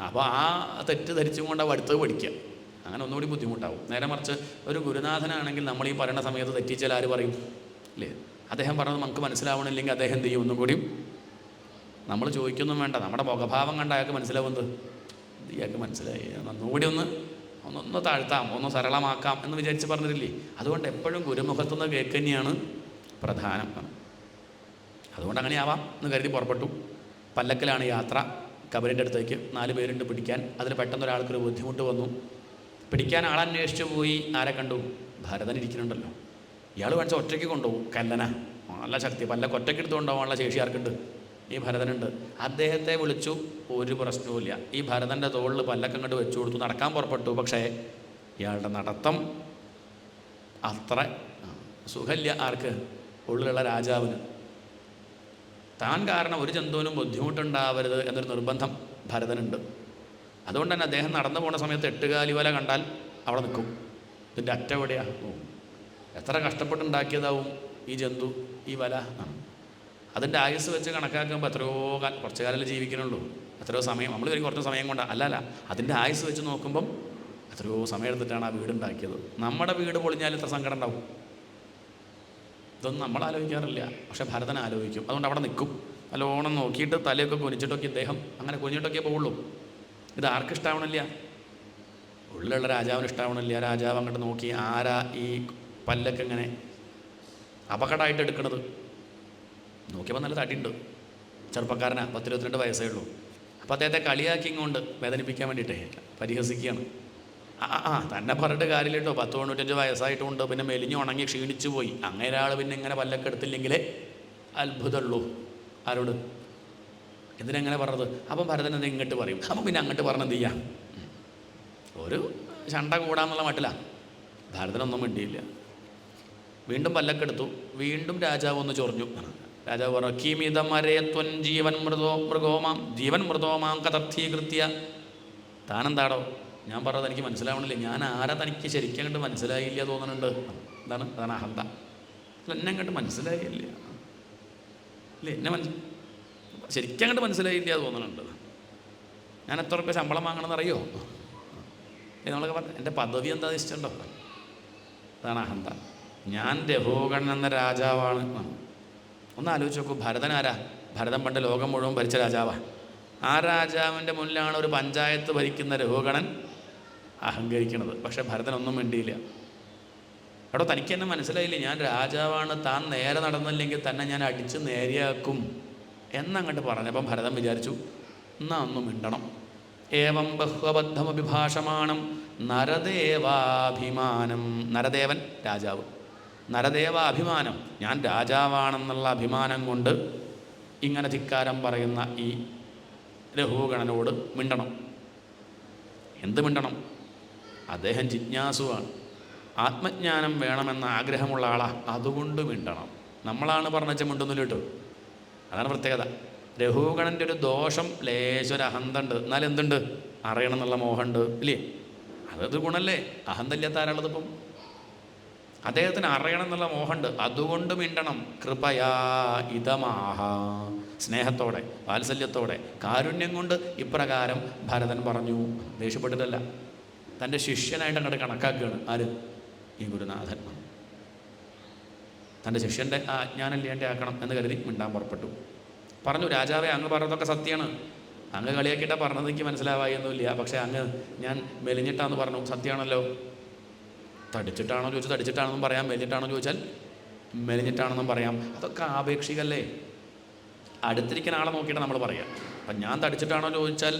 അപ്പോൾ ആ തെറ്റ് ധരിച്ചും കൊണ്ട് അടുത്തത് പഠിക്കുക. അങ്ങനെ ഒന്നുകൂടി ബുദ്ധിമുട്ടാവും. നേരെ മറിച്ച് ഒരു ഗുരുനാഥനാണെങ്കിൽ നമ്മൾ ഈ പറയുന്ന സമയത്ത് തെറ്റിച്ചാൽ ആര് പറയും? അല്ലേ? അദ്ദേഹം പറഞ്ഞത് നമുക്ക് മനസ്സിലാവണില്ലെങ്കിൽ അദ്ദേഹം എന്ത് ചെയ്യും? ഒന്നും കൂടി നമ്മൾ ചോദിക്കൊന്നും വേണ്ട, നമ്മുടെ മുഖഭാവം കണ്ട അയാൾക്ക് മനസ്സിലാവുന്നത് ഇയാൾക്ക് മനസ്സിലായി, ഒന്നുകൂടി ഒന്ന് താഴ്ത്താം, ഒന്ന് സരളമാക്കാം എന്ന് വിചാരിച്ച് പറഞ്ഞിട്ടില്ലേ? അതുകൊണ്ട് എപ്പോഴും ഗുരുമുഖത്തുനിന്ന് കേൾക്ക് തന്നെയാണ് പ്രധാനം. അതുകൊണ്ട് അങ്ങനെ ആവാം എന്ന് കരുതി പുറപ്പെട്ടു. പല്ലക്കിലാണ് യാത്ര. കബരിൻ്റെ അടുത്തേക്ക് 4 പേരുണ്ട് പിടിക്കാൻ. അതിൽ പെട്ടെന്ന് ഒരാൾക്കൊരു ബുദ്ധിമുട്ട് വന്നു. പിടിക്കാൻ ആളന്വേഷിച്ചു പോയി. ആരെ കണ്ടു? ഭരതൻ ഇരിക്കുന്നുണ്ടല്ലോ. ഇയാൾ വേണിച്ച ഒറ്റയ്ക്ക് കൊണ്ടുപോകും. കല്ലന, നല്ല ശക്തി, പല്ലക്ക് ഒറ്റയ്ക്ക് എടുത്തുകൊണ്ടുപോകാനുള്ള ശേഷി ആർക്കുണ്ട്? ഈ ഭരതനുണ്ട്. അദ്ദേഹത്തെ വിളിച്ചു, ഒരു പ്രശ്നവുമില്ല. ഈ ഭരതൻ്റെ തോളിൽ പല്ലക്കങ്ങോട്ട് വെച്ചു കൊടുത്തു, നടക്കാൻ പുറപ്പെട്ടു. പക്ഷേ ഇയാളുടെ നടത്തം അത്ര സുഖമില്ല. ആർക്ക്? ഉള്ളിലുള്ള രാജാവിന്. താൻ കാരണം ഒരു ജന്തുവിനും ബുദ്ധിമുട്ടുണ്ടാവരുത് എന്നൊരു നിർബന്ധം ഭരതനുണ്ട്. അതുകൊണ്ട് തന്നെ അദ്ദേഹം നടന്നു പോകുന്ന സമയത്ത് 8 കാലി വല കണ്ടാൽ അവിടെ നിൽക്കും. ഇതിൻ്റെ അറ്റ എവിടെയാ? എത്ര കഷ്ടപ്പെട്ടുണ്ടാക്കിയതാവും ഈ ജന്തു, ഈ വല. അതിൻ്റെ ആയുസ് വെച്ച് കണക്കാക്കുമ്പോൾ എത്രയോ കുറച്ച് കാലം ജീവിക്കണുള്ളൂ. എത്രയോ സമയം നമ്മൾ കുറച്ച് സമയം കൊണ്ടാണ്. അല്ലല്ല, അതിൻ്റെ ആയുസ് വെച്ച് നോക്കുമ്പം എത്രയോ സമയം എടുത്തിട്ടാണ് ആ വീടുണ്ടാക്കിയത്. നമ്മുടെ വീട് പൊളിഞ്ഞാൽ എത്ര സങ്കടം ഉണ്ടാവും? ഇതൊന്നും നമ്മൾ ആലോചിക്കാറില്ല, പക്ഷേ ഭരതൻ ആലോചിക്കും. അതുകൊണ്ട് അവിടെ നിൽക്കും. നല്ലോണം നോക്കിയിട്ട് തലയൊക്കെ കുനിച്ചിട്ടൊക്കെ ഇദ്ദേഹം അങ്ങനെ കുനിച്ചിട്ടൊക്കെ പോവുള്ളൂ. ഇത് ആർക്കും ഇഷ്ടാവണില്ല? ഉള്ളിലുള്ള രാജാവിന് ഇഷ്ടാവണില്ല. രാജാവ് അങ്ങോട്ട് നോക്കി, ആരാ ഈ പല്ലൊക്കെ ഇങ്ങനെ അപകടമായിട്ട് എടുക്കണത്? നോക്കിയപ്പോൾ നല്ല തടിയുണ്ട്, ചെറുപ്പക്കാരനാ, 10-22 വയസ്സേ ഉള്ളൂ. അപ്പോൾ അദ്ദേഹത്തെ കളിയാക്കി ഇങ്ങോട്ട് വേദനിപ്പിക്കാൻ വേണ്ടിയിട്ടേ പരിഹസിക്കുകയാണ്. തന്നെ പറഞ്ഞിട്ട് കാര്യമില്ലട്ടോ, 10-95 വയസ്സായിട്ടുമുണ്ട്, പിന്നെ മെലിഞ്ഞ് ഉണങ്ങി ക്ഷീണിച്ചു പോയി. അങ്ങനെ ഒരാൾ പിന്നെ ഇങ്ങനെ പല്ലൊക്കെ എടുത്തില്ലെങ്കിലേ അത്ഭുതമുള്ളൂ. ആരോട്? എന്തിനെങ്ങനെ പറഞ്ഞത്? അപ്പം ഭരതൻ എന്ത് ഇങ്ങോട്ട് പറയും. അപ്പം പിന്നെ അങ്ങോട്ട് പറഞ്ഞ് എന്ത് ചെയ്യാം? ഒരു ചണ്ട കൂടാന്നുള്ള മട്ടിലാണ്. ഭരതനൊന്നും മിണ്ടിയില്ല. വീണ്ടും പല്ലൊക്കെ എടുത്തു. വീണ്ടും രാജാവ് ഒന്ന് ചൊറിഞ്ഞു. രാജാവ് പറഞ്ഞു, കീമിതമരേത്വൻ ജീവൻ മൃഗോമാം ജീവൻ മൃഗോമാം കഥീകൃത്യ. താനെന്താടോ? ഞാൻ പറഞ്ഞത് എനിക്ക് മനസ്സിലാവണില്ല. ഞാൻ ആരാ തനിക്ക് ശരിക്കും കണ്ട് മനസ്സിലായില്ല തോന്നുന്നുണ്ട്. അതാണ് അഹന്ത. എന്നെ അങ്ങോട്ട് മനസ്സിലായില്ല അല്ലേ? എന്നെ ശരിക്കും അങ്ങോട്ട് മനസ്സിലായില്ല തോന്നുന്നുണ്ട്. ഞാൻ എത്ര രൂപ ശമ്പളം വാങ്ങണമെന്ന് അറിയോ? നമ്മളൊക്കെ പറഞ്ഞു, എൻ്റെ പദവി എന്താ ഇഷ്ടമുണ്ടോ? അതാണ് അഹന്ത. ഞാൻ രഘുഗണൻ എന്ന രാജാവാണ്. ഒന്ന് ആലോചിച്ച് നോക്കൂ, ഭരതൻ ആരാ? ഭരതൻ പണ്ട് ലോകം മുഴുവൻ ഭരിച്ച രാജാവാണ്. ആ രാജാവിൻ്റെ മുന്നിലാണ് ഒരു പഞ്ചായത്ത് ഭരിക്കുന്ന രഘുഗണൻ അഹങ്കരിക്കണത്. പക്ഷേ ഭരതനൊന്നും വേണ്ടിയില്ല. അവിടെ തനിക്ക് എന്നെ മനസ്സിലായില്ലേ, ഞാൻ രാജാവാണ്, താൻ നേരെ നടന്നില്ലെങ്കിൽ തന്നെ ഞാൻ അടിച്ച് നേരെയാക്കും എന്നങ്ങോട്ട് പറഞ്ഞപ്പം ഭരതൻ വിചാരിച്ചു, എന്നാ ഒന്നും മിണ്ടണം. ഏവം ബഹ്വബദ്ധമഭിഭാഷമാണം നരദേവാഭിമാനം. നരദേവൻ രാജാവ്. നരദേവാഭിമാനം, ഞാൻ രാജാവാണെന്നുള്ള അഭിമാനം കൊണ്ട് ഇങ്ങനെ ധിക്കാരം പറയുന്ന ഈ രഘുഗണനോട് മിണ്ടണം. എന്ത് മിണ്ടണം? അദ്ദേഹം ജിജ്ഞാസുവാണ്, ആത്മജ്ഞാനം വേണമെന്ന ആഗ്രഹമുള്ള ആളാണ്. അതുകൊണ്ട് മിണ്ടണം. നമ്മളാണ് പറഞ്ഞ മിണ്ടുന്നില്ല കേട്ടോ. അതാണ് പ്രത്യേകത. രഘുഗണൻ്റെ ഒരു ദോഷം, ലേശൊരു അഹന്തണ്ട്. എന്നാലും എന്തുണ്ട്? അറിയണം എന്നുള്ള മോഹമുണ്ട് ഇല്ലേ? അതൊരു ഗുണമല്ലേ? അഹന്തല്ലാത്ത ആരാളത്? ഇപ്പം അദ്ദേഹത്തിന് അറിയണം എന്നുള്ള മോഹമുണ്ട്, അതുകൊണ്ട് മിണ്ടണം. കൃപയാ ഇതമാഹ, സ്നേഹത്തോടെ, വാത്സല്യത്തോടെ, കാരുണ്യം കൊണ്ട് ഇപ്രകാരം ഭരതൻ പറഞ്ഞു. ദേഷ്യപ്പെട്ടിട്ടല്ല, തൻ്റെ ശിഷ്യനായിട്ട് അങ്ങോട്ട് കണക്കാക്കുകയാണ്. ആര്? ഈ ഗുരുനാഥൻ. തൻ്റെ ശിഷ്യൻ്റെ ആ അജ്ഞാനല്ലേൻ്റെ ആക്കണം എന്ന് കരുതി മിണ്ടാൻ പുറപ്പെട്ടു. പറഞ്ഞു, രാജാവേ, അങ്ങ് പറഞ്ഞതൊക്കെ സത്യമാണ്. അങ്ങ് കളിയാക്കിയിട്ടാണ് പറഞ്ഞത്, എനിക്ക് മനസ്സിലാവായൊന്നുമില്ല. പക്ഷേ അങ്ങ് ഞാൻ മെലിഞ്ഞിട്ടാന്ന് പറഞ്ഞു, സത്യമാണല്ലോ. തടിച്ചിട്ടാണോ ചോദിച്ചാൽ തടിച്ചിട്ടാണെന്നും പറയാം, മെലിഞ്ഞിട്ടാണോ ചോദിച്ചാൽ മെലിഞ്ഞിട്ടാണെന്നും പറയാം. അതൊക്കെ ആപേക്ഷികല്ലേ? അടുത്തിരിക്കുന്ന ആളെ നോക്കിയിട്ട് നമ്മൾ പറയാം. അപ്പം ഞാൻ തടിച്ചിട്ടാണോ ചോദിച്ചാൽ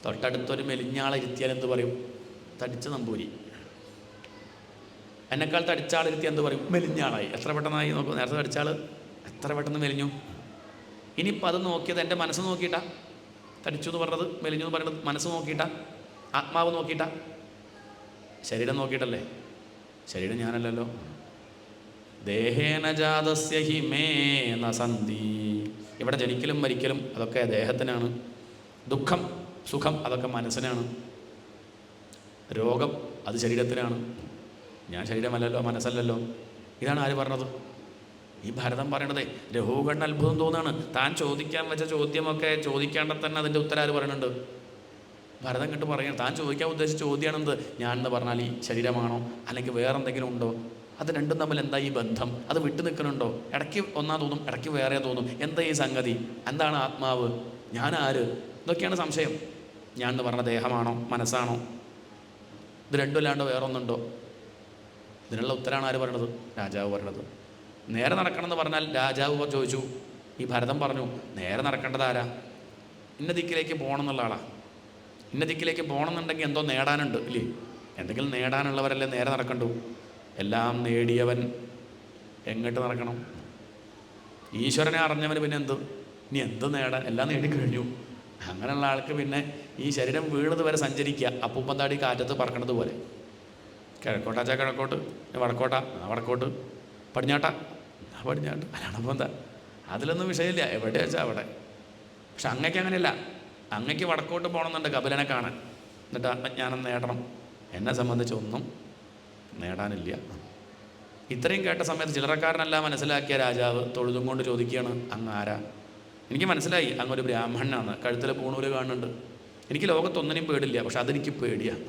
തൊട്ടടുത്തൊരു മെലിഞ്ഞാളെ ഇരുത്തിയാൽ എന്ത് പറയും? തടിച്ച നമ്പൂരി. എന്നെക്കാൾ തടിച്ച ആളിരുത്തി എന്ത് പറയും? മെലിഞ്ഞ ആളായി. എത്ര പെട്ടെന്നായി നോക്കും. നേരത്തെ തടിച്ച ആൾ എത്ര പെട്ടെന്ന് മെലിഞ്ഞു. ഇനിയിപ്പോൾ അത് നോക്കിയത് എൻ്റെ മനസ്സ് നോക്കിയിട്ടാ. തടിച്ചു എന്ന് പറഞ്ഞത്, മെലിഞ്ഞു എന്ന് പറയുന്നത് മനസ്സ് നോക്കിയിട്ടാ, ആത്മാവ് നോക്കിയിട്ടാ, ശരീരം നോക്കിയിട്ടല്ലേ? ശരീരം ഞാനല്ലല്ലോ. ദേഹേന ജാതസ്യ ഹി മേ ന സന്ധി. ഇവിടെ ജനിക്കലും മരിക്കലും അതൊക്കെ ദേഹത്തിനാണ്. ദുഃഖം സുഖം അതൊക്കെ മനസ്സിനാണ്. രോഗം അത് ശരീരത്തിനാണ്. ഞാൻ ശരീരമല്ലല്ലോ, മനസ്സല്ലല്ലോ. ഇതാണ് ആര് പറഞ്ഞത്? ഈ ഭരതം പറയണതേ. രഘുകണ്ഠന് അത്ഭുതം തോന്നുകയാണ്. താൻ ചോദിക്കാൻ വെച്ച ചോദ്യമൊക്കെ ചോദിക്കേണ്ട തന്നെ അതിൻ്റെ ഉത്തരം ആര് പറയുന്നുണ്ട്? ഭരതം കണ്ട് പറയണം. താൻ ചോദിക്കാൻ ഉദ്ദേശിച്ച ചോദ്യമാണെന്ത്? ഞാൻ എന്ന് പറഞ്ഞാൽ ഈ ശരീരമാണോ അല്ലെങ്കിൽ വേറെ എന്തെങ്കിലും ഉണ്ടോ? അത് രണ്ടും തമ്മിൽ എന്താ ഈ ബന്ധം? അത് വിട്ടു നിൽക്കുന്നുണ്ടോ? ഇടയ്ക്ക് ഒന്നാ തോന്നും, ഇടയ്ക്ക് വേറെ തോന്നും. എന്താ ഈ സംഗതി? എന്താണ് ആത്മാവ്? ഞാൻ ആര്? ഇതൊക്കെയാണ് സംശയം. ഞാൻ എന്ന് പറഞ്ഞ ദേഹമാണോ മനസ്സാണോ? ഇത് രണ്ടും അല്ലാണ്ട് വേറെ ഒന്നുണ്ടോ? ഇതിനുള്ള ഉത്തരമാണ് ആര് പറയണത്? രാജാവ് പറയണത്. നേരെ നടക്കണമെന്ന് പറഞ്ഞാൽ രാജാവ് ചോദിച്ചു. ഈ ഭരതം പറഞ്ഞു നേരെ നടക്കേണ്ടത് ആരാ? ഇന്ന ദിക്കിലേക്ക് പോകണം എന്നുള്ള ആളാ. ഇന്ന ദിക്കിലേക്ക് പോകണമെന്നുണ്ടെങ്കിൽ എന്തോ നേടാനുണ്ട് ഇല്ലേ? എന്തെങ്കിലും നേടാനുള്ളവരല്ലേ നേരെ നടക്കണ്ടു. എല്ലാം നേടിയവൻ എങ്ങോട്ട് നടക്കണം? ഈശ്വരനെ അറിഞ്ഞവന് പിന്നെ എന്ത്? ഇനി എന്ത് നേടാൻ? എല്ലാം നേടിക്കഴിഞ്ഞു. അങ്ങനെയുള്ള ആൾക്ക് പിന്നെ ഈ ശരീരം വീണത് വരെ സഞ്ചരിക്കുക. അപ്പൂപ്പന്താടി കാറ്റത്ത് പറക്കണത് പോലെ. കിഴക്കോട്ടാച്ചാൽ കിഴക്കോട്ട്, വടക്കോട്ടാ വടക്കോട്ട്, പടിഞ്ഞാട്ടാ പടിഞ്ഞാട്ട്, അല്ലാണപ്പോൾ എന്താ? അതിലൊന്നും വിഷയമില്ല. എവിടെ വെച്ചാൽ അവിടെ. പക്ഷെ അങ്ങയ്ക്ക് അങ്ങനെയല്ല. അങ്ങയ്ക്ക് വടക്കോട്ട് പോകണമെന്നുണ്ട് കപിലനെ കാണാൻ, എന്നിട്ട് ആത്മജ്ഞാനം നേടണം. എന്നെ സംബന്ധിച്ചൊന്നും നേടാനില്ല. ഇത്രയും കേട്ട സമയത്ത് ചില്ലറക്കാരനല്ല മനസ്സിലാക്കിയ രാജാവ് തൊഴുതും കൊണ്ട് ചോദിക്കുകയാണ്, അങ്ങ് ആരാ? എനിക്ക് മനസ്സിലായി അങ്ങൊരു ബ്രാഹ്മണനാണ്. കഴുത്തിൽ പൂണൂല് കാണുന്നുണ്ട്. എനിക്ക് ലോകത്തൊന്നിനും പേടില്ല, പക്ഷെ അതെനിക്ക് പേടിയാണ്.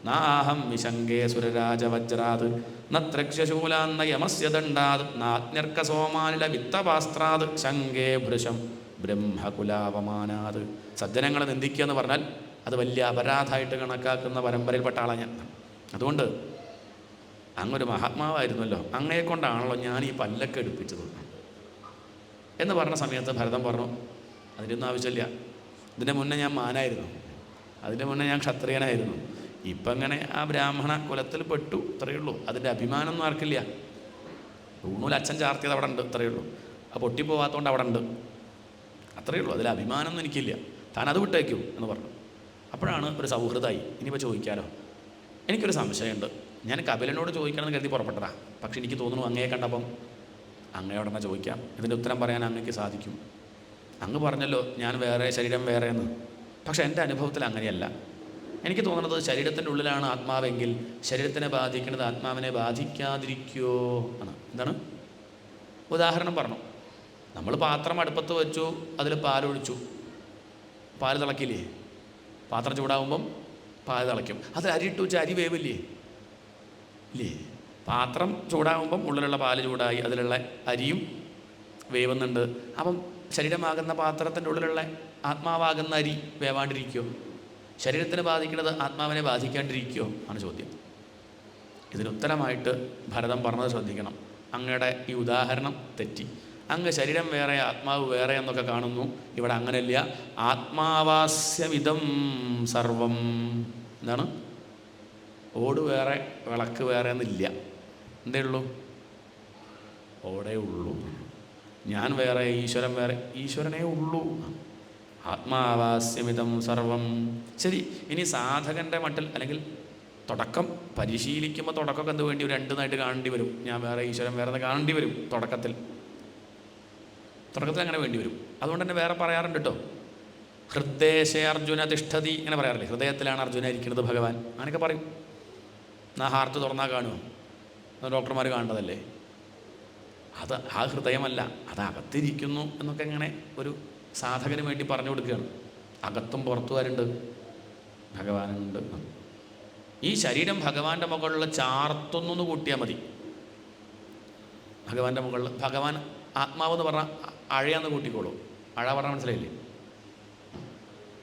നാഹം വിശങ്കേ സുരരാജവജ്രാത് നത്രക്ഷശൂലാന്ന യമസ്യ ദണ്ഡാത് നാജ്ഞർക്ക സോമാനില വിത്തപാസ്ത്രാത് ശങ്കേ ഭൃശം ബ്രഹ്മകുലാപമാനാത്. സജ്ജനങ്ങളെ നിന്ദിക്കുക എന്ന് പറഞ്ഞാൽ അത് വലിയ അപരാധമായിട്ട് കണക്കാക്കുന്ന പരമ്പരയിൽപ്പെട്ട ആളാണ് ഞാൻ. അതുകൊണ്ട് അങ്ങൊരു മഹാത്മാവായിരുന്നല്ലോ, അങ്ങയെ കൊണ്ടാണല്ലോ ഞാൻ ഈ പല്ലൊക്കെ എടുപ്പിച്ചത് എന്ന് പറഞ്ഞ സമയത്ത് ഭരതൻ പറഞ്ഞു, അതിൻ്റെയൊന്നും ആവശ്യമില്ല. ഇതിൻ്റെ മുന്നേ ഞാൻ മാനായിരുന്നു, അതിൻ്റെ മുന്നേ ഞാൻ ക്ഷത്രിയനായിരുന്നു. ഇപ്പം അങ്ങനെ ആ ബ്രാഹ്മണ കുലത്തിൽ പെട്ടു, ഇത്രയേ ഉള്ളൂ. അതിൻ്റെ അഭിമാനമൊന്നും ആർക്കില്ല. ഊണൂൽ അച്ഛൻ ചാർത്തിയത് അവിടെ ഉണ്ട്, ഇത്രയേ ഉള്ളൂ. ആ പൊട്ടിപ്പോവാത്തതുകൊണ്ട് അവിടെ ഉണ്ട്, അത്രയേ ഉള്ളൂ. അതിൽ അഭിമാനമൊന്നും എനിക്കില്ല. താൻ അത് വിട്ടേക്കൂ എന്ന് പറഞ്ഞു. അപ്പോഴാണ് ഒരു സൗഹൃദമായി. ഇനിയിപ്പോൾ ചോദിക്കാമല്ലോ. എനിക്കൊരു സംശയമുണ്ട്. ഞാൻ കപിലനോട് ചോദിക്കണമെന്ന് കരുതി പുറപ്പെട്ടതാ. പക്ഷെ എനിക്ക് തോന്നുന്നു അങ്ങയെ കണ്ടപ്പം അങ്ങയോട് തന്നെ ചോദിക്കാം. ഇതിൻ്റെ ഉത്തരം പറയാൻ അങ്ങയ്ക്ക് സാധിക്കും. അങ്ങ് പറഞ്ഞല്ലോ ഞാൻ വേറെ ശരീരം വേറെ എന്ന്. പക്ഷെ എൻ്റെ അനുഭവത്തിൽ അങ്ങനെയല്ല. എനിക്ക് തോന്നുന്നത് ശരീരത്തിൻ്റെ ഉള്ളിലാണ് ആത്മാവെങ്കിൽ ശരീരത്തിനെ ബാധിക്കുന്നത് ആത്മാവിനെ ബാധിക്കാതിരിക്കുമോ ആണ്. എന്താണ്? ഉദാഹരണം പറഞ്ഞു. നമ്മൾ പാത്രം അടുപ്പത്ത് വെച്ചു, അതിൽ പാലൊഴിച്ചു. പാല് തിളക്കില്ലേ? പാത്രം ചൂടാകുമ്പം പാല് തിളയ്ക്കും. അതിൽ അരിയിട്ട് വെച്ച് അരി വേവില്ലേ? ഇല്ലേ? പാത്രം ചൂടാകുമ്പം ഉള്ളിലുള്ള പാല് ചൂടായി, അതിലുള്ള അരിയും വേവുന്നുണ്ട്. അപ്പം ശരീരമാകുന്ന പാത്രത്തിൻ്റെ ഉള്ളിലുള്ള ആത്മാവാകുന്ന അരി വേവാണ്ടിരിക്കുമോ? ശരീരത്തിനെ ബാധിക്കുന്നത് ആത്മാവിനെ ബാധിക്കാണ്ടിരിക്കുമോ ആണ് ചോദ്യം. ഇതിനുത്തരമായിട്ട് ഭരതം പറഞ്ഞത് ശ്രദ്ധിക്കണം. അങ്ങയുടെ ഈ ഉദാഹരണം തെറ്റി. അങ്ങ് ശരീരം വേറെ ആത്മാവ് വേറെ എന്നൊക്കെ കാണുന്നു. ഇവിടെ അങ്ങനെയല്ല. ആത്മാവാസ്യമിതം സർവം. എന്താണ്? ഓട് വേറെ വിളക്ക് വേറെ എന്നില്ല. എന്തേ ഉള്ളൂ? ഓടേ ഉള്ളൂ. ഞാൻ വേറെ ഈശ്വരൻ വേറെ, ഈശ്വരനേ ഉള്ളൂ. ആത്മാവാസ്യമിതം സർവം. ശരി, ഇനി സാധകൻ്റെ മട്ടിൽ അല്ലെങ്കിൽ തുടക്കം പരിശീലിക്കുമ്പോൾ തുടക്കമൊക്കെ എന്ത് വേണ്ടി വരും? രണ്ടുന്നായിട്ട് കാണേണ്ടി വരും. ഞാൻ വേറെ ഈശ്വരൻ വേറെ എന്ന് കാണേണ്ടി വരും. തുടക്കത്തിൽ അങ്ങനെ വേണ്ടി വരും. അതുകൊണ്ട് തന്നെ വേറെ പറയാറുണ്ട് കേട്ടോ. ഹൃദ്ദേശേ അർജുന തിഷ്ഠതി ഇങ്ങനെ പറയാറില്ലേ? ഹൃദയത്തിലാണ് അർജുന ഇരിക്കുന്നത് ഭഗവാൻ, അങ്ങനെയൊക്കെ പറയും. എന്നാ ഹാർട്ട് തുറന്നാൽ കാണുമോ? ഡോക്ടർമാർ കാണേണ്ടതല്ലേ? അത് ആ ഹൃദയമല്ല, അത് അകത്തിരിക്കുന്നു എന്നൊക്കെ ഇങ്ങനെ ഒരു സാധകന് വേണ്ടി പറഞ്ഞു കൊടുക്കുകയാണ്. അകത്തും പുറത്തുമാരുണ്ട്, ഭഗവാനുണ്ട്. ഈ ശരീരം ഭഗവാന്റെ മുകളിൽ ചാർത്തുന്നു കൂട്ടിയാൽ മതി. ഭഗവാന്റെ മുകളിൽ ഭഗവാൻ ആത്മാവെന്ന് പറഞ്ഞാൽ അഴയാന്ന് കൂട്ടിക്കോളൂ. അഴ പറഞ്ഞാൽ മനസ്സിലായില്ലേ?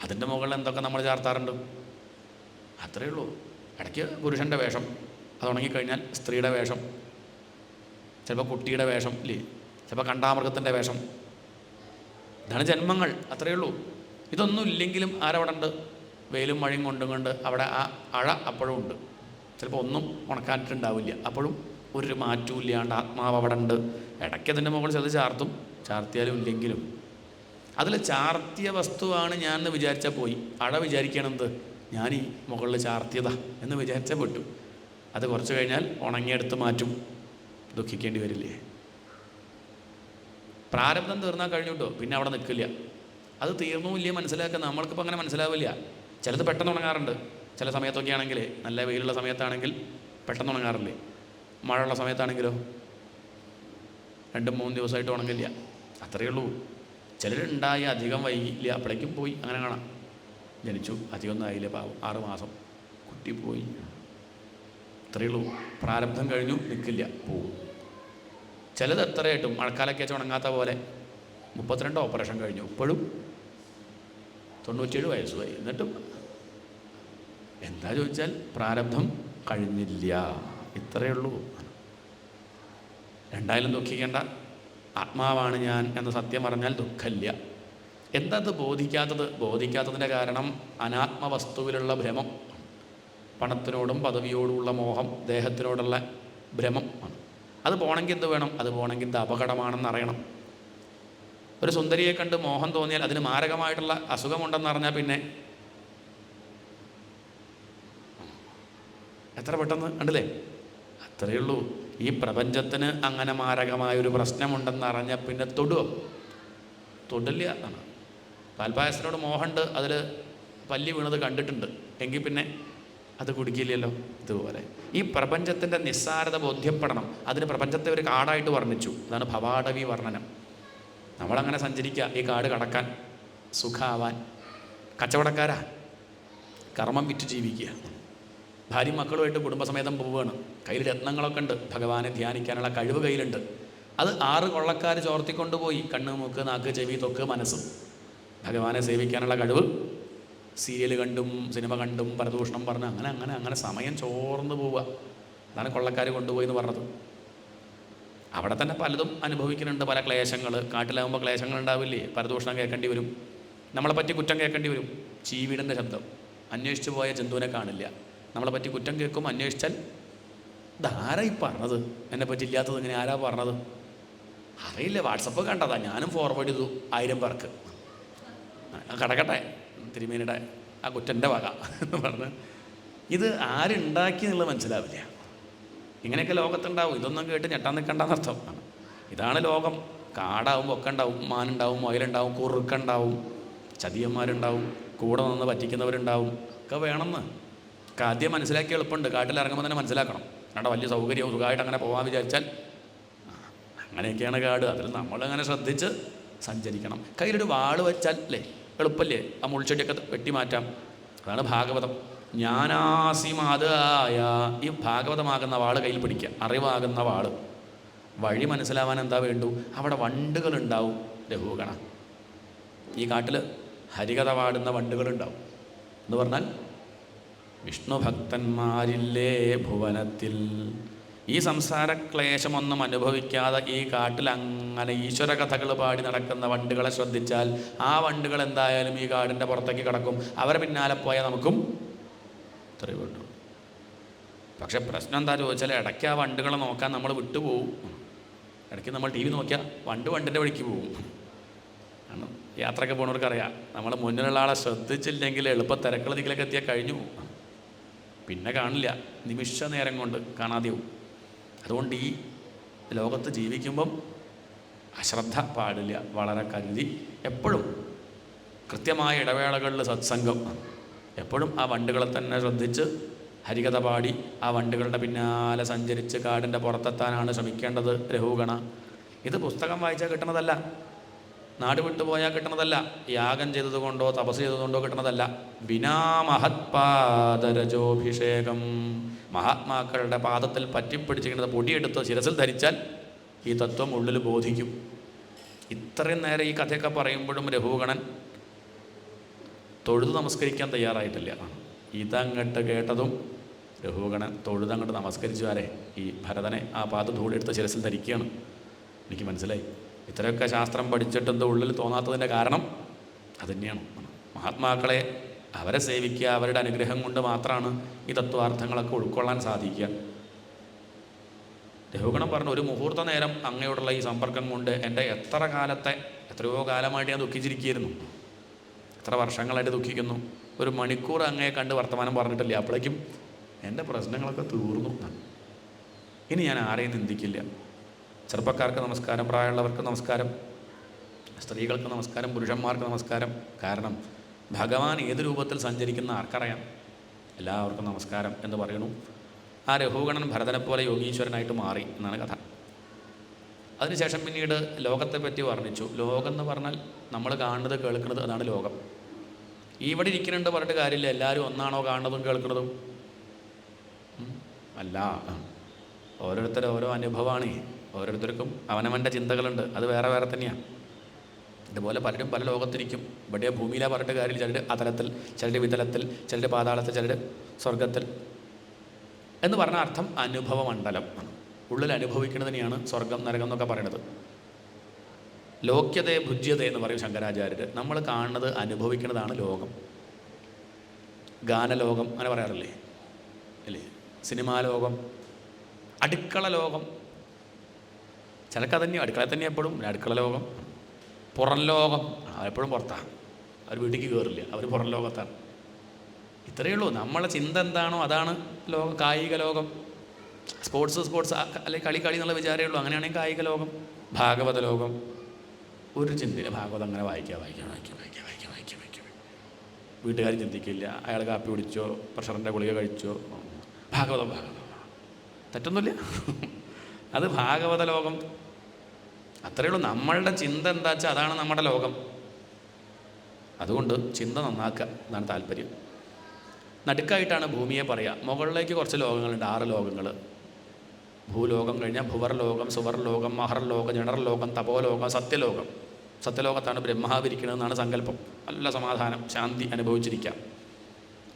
അതിൻ്റെ മുകളിൽ എന്തൊക്കെ നമ്മൾ ചാർത്താറുണ്ട്, അത്രയേ ഉള്ളൂ. ഇടയ്ക്ക് പുരുഷൻ്റെ വേഷം, അത് ഉണങ്ങിക്കഴിഞ്ഞാൽ സ്ത്രീയുടെ വേഷം, ചിലപ്പോൾ കുട്ടിയുടെ വേഷം ഇല്ലേ, ചിലപ്പോൾ കണ്ടാമൃഗത്തിൻ്റെ വേഷം. ഇതാണ് ജന്മങ്ങൾ, അത്രയേ ഉള്ളൂ. ഇതൊന്നും ഇല്ലെങ്കിലും ആരവിടെ ഉണ്ട്? വെയിലും മഴയും കൊണ്ട് അവിടെ ആ അഴ അപ്പോഴും ഉണ്ട്. ചിലപ്പോൾ ഒന്നും ഉണക്കാനിട്ടുണ്ടാവില്ല. അപ്പോഴും ഒരു മാറ്റവും ഇല്ലാണ്ട് ആത്മാവ് അവിടെ ഉണ്ട്. ഇടയ്ക്ക് അതിൻ്റെ മുകളിൽ ചെറുത് ചാർത്തും, ചാർത്തിയാലും ഇല്ലെങ്കിലും അതിൽ ചാർത്തിയ വസ്തുവാണ് ഞാൻ എന്ന് വിചാരിച്ചാൽ പോയി. അഴ വിചാരിക്കണമെന്ത്, ഞാൻ ഈ മുകളിൽ ചാർത്തിയതാ എന്ന് വിചാരിച്ചാൽ പെട്ടു. അത് കുറച്ച് കഴിഞ്ഞാൽ ഉണങ്ങിയെടുത്ത് മാറ്റും. ദുഃഖിക്കേണ്ടി വരില്ലേ? പ്രാരബ്ധം തീർന്നാൽ കഴിഞ്ഞു കേട്ടോ, പിന്നെ അവിടെ നിൽക്കില്ല. അത് തീർന്നുമില്ല മനസ്സിലാക്കുക. നമ്മൾക്കിപ്പോൾ അങ്ങനെ മനസ്സിലാവില്ല. ചിലത് പെട്ടെന്ന് ഉണങ്ങാറുണ്ട്. ചില സമയത്തൊക്കെ ആണെങ്കിൽ, നല്ല വെയിലുള്ള സമയത്താണെങ്കിൽ പെട്ടെന്ന് ഉണങ്ങാറില്ലേ? മഴയുള്ള സമയത്താണെങ്കിലോ 2-3 ദിവസമായിട്ട് ഉണങ്ങില്ല. അത്രയേ ഉള്ളൂ. ചിലരുണ്ടായി അധികം വൈകില്ല, അപ്പോഴേക്കും പോയി. അങ്ങനെ കാണാം. ജനിച്ചു, അധികമൊന്നും ആയില്ലേ, പാവം 6 മാസം കുട്ടി പോയി. അത്രയേ ഉള്ളൂ. പ്രാരബ്ധം കഴിഞ്ഞു, നിൽക്കില്ല, പോവും. ചിലത് എത്രയായിട്ടും മഴക്കാലൊക്കെ വെച്ച് ഉണങ്ങാത്ത പോലെ 32 ഓപ്പറേഷൻ കഴിഞ്ഞു, ഇപ്പോഴും 97 വയസ്സുമായി. എന്നിട്ടും എന്താ ചോദിച്ചാൽ പ്രാരബ്ധം കഴിഞ്ഞില്ല. ഇത്രയേ ഉള്ളൂ. രണ്ടായാലും ദുഃഖിക്കേണ്ട. ആത്മാവാണ് ഞാൻ എന്ന സത്യം അറിഞ്ഞാൽ ദുഃഖമില്ല. എന്തത് ബോധിക്കാത്തത്? ബോധിക്കാത്തതിൻ്റെ കാരണം അനാത്മവസ്തുവിലുള്ള ഭ്രമം, പണത്തിനോടും പദവിയോടുമുള്ള മോഹം, ദേഹത്തിനോടുള്ള ഭ്രമം ആണ്. അത് പോകണമെങ്കിൽ എന്ത് വേണം? അത് പോകണമെങ്കിൽ ഇത് അപകടമാണെന്ന് അറിയണം. ഒരു സുന്ദരിയെ കണ്ട് മോഹം തോന്നിയാൽ അതിന് മാരകമായിട്ടുള്ള അസുഖമുണ്ടെന്ന് അറിഞ്ഞാൽ പിന്നെ എത്ര പെട്ടെന്ന് കണ്ടില്ലേ? അത്രയേ ഉള്ളൂ. ഈ പ്രപഞ്ചത്തിന് അങ്ങനെ മാരകമായൊരു പ്രശ്നമുണ്ടെന്ന് അറിഞ്ഞാൽ പിന്നെ തൊടുവോ? തൊടില്ല എന്നാണ്. പാൽപ്പായസത്തിനോട് മോഹമുണ്ട്, അതിൽ പല്ലി വീണത് കണ്ടിട്ടുണ്ട് എങ്കിൽ പിന്നെ അത് കുടിക്കില്ലല്ലോ. ഇതുപോലെ ഈ പ്രപഞ്ചത്തിൻ്റെ നിസ്സാരത ബോധ്യപ്പെടണം. അതിന് പ്രപഞ്ചത്തെ ഒരു കാടായിട്ട് വർണ്ണിച്ചു. അതാണ് ഭവാടവി വർണ്ണനം. നമ്മളങ്ങനെ സഞ്ചരിക്കുക ഈ കാട് കടക്കാൻ, സുഖാവാൻ. കച്ചവടക്കാരാ, കർമ്മം വിറ്റ് ജീവിക്കുക. ഭാര്യയും മക്കളുമായിട്ട് കുടുംബസമേതം പോവുകയാണ്. കയ്യിൽ രത്നങ്ങളൊക്കെ ഉണ്ട്, ഭഗവാനെ ധ്യാനിക്കാനുള്ള കഴിവ് കയ്യിലുണ്ട്. അത് 6 കൊള്ളക്കാർ ചോർത്തിക്കൊണ്ടുപോയി. കണ്ണ്, മൂക്ക്, നാക്ക്, ചെവി, തൊക്ക്, മനസ്സും. ഭഗവാനെ സേവിക്കാനുള്ള കഴിവ് സീരിയൽ കണ്ടും സിനിമ കണ്ടും പരദൂഷണം പറഞ്ഞ് അങ്ങനെ അങ്ങനെ അങ്ങനെ സമയം ചോർന്ന് പോവുക. അതാണ് കൊള്ളക്കാർ കൊണ്ടുപോയി എന്ന് പറഞ്ഞത്. അവിടെ തന്നെ പലതും അനുഭവിക്കുന്നുണ്ട്, പല ക്ലേശങ്ങൾ. കാട്ടിലാകുമ്പോൾ ക്ലേശങ്ങൾ ഉണ്ടാവില്ലേ? പരദൂഷണം കേൾക്കേണ്ടി വരും, നമ്മളെ പറ്റി കുറ്റം കേൾക്കേണ്ടി വരും. ചീവീടിൻ്റെ ശബ്ദം. അന്വേഷിച്ച് പോയ ജന്തുവിനെ കാണില്ല. നമ്മളെ പറ്റി കുറ്റം കേൾക്കും. അന്വേഷിച്ചാൽ ഇതാരാ ഈ പറഞ്ഞത്, എന്നെ പറ്റി ഇല്ലാത്തത് ഇങ്ങനെ ആരാ പറഞ്ഞത് അറിയില്ല, വാട്സപ്പ് കണ്ടതാ, ഞാനും ഫോർവേഡ് ചെയ്തു 1000 പേർക്ക്. കടക്കട്ടെ, തിരുമേനിയുടെ ആ കുറ്റൻ്റെ വക എന്ന് പറഞ്ഞ് ഇത് ആരുണ്ടാക്കി എന്നുള്ളത് മനസ്സിലാവില്ല. ഇങ്ങനെയൊക്കെ ലോകത്തുണ്ടാവും. ഇതൊന്നും കേട്ട് ഞെട്ടാൻ നിൽക്കണ്ടെന്നർത്ഥം. ഇതാണ് ലോകം. കാടാവുമ്പോൾ ഒക്കെ ഉണ്ടാവും. മാനുണ്ടാവും, മുയലുണ്ടാവും, കുറുക്കുണ്ടാവും, ചതിയന്മാരുണ്ടാവും, കൂടെ നിന്ന് പറ്റിക്കുന്നവരുണ്ടാവും. ഒക്കെ വേണമെന്ന് ആദ്യം മനസ്സിലാക്കി എളുപ്പമുണ്ട്. കാട്ടിലിറങ്ങുമ്പോൾ തന്നെ മനസ്സിലാക്കണം. അവിടെ വലിയ സൗകര്യവും സുഖമായിട്ട് അങ്ങനെ പോകാൻ വിചാരിച്ചാൽ അങ്ങനെയൊക്കെയാണ് കാട്. അതിൽ നമ്മളങ്ങനെ ശ്രദ്ധിച്ച് സഞ്ചരിക്കണം. കയ്യിലൊരു വാള് വെച്ചാൽ അല്ലേ എളുപ്പമല്ലേ? ആ മുൾച്ചെടിയൊക്കെ വെട്ടി മാറ്റാം. അതാണ് ഭാഗവതം. ജ്ഞാനാസിമാതായ ഈ ഭാഗവതമാകുന്ന വാള് കയ്യിൽ പിടിക്കുക. അറിവാകുന്ന വാള്. വഴി മനസ്സിലാവാൻ എന്താ വേണ്ടു? അവിടെ വണ്ടുകളുണ്ടാവും. രഘുഗണ, ഈ കാട്ടിൽ ഹരികഥ പാടുന്ന വണ്ടുകളുണ്ടാവും. എന്ന് പറഞ്ഞാൽ വിഷ്ണു ഭക്തന്മാരില്ലേ ഭുവനത്തിൽ. ഈ സംസാരക്ലേശമൊന്നും അനുഭവിക്കാതെ ഈ കാട്ടിൽ അങ്ങനെ ഈശ്വര കഥകൾ പാടി നടക്കുന്ന വണ്ടുകളെ ശ്രദ്ധിച്ചാൽ ആ വണ്ടുകൾ എന്തായാലും ഈ കാടിൻ്റെ പുറത്തേക്ക് കിടക്കും. അവരെ പിന്നാലെ പോയാൽ നമുക്കും ഇത്രയേ വേണ്ടു. പക്ഷെ പ്രശ്നം എന്താ ചോദിച്ചാൽ ഇടയ്ക്ക് ആ വണ്ടുകളെ നോക്കാൻ നമ്മൾ വിട്ടുപോകും. ഇടയ്ക്ക് നമ്മൾ TV നോക്കിയാൽ വണ്ടിൻ്റെ വഴിക്ക് പോകും. കാരണം യാത്രയൊക്കെ പോകുന്നവർക്കറിയാം, നമ്മൾ മുന്നിലുള്ള ആളെ ശ്രദ്ധിച്ചില്ലെങ്കിൽ എളുപ്പം തിരക്കുള്ളതിലേക്ക് എത്തിയാൽ കഴിഞ്ഞു. പിന്നെ കാണില്ല, നിമിഷ നേരം കൊണ്ട് കാണാതെയാവും. അതുകൊണ്ട് ഈ ലോകത്ത് ജീവിക്കുമ്പം അശ്രദ്ധ പാടില്ല. വളരെ കരുതി എപ്പോഴും കൃത്യമായ ഇടവേളകളിൽ സത്സംഗം. എപ്പോഴും ആ വണ്ടുകളെ തന്നെ ശ്രദ്ധിച്ച് ഹരികഥ പാടി ആ വണ്ടുകളുടെ പിന്നാലെ സഞ്ചരിച്ച് കാടിൻ്റെ പുറത്തെത്താനാണ് ശ്രമിക്കേണ്ടത്. രഘുഗണ, ഇത് പുസ്തകം വായിച്ചാൽ കിട്ടുന്നതല്ല, നാട് വിട്ടുപോയാൽ കിട്ടുന്നതല്ല, യാഗം ചെയ്തതുകൊണ്ടോ തപസ് ചെയ്തതുകൊണ്ടോ കിട്ടുന്നതല്ല. ബിനാ മഹത്പാദരജോഭിഷേകം. മഹാത്മാക്കളുടെ പാദത്തിൽ പറ്റിപ്പിടിച്ചിരിക്കുന്നത് പൊടിയെടുത്ത് ശിരസിൽ ധരിച്ചാൽ ഈ തത്വം ഉള്ളിൽ ബോധിക്കും. ഇത്രയും നേരം ഈ കഥയൊക്കെ പറയുമ്പോഴും രഘുഗണൻ തൊഴുത് നമസ്കരിക്കാൻ തയ്യാറായിട്ടില്ല. ഇതങ്ങട്ട് കേട്ടതും രഘുഗണൻ തൊഴുതങ്ങോട്ട് നമസ്കരിച്ചു. ആരെ? ഈ ഭരതനെ ആ പാദധൂളെടുത്ത് ശിരസിൽ ധരിക്കുകയാണ്. എനിക്ക് മനസ്സിലായി. ഇത്രയൊക്കെ ശാസ്ത്രം പഠിച്ചിട്ടെന്തോ ഉള്ളിൽ തോന്നാത്തതിൻ്റെ കാരണം അതുതന്നെയാണ്. മഹാത്മാക്കളെ അവരെ സേവിക്കുക, അവരുടെ അനുഗ്രഹം കൊണ്ട് മാത്രമാണ് ഈ തത്വാർത്ഥങ്ങളൊക്കെ ഉൾക്കൊള്ളാൻ സാധിക്കുക. രഘുഗണം പറഞ്ഞു, ഒരു മുഹൂർത്ത നേരം അങ്ങയോടുള്ള ഈ സമ്പർക്കം കൊണ്ട് എൻ്റെ എത്രയോ കാലമായിട്ട് ഞാൻ ദുഃഖിച്ചിരിക്കുകയായിരുന്നു, എത്ര വർഷങ്ങളായിട്ട് ദുഃഖിക്കുന്നു. ഒരു മണിക്കൂർ അങ്ങയെ കണ്ട് വർത്തമാനം പറഞ്ഞിട്ടില്ല, അപ്പോഴേക്കും എൻ്റെ പ്രശ്നങ്ങളൊക്കെ തീർന്നു. ഇനി ഞാൻ ആരെയും നിന്ദിക്കില്ല. ചെറുപ്പക്കാർക്ക് നമസ്കാരം, പ്രായമുള്ളവർക്ക് നമസ്കാരം, സ്ത്രീകൾക്ക് നമസ്കാരം, പുരുഷന്മാർക്ക് നമസ്കാരം. കാരണം ഭഗവാൻ ഏത് രൂപത്തിൽ സഞ്ചരിക്കുന്ന ആർക്കറിയാം. എല്ലാവർക്കും നമസ്കാരം എന്ന് പറയുന്നു. ആ രഘുഗണൻ ഭരതനെ പോലെ യോഗീശ്വരനായിട്ട് മാറി എന്നാണ് കഥ. അതിനുശേഷം പിന്നീട് ലോകത്തെ പറ്റി വർണ്ണിച്ചു. ലോകം എന്ന് പറഞ്ഞാൽ നമ്മൾ കാണുന്നത് കേൾക്കുന്നത്, അതാണ് ലോകം. ഇവിടെ ഇരിക്കുന്നുണ്ട് പറഞ്ഞിട്ട് കാര്യമില്ല. എല്ലാവരും ഒന്നാണോ കാണുന്നതും കേൾക്കുന്നതും? അല്ല. ഓരോരുത്തരും ഓരോ അനുഭവമാണ്. ഓരോരുത്തർക്കും അവനവൻ്റെ ചിന്തകളുണ്ട്, അത് വേറെ വേറെ തന്നെയാണ്. ഇതുപോലെ പലരും പല ലോകത്തിരിക്കും. ഇവിടെ ഭൂമിയിലാണ് പറഞ്ഞിട്ട് കാര്യമില്ല. ചിലർ അതലത്തിൽ, ചിലർ വിതലത്തിൽ, ചിലർ പാതാളത്തിൽ, ചിലർ സ്വർഗത്തിൽ എന്ന് പറഞ്ഞ അർത്ഥം അനുഭവ മണ്ഡലം ആണ്. ഉള്ളിൽ അനുഭവിക്കുന്നതിനെയാണ് സ്വർഗം നരകം എന്നൊക്കെ പറയുന്നത്. ലോക്യതയെ ഭുജ്യത എന്ന് പറയും ശങ്കരാചാര്യർ. നമ്മൾ കാണുന്നത് അനുഭവിക്കുന്നതാണ് ലോകം. ഗാനലോകം അങ്ങനെ പറയാറില്ലേ അല്ലേ? സിനിമാ ലോകം, അടുക്കള ലോകം. ചിലക്ക് തന്നെ അടുക്കള തന്നെ എപ്പോഴും അടുക്കള ലോകം. പുറം ലോകം എപ്പോഴും പുറത്താണ്. അവർ വീട്ടിലേക്ക് കയറില്ല, അവർ പുറം ലോകത്താണ്. ഇത്രയേ ഉള്ളൂ. നമ്മളെ ചിന്ത എന്താണോ അതാണ് ലോകം. കായിക ലോകം, സ്പോർട്സ് അല്ലെങ്കിൽ കളി എന്നുള്ള വിചാരമേ ഉള്ളൂ. അങ്ങനെയാണെങ്കിൽ കായിക ലോകം. ഭാഗവത ലോകം ഒരു ചിന്തയില്ല. ഭാഗവതം അങ്ങനെ വായിക്കുക. വീട്ടുകാർ ചിന്തിക്കില്ല. അയാൾ കാപ്പി കുടിച്ചോ, പ്രഷറിൻ്റെ ഗുളിക കഴിച്ചോ, ഭാഗവതം തെറ്റൊന്നുമില്ല. അത് ഭാഗവത ലോകം. അത്രയേ ഉള്ളൂ. നമ്മളുടെ ചിന്ത എന്താ വെച്ചാൽ അതാണ് നമ്മുടെ ലോകം. അതുകൊണ്ട് ചിന്ത നന്നാക്കുക, അതാണ് താല്പര്യം. നടുക്കായിട്ടാണ് ഭൂമിയെ പറയുക. മുകളിലേക്ക് കുറച്ച് ലോകങ്ങളുണ്ട്, 6 ലോകങ്ങൾ. ഭൂലോകം കഴിഞ്ഞാൽ ഭുവർലോകം, സുവർലോകം, മഹർലോകം, ജണർലോകം, തപോലോകം, സത്യലോകം. സത്യലോകത്താണ് ബ്രഹ്മാവിരിക്കണമെന്നാണ് സങ്കല്പം. നല്ല സമാധാനം, ശാന്തി അനുഭവിച്ചിരിക്കാം.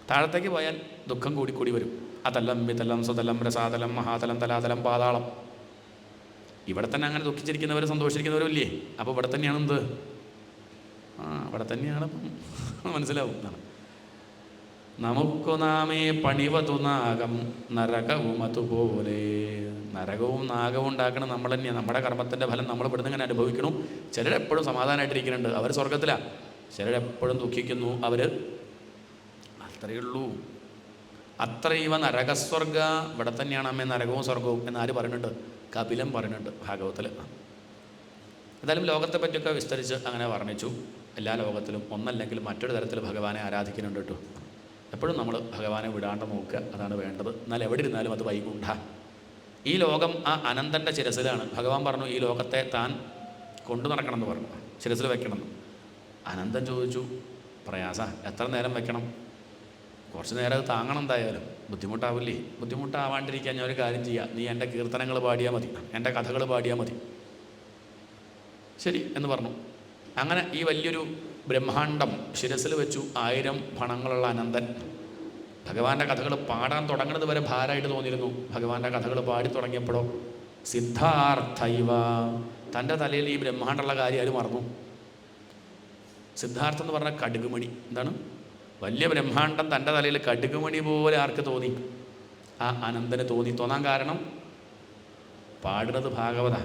താഴത്തേക്ക് പോയാൽ ദുഃഖം കൂടിക്കൂടി വരും. അതലം, വിതലം, സുതലം, രസാതലം, മഹാതലം, തലാതലം, പാതാളം. ഇവിടെ തന്നെ അങ്ങനെ ദുഃഖിച്ചിരിക്കുന്നവർ സന്തോഷിച്ചിരിക്കുന്നവരും ഇല്ലേ? അപ്പോൾ ഇവിടെ തന്നെയാണ് എന്ത്? ഇവിടെ തന്നെയാണ് മനസ്സിലാവും. നമുക്കു നാമേ പണിവതു നാഗം നരകവും അതുപോലെ. നരകവും നാഗവും ഉണ്ടാക്കണം നമ്മൾ തന്നെയാണ്. നമ്മുടെ കർമ്മത്തിൻ്റെ ഫലം നമ്മൾ ഇവിടുന്ന് ഇങ്ങനെ അനുഭവിക്കണം. ചിലരെപ്പോഴും സമാധാനമായിട്ടിരിക്കുന്നുണ്ട്, അവർ സ്വർഗത്തിലാണ്. ചിലരെപ്പോഴും ദുഃഖിക്കുന്നു, അവർ. അത്രയേ ഉള്ളൂ. അത്രയുവ നരകസ്വർഗ. ഇവിടെ തന്നെയാണ് അമ്മേ നരകവും സ്വർഗവും എന്നാര് പറയുന്നുണ്ട്? കപിലൻ പറയുന്നുണ്ട് ഭാഗവത്തിൽ. എന്തായാലും ലോകത്തെ പറ്റിയൊക്കെ വിസ്തരിച്ച് അങ്ങനെ വർണ്ണിച്ചു. എല്ലാ ലോകത്തിലും ഒന്നല്ലെങ്കിൽ മറ്റൊരു തരത്തിൽ ഭഗവാനെ ആരാധിക്കുന്നുണ്ട് കേട്ടോ. എപ്പോഴും നമ്മൾ ഭഗവാനെ വിടാണ്ട് നോക്കുക, അതാണ് വേണ്ടത്. എന്നാൽ എവിടെ ഇരുന്നാലും അത് വൈകുണ്ഠ. ഈ ലോകം ആ അനന്തൻ്റെ ശിരസിലാണ്. ഭഗവാൻ പറഞ്ഞു ഈ ലോകത്തെ താൻ കൊണ്ടു നടക്കണം എന്ന് പറഞ്ഞു, ശിരസിൽ വെക്കണം. അനന്തൻ ചോദിച്ചു, പ്രയാസ എത്ര നേരം വെക്കണം? കുറച്ച് നേരം അത് താങ്ങണം, എന്തായാലും ബുദ്ധിമുട്ടാവില്ലേ? ബുദ്ധിമുട്ടാവാണ്ടിരിക്കാൻ ഞാൻ ഒരു കാര്യം ചെയ്യാം, നീ എൻ്റെ കീർത്തനങ്ങൾ പാടിയാൽ മതി, എൻ്റെ കഥകൾ പാടിയാൽ മതി. ശരി എന്ന് പറഞ്ഞു. അങ്ങനെ ഈ വലിയൊരു ബ്രഹ്മാണ്ടം ശിരസിൽ വെച്ചു. 1000 ഫണങ്ങളുള്ള അനന്തൻ ഭഗവാന്റെ കഥകൾ പാടാൻ തുടങ്ങുന്നത് വരെ ഭാരമായിട്ട് തോന്നിയിരുന്നു. ഭഗവാന്റെ കഥകൾ പാടി തുടങ്ങിയപ്പോഴോ സിദ്ധാർത്ഥൈവ, തൻ്റെ തലയിൽ ഈ ബ്രഹ്മാണ്ടുള്ള കാര്യം ആര് മറന്നു? സിദ്ധാർത്ഥം എന്ന് പറഞ്ഞാൽ കടുകുമണി. എന്താണ്? വലിയ ബ്രഹ്മാണ്ടം തൻ്റെ തലയിൽ കടുകുമണി പോലെ ആർക്ക് തോന്നി? ആ അനന്തന് തോന്നാൻ കാരണം പാടുന്നത് ഭാഗവത.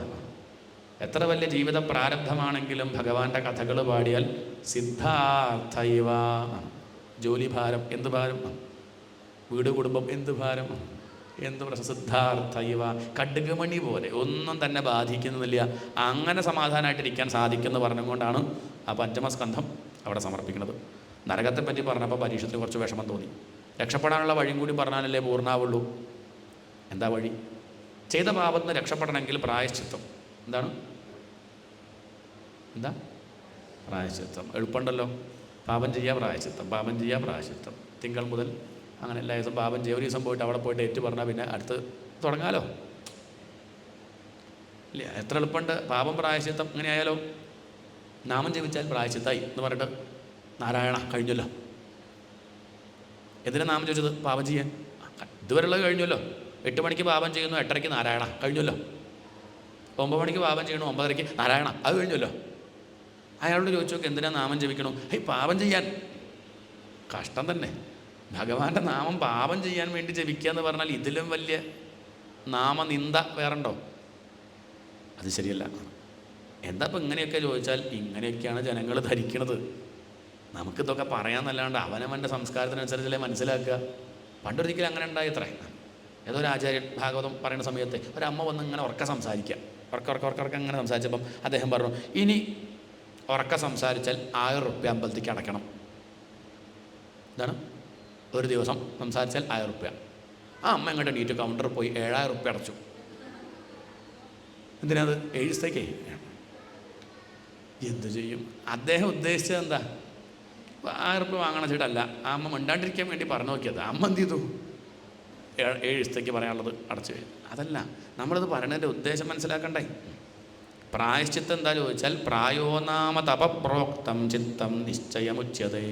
എത്ര വലിയ ജീവിത പ്രാരബ്ധമാണെങ്കിലും ഭഗവാന്റെ കഥകൾ പാടിയാൽ സിദ്ധാർത്ഥൈവ. ജോലിഭാരം എന്ത് ഭാരം, വീട് കുടുംബം എന്ത് ഭാരം, എന്ത് പ്രശ്നം. സിദ്ധാർത്ഥൈവ, കടുകുമണി പോലെ ഒന്നും തന്നെ ബാധിക്കുന്നില്ല. അങ്ങനെ സമാധാനമായിട്ടിരിക്കാൻ സാധിക്കുമെന്ന് പറഞ്ഞുകൊണ്ടാണ് ആ പഞ്ചമസ്കന്ധം അവിടെ സമർപ്പിക്കുന്നത്. നരകത്തെപ്പറ്റി പറഞ്ഞപ്പോൾ പരീക്ഷത്തിന് കുറച്ച് വിഷമം തോന്നി. രക്ഷപ്പെടാനുള്ള വഴിയും കൂടി പറഞ്ഞാലല്ലേ പൂർണ്ണാവുള്ളൂ. എന്താ വഴി? ചെയ്ത പാപത്തിന് രക്ഷപ്പെടണമെങ്കിൽ പ്രായശ്ചിത്തം. എന്താണ്? എന്താ പ്രായശ്ചിത്തം? എളുപ്പമുണ്ടല്ലോ. പാപം ചെയ്യുക, പ്രായശ്ചിത്തം, പാപം ചെയ്യുക, പ്രായശ്ചിത്തം. തിങ്കൾ മുതൽ അങ്ങനെ എല്ലാ ദിവസവും പാപം ചെയ്യുക. ഒരു ദിവസം പോയിട്ട് അവിടെ പോയിട്ട് ഏറ്റു പറഞ്ഞാൽ പിന്നെ അടുത്ത് തുടങ്ങാലോ. ഇല്ല, എത്ര എളുപ്പമുണ്ട്. പാപം പ്രായശ്ചിത്തം ഇങ്ങനെ ആയാലോ. നാമം ജപിച്ചാൽ പ്രായശ്ചിത്തായി എന്ന് പറഞ്ഞിട്ട് നാരായണ കഴിഞ്ഞല്ലോ. എന്തിനാ നാമം ചോദിച്ചത്? പാപം ചെയ്യാൻ. ഇതുവരെയുള്ളത് കഴിഞ്ഞല്ലോ. 8 മണിക്ക് പാപം ചെയ്യുന്നു, 8:30 നാരായണ കഴിഞ്ഞല്ലോ. 9 മണിക്ക് പാപം ചെയ്യണു, 9:30 നാരായണ അത് കഴിഞ്ഞല്ലോ. അയാളോട് ചോദിച്ചു നോക്കി, എന്തിനാ നാമം ജപിക്കണു? പാപം ചെയ്യാൻ. കഷ്ടം തന്നെ. ഭഗവാന്റെ നാമം പാപം ചെയ്യാൻ വേണ്ടി ജപിക്കുക എന്ന് പറഞ്ഞാൽ ഇതിലും വലിയ നാമനിന്ദ വേറുണ്ടോ? അത് ശരിയല്ല. എന്താ ഇപ്പം ഇങ്ങനെയൊക്കെ ചോദിച്ചാൽ ഇങ്ങനെയൊക്കെയാണ് ജനങ്ങൾ ധരിക്കണത്. നമുക്കിതൊക്കെ പറയാമെന്നല്ലാണ്ട് അവനവൻ്റെ സംസ്കാരത്തിനനുസരിച്ചല്ലേ മനസ്സിലാക്കുക. പണ്ടൊരിക്കലും അങ്ങനെ ഉണ്ടായത്രേ. ഏതോ ഒരു ആചാര്യൻ ഭാഗവതം പറയുന്ന സമയത്ത് ഒരമ്മ വന്ന് ഇങ്ങനെ ഉറക്ക സംസാരിക്കുക. ഉറക്ക അങ്ങനെ സംസാരിച്ചപ്പം അദ്ദേഹം പറഞ്ഞു, ഇനി ഉറക്ക സംസാരിച്ചാൽ 1000 റുപ്യ അമ്പലത്തേക്ക് അടയ്ക്കണം. ഇതാണ് ഒരു ദിവസം സംസാരിച്ചാൽ 1000 റുപ്യ. ആ അമ്മ എങ്ങോട്ട് നീറ്റ് കൗണ്ടറിൽ പോയി 7000 റുപ്യ അടച്ചു. എന്തിനാത്? 7 ദിവസത്തേക്കേ. എന്തു ചെയ്യും? അദ്ദേഹം ഉദ്ദേശിച്ചത് എന്താ? 1000 റുപ്യ വാങ്ങണം വെച്ചിട്ടല്ല, ആ അമ്മ മിണ്ടാണ്ടിരിക്കാൻ വേണ്ടി പറഞ്ഞു നോക്കിയത്. അമ്മ എന്ത് ചെയ്തു? 7 ദിവസത്തേക്ക് പറയാനുള്ളത് അടച്ചു. അതല്ല, നമ്മളിത് പറയണതിൻ്റെ ഉദ്ദേശം മനസ്സിലാക്കണ്ടേ? പ്രായശ്ചിത്തം എന്താ ചോദിച്ചാൽ, പ്രായോനാമ തപപ്രോക്തം ചിത്തം നിശ്ചയമുച്യതേ.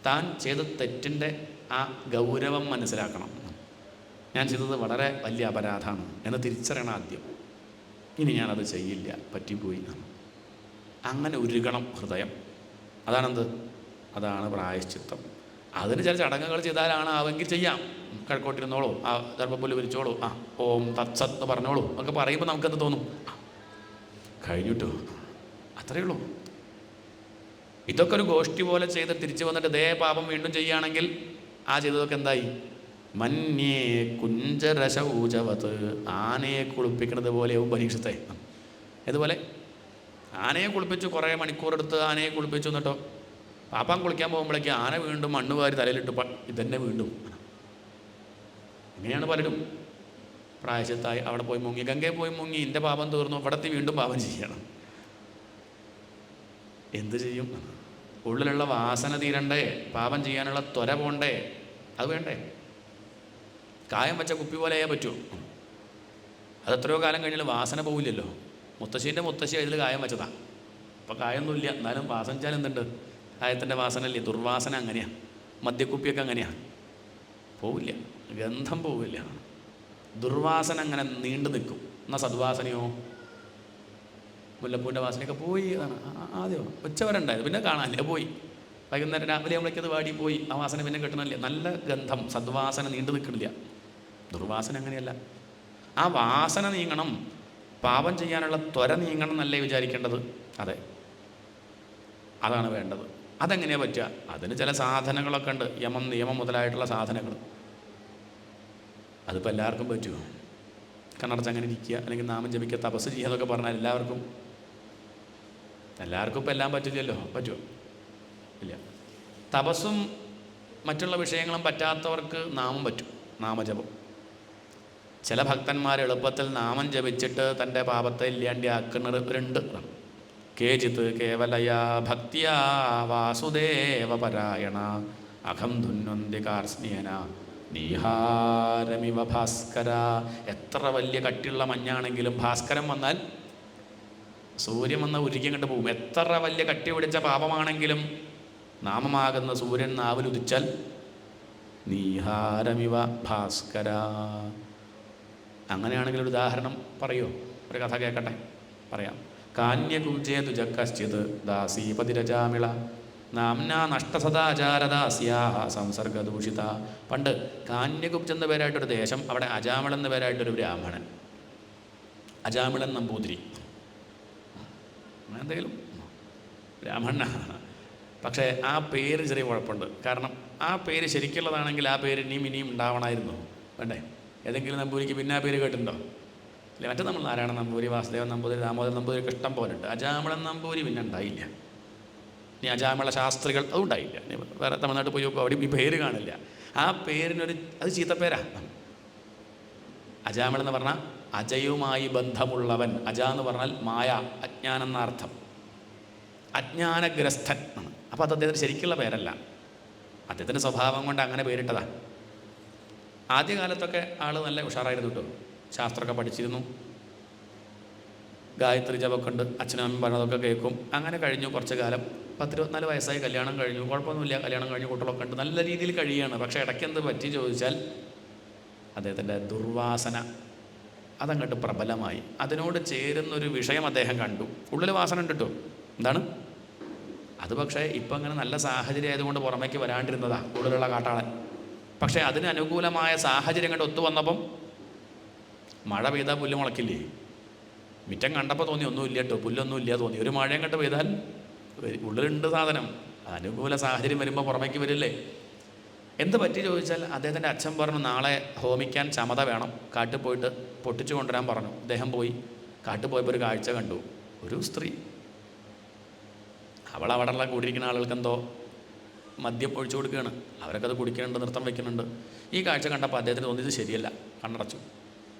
താൻ ചെയ്ത തെറ്റിൻ്റെ ആ ഗൗരവം മനസ്സിലാക്കണം. ഞാൻ ചെയ്തത് വളരെ വലിയ അപരാധമാണ് എന്ന് തിരിച്ചറിയണം ആദ്യം. ഇനി ഞാനത് ചെയ്യില്ല, പറ്റിപ്പോയി. അങ്ങനെ ഉരുകണം ഹൃദയം. അതാണെന്ത്? അതാണ് പ്രായശ്ചിത്തം. അതിന് ചില ചടങ്ങുകൾ ചെയ്താലാണ് ആവെങ്കിൽ ചെയ്യാം. കിഴക്കോട്ടിരുന്നോളൂ, ആ ദർഭപ്പുല്ല് വിരിച്ചോളൂ, ആ ഓം തത്സത്ത് എന്ന് പറഞ്ഞോളൂ ഒക്കെ പറയുമ്പോൾ നമുക്കെന്ത് തോന്നും? കഴിഞ്ഞിട്ടോ, അത്രയേ ഉള്ളൂ. ഇതൊക്കെ ഒരു ഗോഷ്ഠി പോലെ ചെയ്ത് തിരിച്ചു വന്നിട്ട് ദേ പാപം വീണ്ടും ചെയ്യുകയാണെങ്കിൽ ആ ചെയ്തതൊക്കെ എന്തായി? മന്യേ കുഞ്ചരശൗചവത്, ആനയെ കുളിപ്പിക്കുന്നത് പോലെയാവും പരീക്ഷത്തെ. ഇതുപോലെ ആനയെ കുളിപ്പിച്ചു, കുറേ മണിക്കൂറെടുത്ത് ആനയെ കുളിപ്പിച്ചു. എന്നിട്ടോ പാപ്പാൻ കുളിക്കാൻ പോകുമ്പോഴേക്കും ആന വീണ്ടും മണ്ണ് വാരി തലയിലിട്ട് ഇതന്നെ വീണ്ടും. ഇങ്ങനെയാണ് പലരും പ്രായശ്ചിത്തായി അവിടെ പോയി മുങ്ങി, ഗംഗയിൽ പോയി മുങ്ങി, എൻ്റെ പാപം തീർന്നു, ഇവിടത്തെ വീണ്ടും പാപം ചെയ്യണം. എന്ത് ചെയ്യും? ഉള്ളിലുള്ള വാസന തീരണ്ടേ? പാപം ചെയ്യാനുള്ള ത്വര പോണ്ടേ? അത് വേണ്ടേ? കായം വെച്ച കുപ്പി പോലെയേ പറ്റൂ. അതെത്രയോ കാലം കഴിഞ്ഞാൽ വാസന പോവില്ലല്ലോ. മുത്തശ്ശീൻ്റെ മുത്തശ്ശി അതിൽ കായം വെച്ചതാണ്. അപ്പോൾ കായൊന്നുമില്ല, എന്നാലും വാസനിച്ചാൽ എന്തുണ്ട്? കായത്തിൻ്റെ വാസന അല്ലേ? ദുർവാസന അങ്ങനെയാണ്. മദ്യക്കുപ്പിയൊക്കെ അങ്ങനെയാണ്, പോവില്ല, ഗന്ധം പോവില്ല. ദുർവാസന അങ്ങനെ നീണ്ടു നിൽക്കും. എന്നാൽ സദ്വാസനയോ? മുല്ലപ്പൂവിൻ്റെ വാസനയൊക്കെ പോയി. അതാണ് ആദ്യം ഉച്ചവരെ ഉണ്ടായത്, പിന്നെ കാണാനില്ല, പോയി. വൈകുന്നേരം രാവിലെ നമ്മളേക്കത് വാടി പോയി. ആ വാസന പിന്നെ കിട്ടണില്ല. നല്ല ഗന്ധം, സദ്വാസന നീണ്ടു നിൽക്കണില്ല. ദുർവാസന അങ്ങനെയല്ല. ആ വാസന നീങ്ങണം, പാപം ചെയ്യാനുള്ള ത്വര നീങ്ങണം എന്നല്ലേ വിചാരിക്കേണ്ടത്? അതെ, അതാണ് വേണ്ടത്. അതെങ്ങനെയാണ് പറ്റുക? അതിന് ചില സാധനങ്ങളൊക്കെ ഉണ്ട്, യമം നിയമം മുതലായിട്ടുള്ള സാധനങ്ങൾ. അതിപ്പോൾ എല്ലാവർക്കും പറ്റുമോ? കണ്ണടച്ച് അങ്ങനെ ഇരിക്കുക, അല്ലെങ്കിൽ നാമം ജപിക്കുക, തപസ് ചെയ്യുക എന്നൊക്കെ പറഞ്ഞാൽ എല്ലാവർക്കും ഇപ്പോൾ എല്ലാം പറ്റില്ലല്ലോ. പറ്റുമോ? ഇല്ല. തപസ്സും മറ്റുള്ള വിഷയങ്ങളും പറ്റാത്തവർക്ക് നാമം പറ്റും, നാമജപം. ചില ഭക്തന്മാർ എളുപ്പത്തിൽ നാമം ജപിച്ചിട്ട് തൻ്റെ പാപത്തെ ഇല്ലാണ്ടിയാക്കുന്നവരുണ്ട്. കേചിത് കേവലയാ ഭക്തിയാ വാസുദേവ പരായണ അഹം ധുന്വന്തി കാർസ്നേന നീഹാരമിവ ഭാസ്കര. എത്ര വലിയ കട്ടിയുള്ള മഞ്ഞാണെങ്കിലും ഭാസ്കരം വന്നാൽ, സൂര്യൻ വന്ന ഉരുക്കി കണ്ട് പോകും. എത്ര വലിയ കട്ടി പിടിച്ച പാപമാണെങ്കിലും നാമമാകുന്ന സൂര്യൻ നാവിലുദിച്ചാൽ നീഹാരമിവ ഭാസ്കര. അങ്ങനെയാണെങ്കിൽ ഒരു ഉദാഹരണം പറയോ? ഒരു കഥ കേൾക്കട്ടെ, പറയാം. കാന്യകുബ്ജേ തുജ കശ്ചിത് ദാസീപതിരജാമിള നാംനാ നഷ്ടസദാചാരദാസ്യാഹ സംസർഗദൂഷിത. പണ്ട് കാന്യകുബ്ജ് എന്ന പേരായിട്ടൊരു ദേശം, അവിടെ അജാമിളൻ എന്ന പേരായിട്ടൊരു ബ്രാഹ്മണൻ, അജാമിളൻ നമ്പൂതിരി, എന്തെങ്കിലും ബ്രാഹ്മണനാണ്. പക്ഷേ ആ പേര് ചെറിയ കുഴപ്പമുണ്ട്. കാരണം ആ പേര് ശരിക്കുള്ളതാണെങ്കിൽ ആ പേര് ഇനിയും ഉണ്ടാവണമായിരുന്നു, വേണ്ടേ? ഏതെങ്കിലും നമ്പൂരിക്ക് പിന്നെ ആ പേര് കേട്ടിട്ടുണ്ടോ? അല്ലെ, മറ്റേ നമ്മൾ നാരായണ നമ്പൂരി, വാസുദേവൻ നമ്പൂതിരി, ദാമോദരൻ നമ്പൂതിരിക്ക് ഇഷ്ടം പോലെ ഉണ്ട്. അജാമിളൻ നമ്പൂരി പിന്നെ ഉണ്ടായില്ല. ഇനി അജാമിള ശാസ്ത്രികൾ, അതും ഉണ്ടായില്ല. ഇനി വേറെ തമിഴ്നാട്ടിൽ പോയി നോക്കുക, അവിടെ ഈ പേര് കാണില്ല. ആ പേരിനൊരു അത് ചീത്തപ്പേരാ. അജാമിളൻ എന്ന് പറഞ്ഞാൽ അജയുമായി ബന്ധമുള്ളവൻ. അജ എന്ന് പറഞ്ഞാൽ മായ, അജ്ഞാനം എന്നർത്ഥം. അജ്ഞാനഗ്രസ്തൻ ആണ്. അപ്പോൾ അത് അദ്ദേഹത്തിന് ശരിക്കുള്ള പേരല്ല, അദ്ദേഹത്തിൻ്റെ സ്വഭാവം കൊണ്ട് അങ്ങനെ പേരിട്ടതാ. ആദ്യകാലത്തൊക്കെ ആൾ നല്ല ഉഷാറായിരുന്നു കേട്ടോ, ശാസ്ത്രമൊക്കെ പഠിച്ചിരുന്നു, ഗായത്രി ജപമൊക്കെ ഉണ്ട്, അച്ഛനും അമ്മയും പറഞ്ഞതൊക്കെ കേൾക്കും. അങ്ങനെ കഴിഞ്ഞു കുറച്ച് കാലം. 10-24 വയസ്സായി, കല്യാണം കഴിഞ്ഞു, കുഴപ്പമൊന്നുമില്ല, കല്യാണം കഴിഞ്ഞു, കുട്ടികളൊക്കെ ഉണ്ട്, നല്ല രീതിയിൽ കഴിയുകയാണ്. പക്ഷേ ഇടയ്ക്ക് എന്ത് പറ്റി ചോദിച്ചാൽ അദ്ദേഹത്തിൻ്റെ ദുർവാസന അതങ്ങോട്ട് പ്രബലമായി. അതിനോട് ചേരുന്നൊരു വിഷയം അദ്ദേഹം കണ്ടു. ഉള്ളിൽ വാസന ഉണ്ട് കേട്ടോ. എന്താണ്? അത് പക്ഷേ ഇപ്പം അങ്ങനെ നല്ല സാഹചര്യം ആയതുകൊണ്ട് പുറമേക്ക് വരാണ്ടിരുന്നതാണ് കൂടുതലുള്ള കാട്ടാളൻ. പക്ഷേ അതിന് അനുകൂലമായ സാഹചര്യം കണ്ട് ഒത്തു വന്നപ്പം മഴ പെയ്താൽ പുല്ല് മുളക്കില്ലേ? മിറ്റം കണ്ടപ്പോൾ തോന്നി ഒന്നുമില്ല കേട്ടോ, പുല്ലൊന്നും ഇല്ല തോന്നി. ഒരു മഴയും കണ്ട് പെയ്താൽ ഉള്ളിലുണ്ട് സാധനം. അനുകൂല സാഹചര്യം വരുമ്പോൾ പുറമേക്ക് വരില്ലേ? എന്ത് പറ്റി ചോദിച്ചാൽ അദ്ദേഹത്തിൻ്റെ അച്ഛൻ പറഞ്ഞു നാളെ ഹോമിക്കാൻ ചമത വേണം, കാട്ടിൽ പോയിട്ട് പൊട്ടിച്ചു കൊണ്ടുവരാൻ പറഞ്ഞു. അദ്ദേഹം പോയി. കാട്ടിൽ പോയപ്പോൾ ഒരു കാഴ്ച കണ്ടു. ഒരു സ്ത്രീ, അവൾ അവിടെയുള്ള കൂടിയിരിക്കുന്ന ആളുകൾക്ക് എന്തോ മദ്യം ഒഴിച്ചു കൊടുക്കുകയാണ്. അവരൊക്കെ അത് കുടിക്കുന്നുണ്ട്, നൃത്തം വയ്ക്കുന്നുണ്ട്. ഈ കാഴ്ച കണ്ടപ്പോൾ അദ്ദേഹത്തിന് തോന്നിയത് ശരിയല്ല, കണ്ണടച്ചു,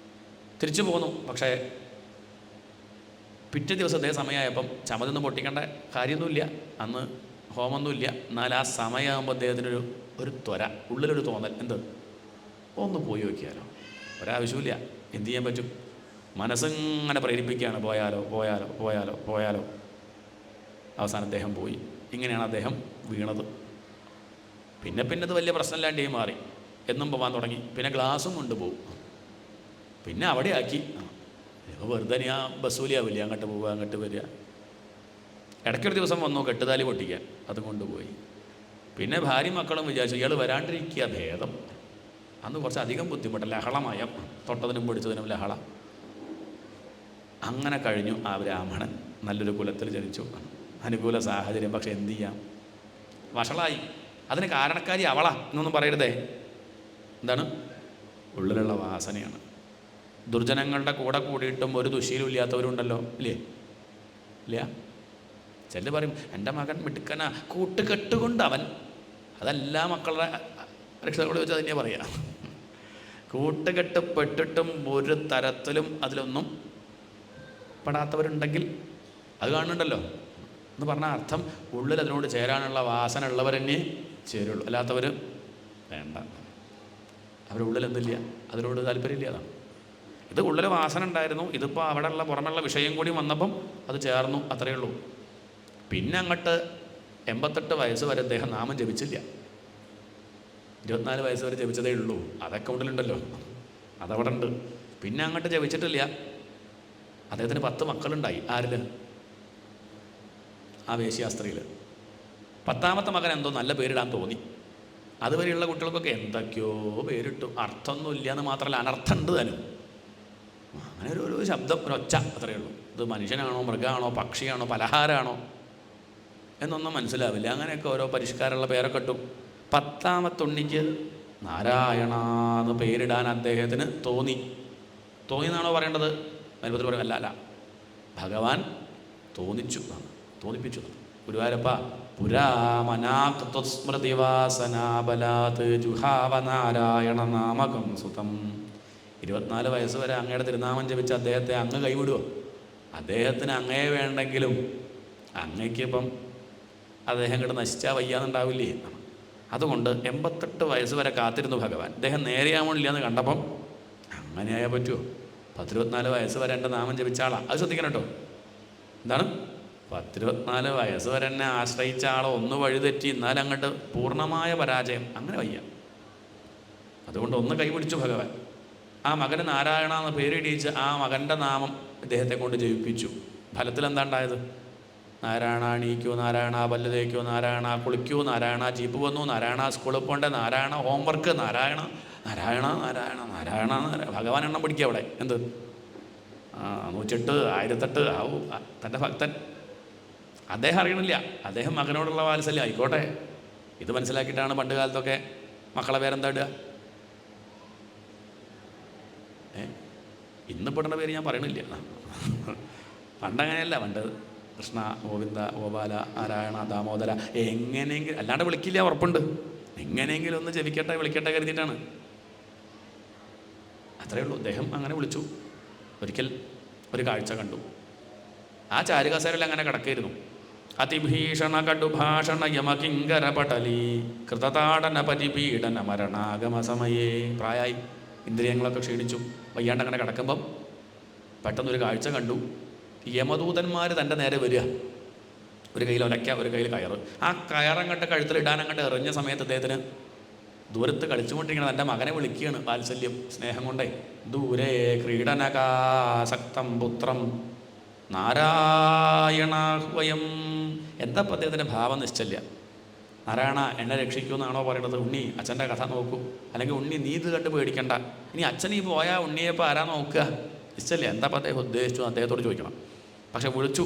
തിരിച്ചു പോന്നു. പക്ഷേ പിറ്റേ ദിവസം അതേ സമയമായപ്പം ചമതൊന്നും പൊട്ടിക്കേണ്ട കാര്യമൊന്നുമില്ല, അന്ന് ഹോമൊന്നുമില്ല. എന്നാൽ ആ സമയമാകുമ്പോൾ അദ്ദേഹത്തിനൊരു ത്വര, ഉള്ളിലൊരു തോന്നൽ, എന്ത്, ഒന്ന് പോയി നോക്കിയാലോ. ഒരാവശ്യമില്ല, എന്തു ചെയ്യാൻ പറ്റും? മനസ്സിങ്ങനെ പ്രേരിപ്പിക്കുകയാണ്, പോയാലോ പോയാലോ പോയാലോ പോയാലോ. അവസാനം അദ്ദേഹം പോയി. ഇങ്ങനെയാണ് അദ്ദേഹം വീണത്. പിന്നെ അത് വലിയ പ്രശ്നമില്ലാണ്ടേ മാറി. എന്നും പോകാൻ തുടങ്ങി. പിന്നെ ഗ്ലാസും കൊണ്ടുപോകും. പിന്നെ അവിടെ ആക്കി. വെറുതെ ആ ബസ്സൂലിയാവില്ല, അങ്ങോട്ട് പോവുക അങ്ങോട്ട് വരിക. ഇടയ്ക്കൊരു ദിവസം വന്നു കെട്ടുതാലി പൊട്ടിക്കാൻ, അതും കൊണ്ടുപോയി. പിന്നെ ഭാര്യയും മക്കളും വിചാരിച്ചു ഇയാൾ വരാണ്ടിരിക്കുക ഭേദം. അന്ന് കുറച്ചധികം ബുദ്ധിമുട്ട്, ലഹളമായ, തൊട്ടതിനും പിടിച്ചതിനും ലഹള. അങ്ങനെ കഴിഞ്ഞു. ആ ബ്രാഹ്മണൻ നല്ലൊരു കുലത്തിൽ ജനിച്ചു, അനുകൂല സാഹചര്യം. പക്ഷെ എന്തു ചെയ്യാം, വഷളായി. അതിന് കാരണക്കാരി അവളാ എന്നൊന്നും പറയരുതേ. എന്താണ്? ഉള്ളിലുള്ള വാസനയാണ്. ദുർജനങ്ങളുടെ കൂടെ കൂടിയിട്ടും ഒരു ദുശീലം ഇല്ലാത്തവരുണ്ടല്ലോ, ഇല്ലേ? ഇല്ല. ചില പറയും എൻ്റെ മകൻ മിടുക്കനാ, കൂട്ടുകെട്ടുകൊണ്ട് അവൻ. അതെല്ലാ മക്കളുടെ രക്ഷിതാക്കളോട് വെച്ചാൽ തന്നെയാണ് പറയാം. കൂട്ടുകെട്ട് പെട്ടിട്ടും ഒരു തരത്തിലും അതിലൊന്നും പെടാത്തവരുണ്ടെങ്കിൽ അത് കാണുന്നുണ്ടല്ലോ എന്ന് പറഞ്ഞാൽ അർത്ഥം ഉള്ളിൽ അതിനോട് ചേരാനുള്ള വാസന ഉള്ളവർ തന്നെ ചേരുള്ളൂ, അല്ലാത്തവർ വേണ്ട. അവരുടെ ഉള്ളിൽ എന്തില്ല, അതിനോട് താല്പര്യമില്ല. അതാണ്. ഇത് ഉള്ളിൽ വാസന ഉണ്ടായിരുന്നു, ഇതിപ്പോൾ അവിടെയുള്ള പുറമെയുള്ള വിഷയം കൂടി വന്നപ്പം അത് ചേർന്നു, അത്രയേ ഉള്ളൂ. പിന്നെ അങ്ങോട്ട് 88 വയസ്സ് വരെ അദ്ദേഹം നാമം ജപിച്ചില്ല. 24 വയസ്സ് വരെ ജപിച്ചതേ ഉള്ളൂ. അതൊക്കെ ഉള്ളിലുണ്ടല്ലോ, അതവിടെ ഉണ്ട്. പിന്നെ അങ്ങോട്ട് ജപിച്ചിട്ടില്ല. അദ്ദേഹത്തിന് 10 മക്കളുണ്ടായി. ആരിൽ? ആ വേശ്യാസ്ത്രീയിൽ. 10ാമത്തെ മകൻ എന്തോ നല്ല പേരിടാൻ തോന്നി. അതുവരെയുള്ള കുട്ടികൾക്കൊക്കെ എന്തൊക്കെയോ പേരിട്ടു. അർത്ഥമൊന്നുമില്ല എന്ന് മാത്രമല്ല, അനർത്ഥമുണ്ട് താനും. അങ്ങനെ ഒരു ശബ്ദം, ഒരൊച്ച, അത്രയേ ഉള്ളൂ. ഇത് മനുഷ്യനാണോ മൃഗമാണോ പക്ഷിയാണോ പലഹാരമാണോ എന്നൊന്നും മനസ്സിലാവില്ല. അങ്ങനെയൊക്കെ ഓരോ പരിഷ്കാരമുള്ള പേരൊക്കെ ഇട്ടു. 10ാമത്തെ ഉണ്ണിക്ക് നാരായണ എന്ന് പേരിടാൻ അദ്ദേഹത്തിന് തോന്നിയെന്നാണോ പറയേണ്ടത്? മലപ്പുറത്തിൽ പറയും അല്ല, ഭഗവാൻ തോന്നിപ്പിച്ചു. ഗുരുവായൂരപ്പ പുരാമനാസ്മൃതിവാസനാബലാത് ജുഹാവനാരായണ നാമകം സുതം. 24 വയസ്സ് വരെ അങ്ങയുടെ തിരുനാമം ജപിച്ച അദ്ദേഹത്തെ അങ്ങ് കൈവിടുമോ? അദ്ദേഹത്തിന് അങ്ങയെ വേണ്ടെങ്കിലും അങ്ങയ്ക്കിപ്പം അദ്ദേഹം ഇങ്ങോട്ട് നശിച്ചാൽ വയ്യാന്നുണ്ടാവില്ലേ? അതുകൊണ്ട് 88 വയസ്സ് വരെ കാത്തിരുന്നു ഭഗവാൻ. അദ്ദേഹം നേരെയാവണില്ല എന്ന് കണ്ടപ്പം അങ്ങനെയായാൽ പറ്റുമോ? 24 വയസ്സ് വരെ എൻ്റെ നാമം ജപിച്ച ആളാണ്. അത് ശ്രദ്ധിക്കണം കേട്ടോ. എന്താണ്? 24 വയസ്സ് വരെ എന്നെ ആശ്രയിച്ച ആളെ ഒന്ന് വഴിതെറ്റി, എന്നാലും അങ്ങോട്ട് പൂർണ്ണമായ പരാജയം, അങ്ങനെ വയ്യ. അതുകൊണ്ട് ഒന്ന് കൈപിടിച്ചു ഭഗവാൻ. ആ മകന് നാരായണ എന്ന പേരിടിയിച്ച് ആ മകൻ്റെ നാമം ഇദ്ദേഹത്തെ കൊണ്ട് ജപിപ്പിച്ചു. ഫലത്തിൽ എന്താ ഉണ്ടായത്? നാരായണ എണീക്കൂ, നാരായണ പല്ല് തേക്കൂ, നാരായണ കുളിക്കൂ, നാരായണ ജീപ്പ് വന്നു, നാരായണ സ്കൂളിൽ പോകണ്ടേ, നാരായണ ഹോംവർക്ക്, നാരായണ നാരായണ നാരായണ നാരായണ ഭഗവാൻ എണ്ണം പിടിക്കുക അവിടെ. എന്ത് 108 1008 ആവൂ തൻ്റെ ഭക്തൻ. അദ്ദേഹം അറിയണില്ല, അദ്ദേഹം മകനോടുള്ള വാത്സല്യം ആയിക്കോട്ടെ. ഇത് മനസ്സിലാക്കിയിട്ടാണ് പണ്ട് കാലത്തൊക്കെ മക്കളെ പേരെന്താ ഇടുക? ഇന്ന് പെടുന്ന പേര് ഞാൻ പറയണില്ല. പണ്ടങ്ങനെയല്ല. പണ്ട് കൃഷ്ണ, ഗോവിന്ദ, ഗോപാല, നാരായണ, ദാമോദര, എങ്ങനെയെങ്കിലും, അല്ലാണ്ട് വിളിക്കില്ല, ഉറപ്പുണ്ട്. എങ്ങനെയെങ്കിലും ഒന്ന് ജപിക്കട്ടെ വിളിക്കട്ടെ കരുതിയിട്ടാണ്. അത്രയേ ഉള്ളൂ. അദ്ദേഹം അങ്ങനെ വിളിച്ചു. ഒരിക്കൽ ഒരു കാഴ്ച കണ്ടു. ആ ചാരുകസേരയിൽ അങ്ങനെ കിടക്കായിരുന്നു. അതിഭീഷണ കടുഭാഷണ യമകിങ്കര പടലി കൃതതാടന പരിപീഡന മരണാഗമ സമയേ. പ്രായമായി, ഇന്ദ്രിയങ്ങളൊക്കെ ക്ഷീണിച്ചു, വയ്യാണ്ട് അങ്ങനെ കിടക്കുമ്പം പെട്ടെന്നൊരു കാഴ്ച കണ്ടു. യമദൂതന്മാർ തൻ്റെ നേരെ വരിക. ഒരു കയ്യിൽ ഒലയ്ക്ക, ഒരു കയ്യിൽ കയറ്. ആ കയറങ്ങട്ട് കഴുത്തിലിടാനങ്ങട്ട് എറിഞ്ഞ സമയത്ത് അദ്ദേഹത്തിന് ദൂരത്ത് കളിച്ചുകൊണ്ടിരിക്കണം തൻ്റെ മകനെ വിളിക്കുകയാണ്. വാത്സല്യം, സ്നേഹം കൊണ്ടേ. ദൂരെ ക്രീഡനകാസക്തം പുത്രം നാരായണാഹ്വയം. എന്താ ഇപ്പം അദ്ദേഹത്തിൻ്റെ ഭാവം നിശ്ചയില്ല. നാരായണ എന്നെ രക്ഷിക്കുമെന്നാണോ പറയണത്? ഉണ്ണി അച്ഛൻ്റെ കഥ നോക്കൂ, അല്ലെങ്കിൽ ഉണ്ണി നീ ഇത് കണ്ട് പേടിക്കണ്ട, ഇനി അച്ഛൻ ഈ പോയാൽ ഉണ്ണിയെ ഇപ്പോൾ ആരാ നോക്കുക? നിശ്ചയില്ല. എന്താ ഇപ്പം അദ്ദേഹം ഉദ്ദേശിച്ചു അദ്ദേഹത്തോട് ചോദിക്കണം. പക്ഷെ വിളിച്ചു.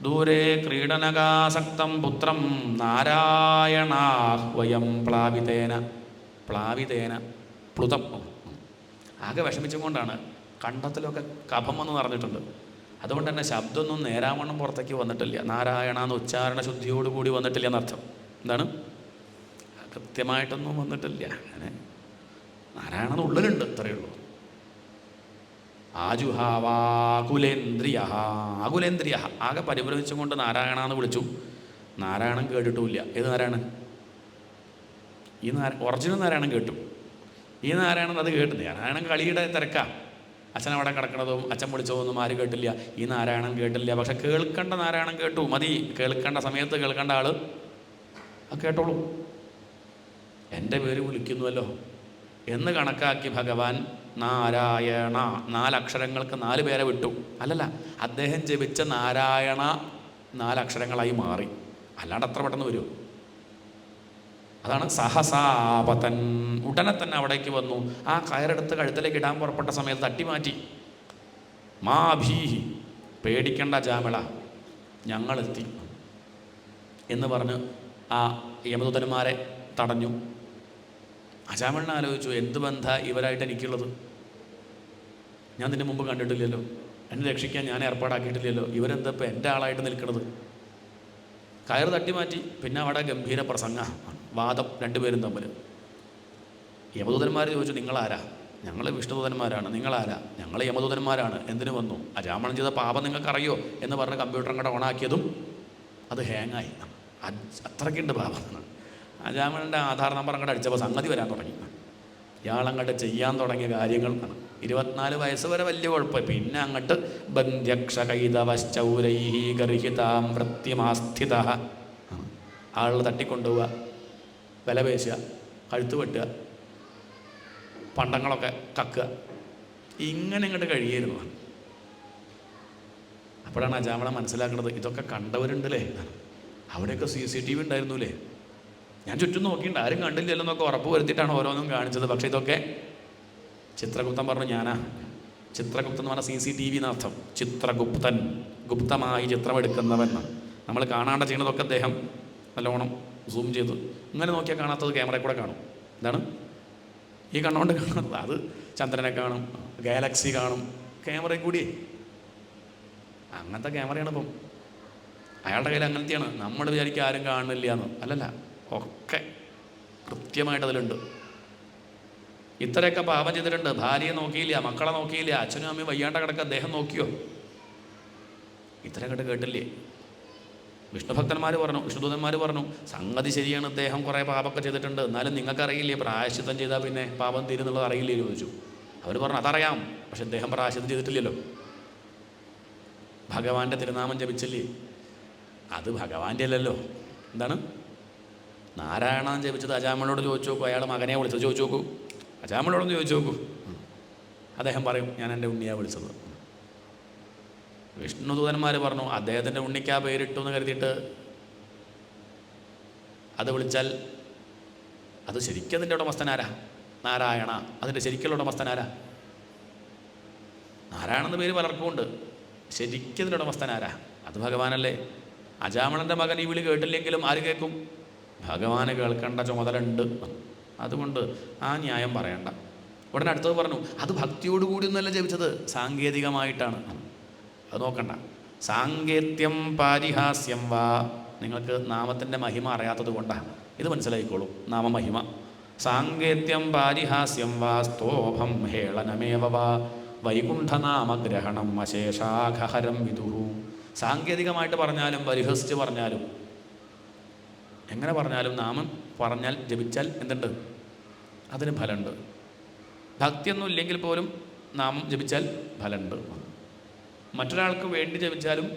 ദൂരെ ക്രീഡനകാസക്തം പുത്രം നാരായണാഹ്വയം പ്ലാവിതേന പ്ലുതം. ആകെ വിഷമിച്ചുകൊണ്ടാണ്. കണ്ടത്തിലൊക്കെ കഫം വന്ന് നിറഞ്ഞിട്ടുണ്ട്. അതുകൊണ്ട് തന്നെ ശബ്ദമൊന്നും നേരാവണ്ണം പുറത്തേക്ക് വന്നിട്ടില്ല. നാരായണ എന്ന് ഉച്ചാരണ ശുദ്ധിയോടുകൂടി വന്നിട്ടില്ല എന്നർത്ഥം. എന്താണ്? കൃത്യമായിട്ടൊന്നും വന്നിട്ടില്ല. അങ്ങനെ നാരായണ ഉള്ളിലുണ്ട്, അത്രയേ ഉള്ളൂ. ആജുഹാവാകുലേന്ദ്രിയ ആകെ പരിഭ്രമിച്ചുകൊണ്ട് നാരായണ എന്ന് വിളിച്ചു. നാരായണൻ കേട്ടിട്ടുമില്ല. ഏത് നാരായണൻ? ഈ ഒറിജിനൽ നാരായണൻ കേട്ടു. ഈ നാരായണൻ അത് കേട്ടു. നാരായണൻ കളിയുടെ തിരക്കാ. അച്ഛൻ അവിടെ കിടക്കണതും അച്ഛൻ വിളിച്ചതൊന്നും ആരും കേട്ടില്ല. ഈ നാരായണൻ കേട്ടില്ല. പക്ഷെ കേൾക്കേണ്ട നാരായണൻ കേട്ടു. മതി, കേൾക്കേണ്ട സമയത്ത് കേൾക്കേണ്ട ആള് കേട്ടോളൂ. എൻ്റെ പേര് വിളിക്കുന്നുവല്ലോ എന്ന് കണക്കാക്കി ഭഗവാൻ നാരായണ 4 അക്ഷരങ്ങൾക്ക് 4 പേരെ വിട്ടു. അല്ലല്ല, അദ്ദേഹം ജപിച്ച നാരായണ 4 അക്ഷരങ്ങളായി മാറി. അല്ലാണ്ട് അത്ര പെട്ടെന്ന് വരുമോ? അതാണ് സഹസാപതൻ. ഉടനെ തന്നെ അവിടേക്ക് വന്നു. ആ കയറെടുത്ത് കഴുത്തിലേക്ക് ഇടാൻ പുറപ്പെട്ട സമയത്ത് തട്ടിമാറ്റി. മാ ഭീഹി, പേടിക്കേണ്ട ജാമിള, ഞങ്ങളെത്തി എന്ന് പറഞ്ഞ് ആ യമദൂതന്മാരെ തടഞ്ഞു. അജാമിളിനെ ആലോചിച്ചു, എന്ത് ബന്ധ ഇവരായിട്ട് എനിക്കുള്ളത്? ഞാൻ ഇതിന് മുമ്പ് കണ്ടിട്ടില്ലല്ലോ, എന്നെ രക്ഷിക്കാൻ ഞാൻ ഏർപ്പാടാക്കിയിട്ടില്ലല്ലോ, ഇവരെന്താ ഇപ്പം എൻ്റെ ആളായിട്ട് നിൽക്കുന്നത്? കയറ് തട്ടിമാറ്റി. പിന്നെ അവിടെ ഗംഭീര പ്രസംഗ വാദം, 2 പേരും തമ്മിൽ. യമദൂതന്മാർ ചോദിച്ചു, നിങ്ങളാരാ? ഞങ്ങൾ വിഷ്ണുദൂതന്മാരാണ്. നിങ്ങളാരാ? ഞങ്ങൾ യമദൂതന്മാരാണ്. എന്തിനു വന്നു? അജാമണം ചെയ്ത പാപം നിങ്ങൾക്കറിയോ എന്ന് പറഞ്ഞ് കമ്പ്യൂട്ടർ അങ്ങോട്ട് ഓണാക്കിയതും അത് ഹാങ്ങായി. അത്രയ്ക്കുണ്ട് പാപം. അജാമണൻ്റെ ആധാർ നമ്പർ അങ്ങോട്ട് അടിച്ചപ്പോൾ സംഗതി വരാൻ തുടങ്ങി. ഇയാളങ്ങോട്ട് ചെയ്യാൻ തുടങ്ങിയ കാര്യങ്ങൾ 24 വയസ്സ് വരെ വലിയ കുഴപ്പമായി. പിന്നെ അങ്ങോട്ട് ബന്ധ്യക്ഷകൈതവശ്ചൗരൈഹി ഗർഹിതാം വൃത്തിമാസ്ഥിത. ആളുകൾ തട്ടിക്കൊണ്ടുപോവുക, വില പേശുക, കഴുത്ത് വെട്ടുക, പണ്ടങ്ങളൊക്കെ കക്കുക, ഇങ്ങനെ ഇങ്ങോട്ട് കഴിയായിരുന്നു. അപ്പോഴാണ് അജാമള മനസ്സിലാക്കുന്നത്, ഇതൊക്കെ കണ്ടവരുണ്ടല്ലേ, അവിടെയൊക്കെ CCTV ഉണ്ടായിരുന്നുല്ലേ, ഞാൻ ചുറ്റും നോക്കിയിട്ട് ആരും കണ്ടില്ലല്ലോ എന്നൊക്കെ ഉറപ്പ് വരുത്തിയിട്ടാണ് ഓരോന്നും കാണിച്ചത്. പക്ഷേ ഇതൊക്കെ ചിത്രഗുപ്തൻ പറഞ്ഞു, ഞാനാ ചിത്രഗുപ്തൻ എന്ന് പറഞ്ഞാൽ CCTV എന്നർത്ഥം. ചിത്രഗുപ്തൻ, ഗുപ്തമായി ചിത്രമെടുക്കുന്നവൻ. നമ്മൾ കാണാണ്ട് ചെയ്യുന്നതൊക്കെ അദ്ദേഹം നല്ലോണം സൂം ചെയ്ത് ഇങ്ങനെ നോക്കിയാൽ കാണാത്തത് ക്യാമറയിൽ കൂടെ കാണും. എന്താണ് ഈ കണ്ണുകൊണ്ട് കാണുന്നത്? അത് ചന്ദ്രനെ കാണും, ഗാലക്സി കാണും, ക്യാമറയിൽ കൂടിയേ. അങ്ങനത്തെ ക്യാമറയാണ് ഇപ്പം അയാളുടെ കയ്യിൽ. അങ്ങനത്തെയാണ്. നമ്മൾ വിചാരിക്കുക ആരും കാണുന്നില്ല എന്ന്. അല്ലല്ല, ഒക്കെ കൃത്യമായിട്ട് അതിലുണ്ട്. ഇത്രയൊക്കെ പാപം ചെയ്തിട്ടുണ്ട്. ഭാര്യയെ നോക്കിയില്ല, മക്കളെ നോക്കിയില്ല, അച്ഛനും അമ്മയും വയ്യാണ്ട കിടക്കുക, അദ്ദേഹം നോക്കിയോ? ഇത്രയൊക്കെ കേട്ടില്ലേ? വിഷ്ണുഭക്തന്മാർ പറഞ്ഞു, വിഷ്ണുദൂതന്മാർ പറഞ്ഞു, സംഗതി ശരിയാണ്, അദ്ദേഹം കുറേ പാപമൊക്കെ ചെയ്തിട്ടുണ്ട്, എന്നാലും നിങ്ങൾക്കറിയില്ലേ പ്രായശ്ചിത്തം ചെയ്താൽ പിന്നെ പാപം തീരുന്നുള്ളത് അറിയില്ലേ ചോദിച്ചു. അവർ പറഞ്ഞു, അതറിയാം, പക്ഷെ അദ്ദേഹം പ്രായശ്ചിത്തം ചെയ്തിട്ടില്ലല്ലോ, ഭഗവാന്റെ തിരുനാമം ജപിച്ചില്ലേ, അത് ഭഗവാന്റെ അല്ലല്ലോ. എന്താണ് നാരായണൻ ജപിച്ചത്? അജാമളോട് ചോദിച്ചു നോക്കൂ, അയാൾ മകനെ വിളിച്ചത് ചോദിച്ചു നോക്കൂ, അജാമളോടൊന്ന് ചോദിച്ചു നോക്കൂ. അദ്ദേഹം പറയും, ഞാൻ എൻ്റെ ഉണ്ണിയാണ് വിളിച്ചത്. വിഷ്ണുദൂതന്മാർ പറഞ്ഞു, അദ്ദേഹത്തിൻ്റെ ഉണ്ണിക്ക് ആ പേരിട്ടു എന്ന് കരുതിയിട്ട് അത് വിളിച്ചാൽ അത് ശരിക്കും അതിൻ്റെ ഉടമസ്ഥനാരാ? നാരായണ. അതിൻ്റെ ശരിക്കുള്ള ഉടമസ്ഥനാരാ? നാരായണ എന്ന പേര് പലർക്കും ഉണ്ട്, ശരിക്കും അതിൻ്റെ ഉടമസ്ഥനാരാ? അത് ഭഗവാനല്ലേ. അജാമളൻ്റെ മകൻ ഈ വിളി കേട്ടില്ലെങ്കിലും ആര് കേൾക്കും? ഭഗവാന് കേൾക്കേണ്ട ചുമതല ഉണ്ട്. അതുകൊണ്ട് ആ ന്യായം പറയണ്ട. ഉടനെ അടുത്തത് പറഞ്ഞു, അത് ഭക്തിയോടുകൂടി ഒന്നുമല്ല ജപിച്ചത്, സാങ്കേതികമായിട്ടാണ്. അത് നോക്കണ്ട. സാങ്കേത്യം പാരിഹാസ്യം വാ. നിങ്ങൾക്ക് നാമത്തിൻ്റെ മഹിമ അറിയാത്തത് കൊണ്ടാണ്. ഇത് മനസ്സിലായിക്കോളൂ, നാമമഹിമ. സാങ്കേത്യം പാരിഹാസ്യം വാ സ്തോഭം ഹേളനമേവ വാ വൈകുണ്ഠനാമഗ്രഹണം അശേഷാഘഹരം വിദുഹു. സാങ്കേതികമായിട്ട് പറഞ്ഞാലും പരിഹസിച്ച് പറഞ്ഞാലും എങ്ങനെ പറഞ്ഞാലും നാമം പറഞ്ഞാൽ ജപിച്ചാൽ എന്തുണ്ട്? അതിന് ഫലമുണ്ട്. ഭക്തിയൊന്നും ഇല്ലെങ്കിൽ പോലും നാമം ജപിച്ചാൽ ഫലമുണ്ട്. മറ്റൊരാൾക്ക് വേണ്ടി ജപിച്ചാലും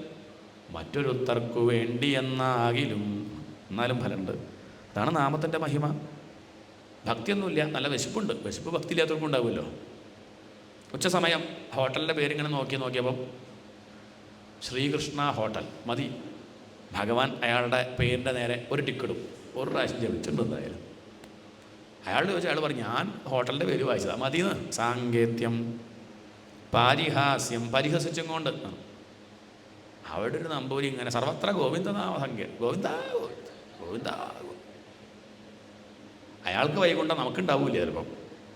മറ്റൊരുത്തർക്കു വേണ്ടി എന്നാകിലും എന്നാലും ഫലമുണ്ട്. അതാണ് നാമത്തിൻ്റെ മഹിമ. ഭക്തിയൊന്നുമില്ല, നല്ല വിശപ്പുണ്ട്. വിശപ്പ് ഭക്തി ഇല്ലാത്തവർക്കും ഉണ്ടാവുമല്ലോ. ഉച്ച സമയം ഹോട്ടലിൻ്റെ പേരിങ്ങനെ നോക്കിയപ്പം ശ്രീകൃഷ്ണ ഹോട്ടൽ മതി. ഭഗവാൻ അയാളുടെ പേരിൻ്റെ നേരെ ഒരു ടിക്കറ്റും ഒരു പ്രാവശ്യം ജപിച്ചിട്ടുണ്ട് എന്തായാലും. അയാളോട് ചോദിച്ചാൽ അയാൾ പറഞ്ഞു, ഞാൻ ഹോട്ടലിൻ്റെ പേര് വായിച്ചതാണ് മതിയെന്ന്. സാങ്കേത്യം പാരിഹാസ്യം, പരിഹസിച്ചും കൊണ്ട്. അവിടെ ഒരു നമ്പൂരി ഇങ്ങനെ സർവത്ര ഗോവിന്ദനാമസംഖ്യ, ഗോവിന്ദ ഗോവിന്ദ. അയാൾക്ക് വൈകുണ്ഠം നമുക്കുണ്ടാവില്ല ചിലപ്പം.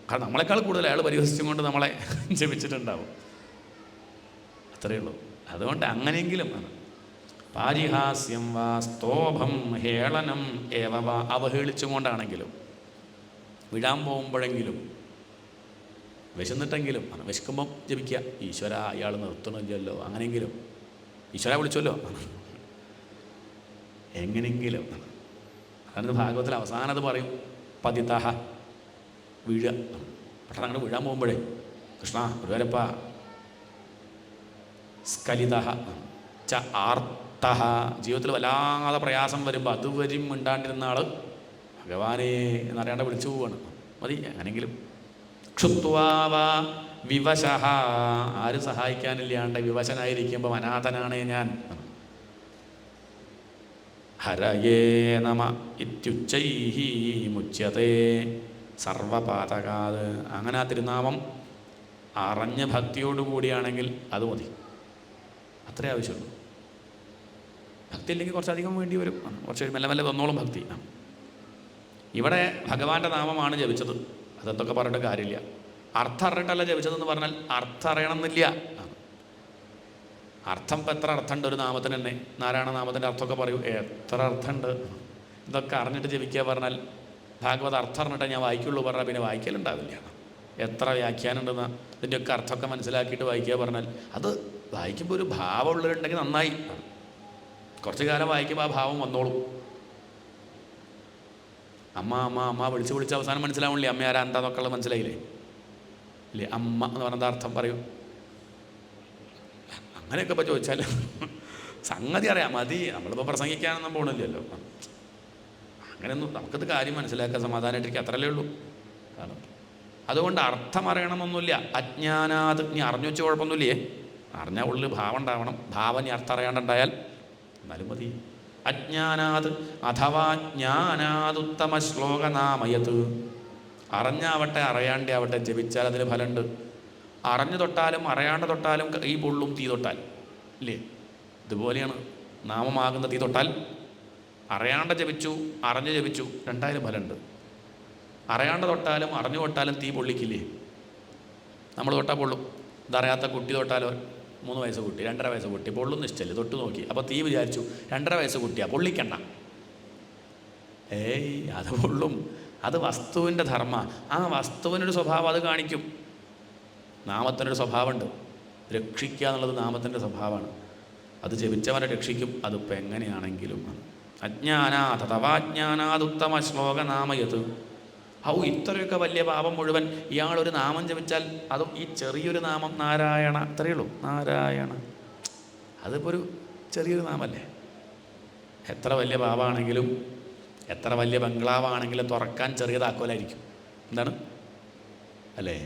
കാരണം നമ്മളെക്കാൾ കൂടുതൽ അയാൾ പരിഹസിച്ചും കൊണ്ട് നമ്മളെ ജപിച്ചിട്ടുണ്ടാവും. അത്രയേ ഉള്ളൂ. അതുകൊണ്ട് അങ്ങനെയെങ്കിലും പാരിഹാസ്യം വാ സ്തോഭം ഹേളനം ഏവ വാ, അവഹേളിച്ചും കൊണ്ടാണെങ്കിലും, വിടാൻ പോകുമ്പോഴെങ്കിലും, വിശന്നിട്ടെങ്കിലും, വിശക്കുമ്പം ജപിക്കുക, ഈശ്വര അയാൾ നിർത്തണില്ലല്ലോ, അങ്ങനെയെങ്കിലും ഈശ്വര വിളിച്ചല്ലോ, എങ്ങനെയെങ്കിലും. അതാണ് ഭാഗവത്തിൽ അവസാനം അത് പറയും, പതിതഹ വീഴുക. പെട്ടെന്ന് അങ്ങോട്ട് വീഴാൻ പോകുമ്പോഴേ കൃഷ്ണ ഗുരുവായൂരപ്പ. സ്ഖലിതഹ ച ആർത്തഹ, ജീവിതത്തിൽ വല്ലാതെ പ്രയാസം വരുമ്പോൾ അതുവരെയും മിണ്ടാണ്ടിരുന്ന ആൾ ഭഗവാനേ എന്നറിയാണ്ട് വിളിച്ചു പോവാണ്. മതി എങ്ങനെങ്കിലും. ക്ഷുത്വാവ വിവശഹ, ആരും സഹായിക്കാനില്ലാണ്ട് വിവശനായിരിക്കുമ്പോൾ അനാഥനാണ് ഞാൻ. ഹരയേ നമ ഇത്യുച്ചൈഹി മുച്യതേ സർവപാതകാത്. അങ്ങനെ ആ തിരുനാമം അറിഞ്ഞ ഭക്തിയോടുകൂടിയാണെങ്കിൽ അത് മതി, അത്രേ ആവശ്യമുള്ളൂ. ഭക്തി ഇല്ലെങ്കിൽ കുറച്ചധികം വേണ്ടി വരും, കുറച്ച് മെല്ലെ മെല്ലെ വന്നോളും ഭക്തി. ഇവിടെ ഭഗവാന്റെ നാമമാണ് ജപിച്ചത്, അതെന്തൊക്കെ പറഞ്ഞിട്ട് കാര്യമില്ല. അർത്ഥം അറിഞ്ഞിട്ടല്ല ജപിച്ചതെന്ന് പറഞ്ഞാൽ അർത്ഥം അറിയണമെന്നില്ല. അർത്ഥം ഇപ്പം എത്ര അർത്ഥമുണ്ട് ഒരു നാമത്തിന് തന്നെ. നാരായണ നാമത്തിൻ്റെ അർത്ഥമൊക്കെ പറയൂ, എത്ര അർത്ഥമുണ്ട്. ഇതൊക്കെ അറിഞ്ഞിട്ട് ജപിക്കുക പറഞ്ഞാൽ, ഭാഗവത അർത്ഥം അറിഞ്ഞിട്ട് ഞാൻ വായിക്കുള്ളൂ പറഞ്ഞാൽ പിന്നെ വായിക്കലുണ്ടാവില്ല. എത്ര വ്യാഖ്യാനമുണ്ടെന്ന് ഇതിൻ്റെയൊക്കെ അർത്ഥമൊക്കെ മനസ്സിലാക്കിയിട്ട് വായിക്കുക പറഞ്ഞാൽ, അത് വായിക്കുമ്പോൾ ഒരു ഭാവം ഉള്ളവരുണ്ടെങ്കിൽ നന്നായി. കുറച്ച് കാലം വായിക്കുമ്പോൾ ആ ഭാവം വന്നോളും. അമ്മ അമ്മ അമ്മ വിളിച്ച് വിളിച്ച് അവസാനം മനസ്സിലാവണില്ലേ അമ്മ ആരാ എന്താന്നൊക്കെ ഉള്ളത് മനസ്സിലായില്ലേ ഇല്ലേ? അമ്മ എന്ന് പറഞ്ഞ അർത്ഥം പറയൂ. അങ്ങനെയൊക്കെ ഇപ്പോൾ ചോദിച്ചാൽ സംഗതി അറിയാം, മതി. നമ്മളിപ്പോൾ പ്രസംഗിക്കാനൊന്നും പോകണില്ലല്ലോ. അങ്ങനെയൊന്നും നമുക്കത് കാര്യം മനസ്സിലാക്കാൻ സമാധാനമായിട്ടിരിക്കുക, അത്രയല്ലേ ഉള്ളൂ. അതുകൊണ്ട് അർത്ഥം അറിയണമെന്നൊന്നുമില്ല. അജ്ഞാനാത്, നീ അറിഞ്ഞു വെച്ച കുഴപ്പമൊന്നുമില്ലേ, അറിഞ്ഞാൽ ഉള്ളിൽ ഭാവം ഉണ്ടാവണം. ഭാവം നീ അർത്ഥം അറിയാണ്ടുണ്ടായാൽ എന്നാലും മതി. അജ്ഞാനാത് അഥവാ ജ്ഞാനാതുത്തമ ശ്ലോകനാമയത്, അറിഞ്ഞാവട്ടെ അറിയാണ്ടാവട്ടെ ജപിച്ചാൽ അതിന് ഫലമുണ്ട്. അറിഞ്ഞു തൊട്ടാലും അറിയാണ്ട് തൊട്ടാലും ഈ പൊള്ളും തീ തൊട്ടാൽ ഇല്ലേ, ഇതുപോലെയാണ്. നാമമാകുന്ന തീ തൊട്ടാൽ അറിയാണ്ട് ജപിച്ചു അറിഞ്ഞ് ജപിച്ചു രണ്ടായാലും ഫലമുണ്ട്. അറിയാണ്ട് തൊട്ടാലും അറിഞ്ഞു തൊട്ടാലും തീ പൊള്ളിക്കില്ലേ? നമ്മൾ തൊട്ടാൽ പൊള്ളും. ഇതറിയാത്ത കുട്ടി തൊട്ടാലോ, 3 വയസ്സ് കുട്ടി 2.5 വയസ്സ് കുട്ടി പൊള്ളും നിശ്ചയില്ല, തൊട്ട് നോക്കി. അപ്പോൾ തീ വിചാരിച്ചു 2.5 വയസ്സ് കുട്ടിയാണ്, പൊള്ളിക്കണ്ട. ഏയ് അത് പൊള്ളും. അത് വസ്തുവിൻ്റെ ധർമ്മ. ആ വസ്തുവിനൊരു സ്വഭാവം അത് കാണിക്കും. നാമത്തിനൊരു സ്വഭാവമുണ്ട്, രക്ഷിക്കുക എന്നുള്ളത് നാമത്തിൻ്റെ സ്വഭാവമാണ്. അത് ജപിച്ചവനെ രക്ഷിക്കും. അതിപ്പോൾ എങ്ങനെയാണെങ്കിലും. അജ്ഞാനാത് തവാജ്ഞാനാതുത്തമ ശ്ലോകനാമയത്. ഇത്രയൊക്കെ വലിയ പാപം മുഴുവൻ ഇയാളൊരു നാമം ജപിച്ചാൽ, അതും ഈ ചെറിയൊരു നാമം നാരായണ, അത്രയേ ഉള്ളൂ, നാരായണ. അതിപ്പോൾ ഒരു ചെറിയൊരു നാമല്ലേ. എത്ര വലിയ പാപമാണെങ്കിലും എത്ര വലിയ ബംഗ്ലാവാണെങ്കിലും തുറക്കാൻ ചെറിയ താക്കോലായിരിക്കും. എന്താണ് അല്ലേ?